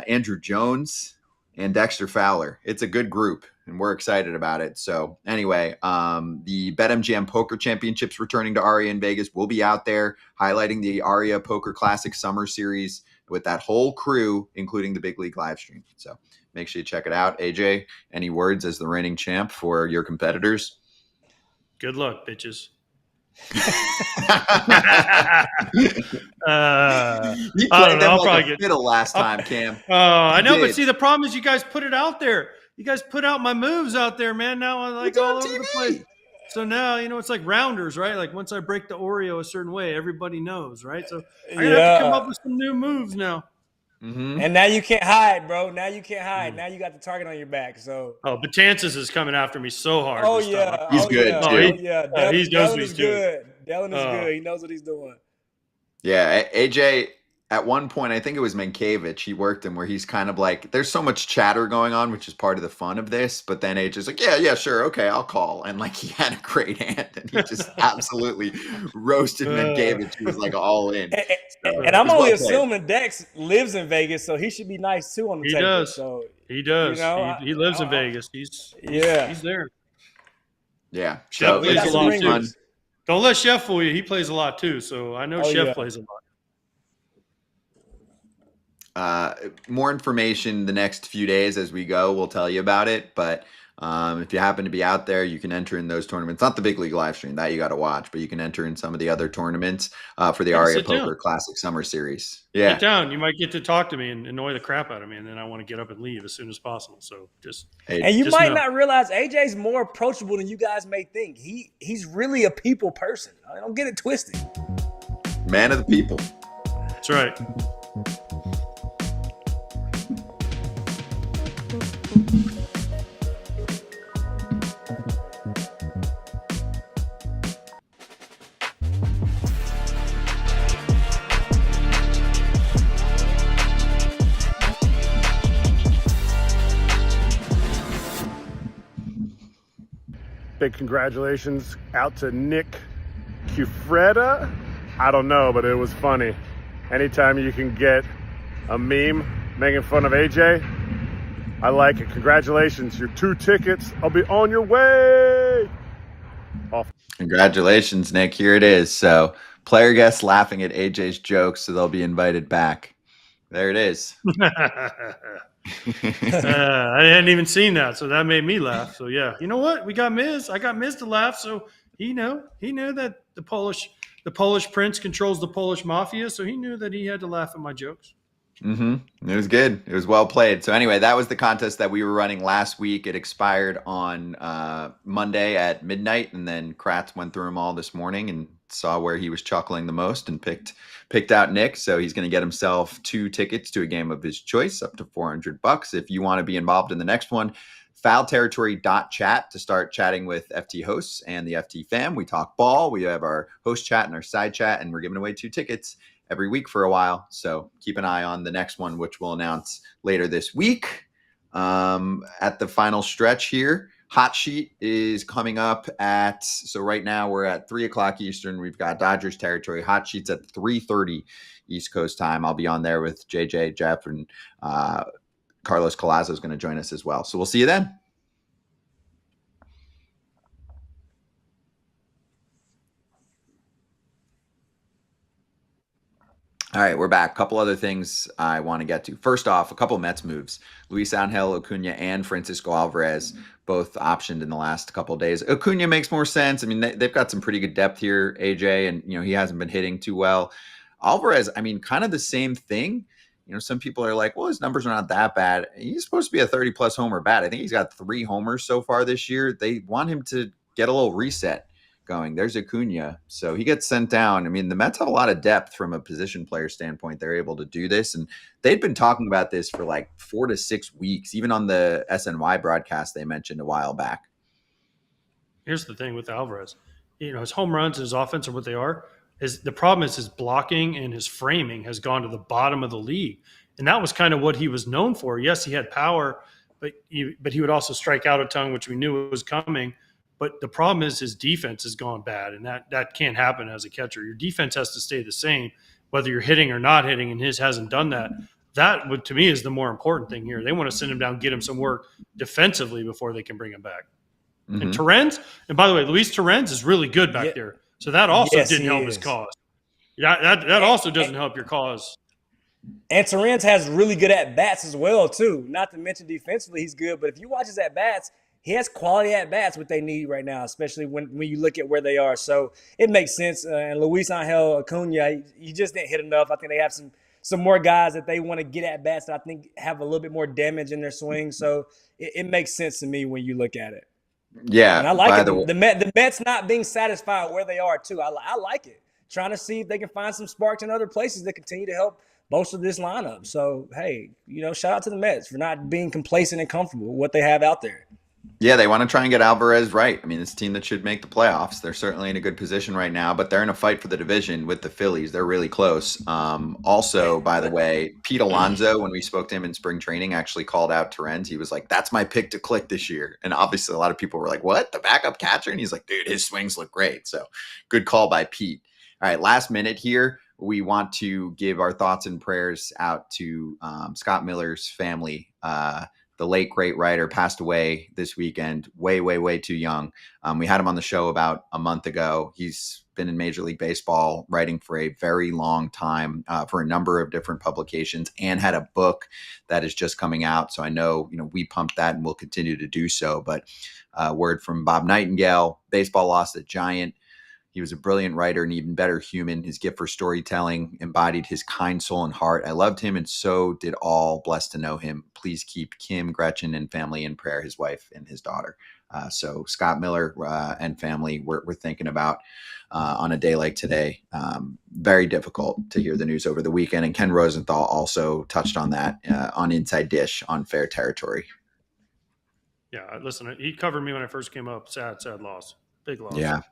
A: Andrew Jones, and Dexter Fowler. It's a good group, and we're excited about it. So anyway, the BetMGM Poker Championships returning to Aria in Vegas. We'll be out there highlighting the Aria Poker Classic Summer Series with that whole crew, including the Big League live stream. So make sure you check it out. AJ, any words as the reigning champ for your competitors?
B: Good luck, bitches.
A: You played them like a fiddle last time, Cam.
B: I know, but see, the problem is you guys put it out there. You guys put out my moves out there, man. Now I'm like all over the place. So now, it's like rounders, right? Like once I break the Oreo a certain way, everybody knows, right? So I'm going to have to come up with some new moves now.
C: Mm-hmm. And now you can't hide, bro. Now you can't hide. Now you got the target on your back. So
B: Betances is coming after me so hard.
C: Oh yeah,
A: he's good too.
C: He knows what he's doing. Dylan is good. He knows what he's doing.
A: Yeah, AJ. At one point, I think it was Mankiewicz, he worked him where he's kind of like, there's so much chatter going on, which is part of the fun of this. But then AJ's like, yeah, sure. Okay, I'll call. And like, he had a great hand and he just absolutely roasted Mankiewicz. He was like all in.
C: And I'm only assuming Dex lives in Vegas, so he should be nice too on the table.
B: Does.
C: So
B: he does. He lives in Vegas. He's there.
A: Yeah.
B: Chef plays a lot too. Don't let Chef fool you. He plays a lot too. So I know Chef plays a lot.
A: more information the next few days as we go. We'll tell you about it. But if you happen to be out there, you can enter in those tournaments. Not the big league live stream that you got to watch, but you can enter in some of the other tournaments for the Aria Poker Classic Summer Series. Yeah,
B: sit down. You might get to talk to me and annoy the crap out of me, and then I want to get up and leave as soon as possible. So
C: and you might not realize AJ's more approachable than you guys may think. He's really a people person. I don't get it twisted.
A: Man of the people.
B: That's right.
I: Big congratulations out to Nick Cufreda. I don't know, but it was funny. Anytime you can get a meme making fun of AJ, I like it. Congratulations, your 2 tickets. I'll be on your way. Off.
A: Congratulations, Nick. Here it is. So player guests laughing at AJ's jokes, so they'll be invited back. There it is.
B: I hadn't even seen that, so that made me laugh. So yeah, you know what? We got Miz. I got Miz to laugh, so he knew that the Polish prince controls the Polish mafia, so he knew that he had to laugh at my jokes.
A: Mm-hmm. It was good. It was well played. So anyway, that was the contest that we were running last week. It expired on Monday at midnight, and then Kratz went through them all this morning and saw where he was chuckling the most and picked out Nick. So he's going to get himself 2 tickets to a game of his choice, up to $400. If you want to be involved in the next one, foulterritory.chat to start chatting with FT hosts and the FT fam. We talk ball. We have our host chat and our side chat, and we're giving away 2 tickets every week for a while. So keep an eye on the next one, which we'll announce later this week. At the final stretch here, Hot Sheet is coming up so right now we're at 3:00 Eastern. We've got Dodgers territory. Hot Sheet's at 3:30 East Coast time. I'll be on there with JJ, Jeff, and Carlos Collazo is going to join us as well. So we'll see you then. All right, we're back. A couple other things I want to get to. First off, a couple of Mets moves. Luisangel, Acuña, and Francisco Alvarez both optioned in the last couple of days. Acuña makes more sense. I mean, they've got some pretty good depth here, AJ, and he hasn't been hitting too well. Alvarez, I mean, kind of the same thing. Some people are like, well, his numbers are not that bad. He's supposed to be a 30-plus homer bat. I think he's got 3 homers so far this year. They want him to get a little reset going. There's Acuña. So he gets sent down. I mean, the Mets have a lot of depth from a position player standpoint. They're able to do this. And they'd been talking about this for like 4 to 6 weeks. Even on the SNY broadcast they mentioned a while back.
B: Here's the thing with Alvarez. His home runs and his offense are what they are. The problem is his blocking and his framing has gone to the bottom of the league. And that was kind of what he was known for. Yes, he had power, but he would also strike out a ton, which we knew was coming. But the problem is his defense has gone bad, and that can't happen as a catcher. Your defense has to stay the same, whether you're hitting or not hitting, and his hasn't done that. That, to me, is the more important thing here. They want to send him down, get him some work defensively before they can bring him back. Mm-hmm. And Torrens, and by the way, Luis Torrens is really good back there. So that also didn't help his cause. Yeah, that also doesn't help your cause.
C: And Torrens has really good at-bats as well, too. Not to mention defensively he's good, but if you watch his at-bats, he has quality at-bats, what they need right now, especially when you look at where they are. So it makes sense. And Luisangel, Acuña, he just didn't hit enough. I think they have some more guys that they want to get at-bats that I think have a little bit more damage in their swing. So it makes sense to me when you look at it.
A: Yeah.
C: And I like it. The Mets not being satisfied where they are, too. I like it. Trying to see if they can find some sparks in other places that continue to help bolster this lineup. So, hey, shout out to the Mets for not being complacent and comfortable with what they have out there.
A: Yeah, they want to try and get Alvarez right. I mean, it's a team that should make the playoffs. They're certainly in a good position right now, but they're in a fight for the division with the Phillies. They're really close. Also, by the way, Pete Alonso, when we spoke to him in spring training, actually called out Torrens. He was like, that's my pick to click this year. And obviously, a lot of people were like, what? The backup catcher? And he's like, dude, his swings look great. So good call by Pete. All right, last minute here. We want to give our thoughts and prayers out to Scott Miller's family. the late great writer, passed away this weekend, way too young. We had him on the show about a month ago. He's been in Major League Baseball writing for a very long time for a number of different publications, and had a book that is just coming out. So I know, we pumped that and we'll continue to do so. But word from Bob Nightingale: baseball lost a giant. He was a brilliant writer, an even better human. His gift for storytelling embodied his kind soul and heart. I loved him, and so did all. Blessed to know him. Please keep Kim, Gretchen, and family in prayer, his wife and his daughter. So Scott Miller and family, we're thinking about on a day like today. Very difficult to hear the news over the weekend. And Ken Rosenthal also touched on that on Inside Dish on Fair Territory.
B: Yeah, listen, he covered me when I first came up. Sad loss. Big loss.
A: Yeah.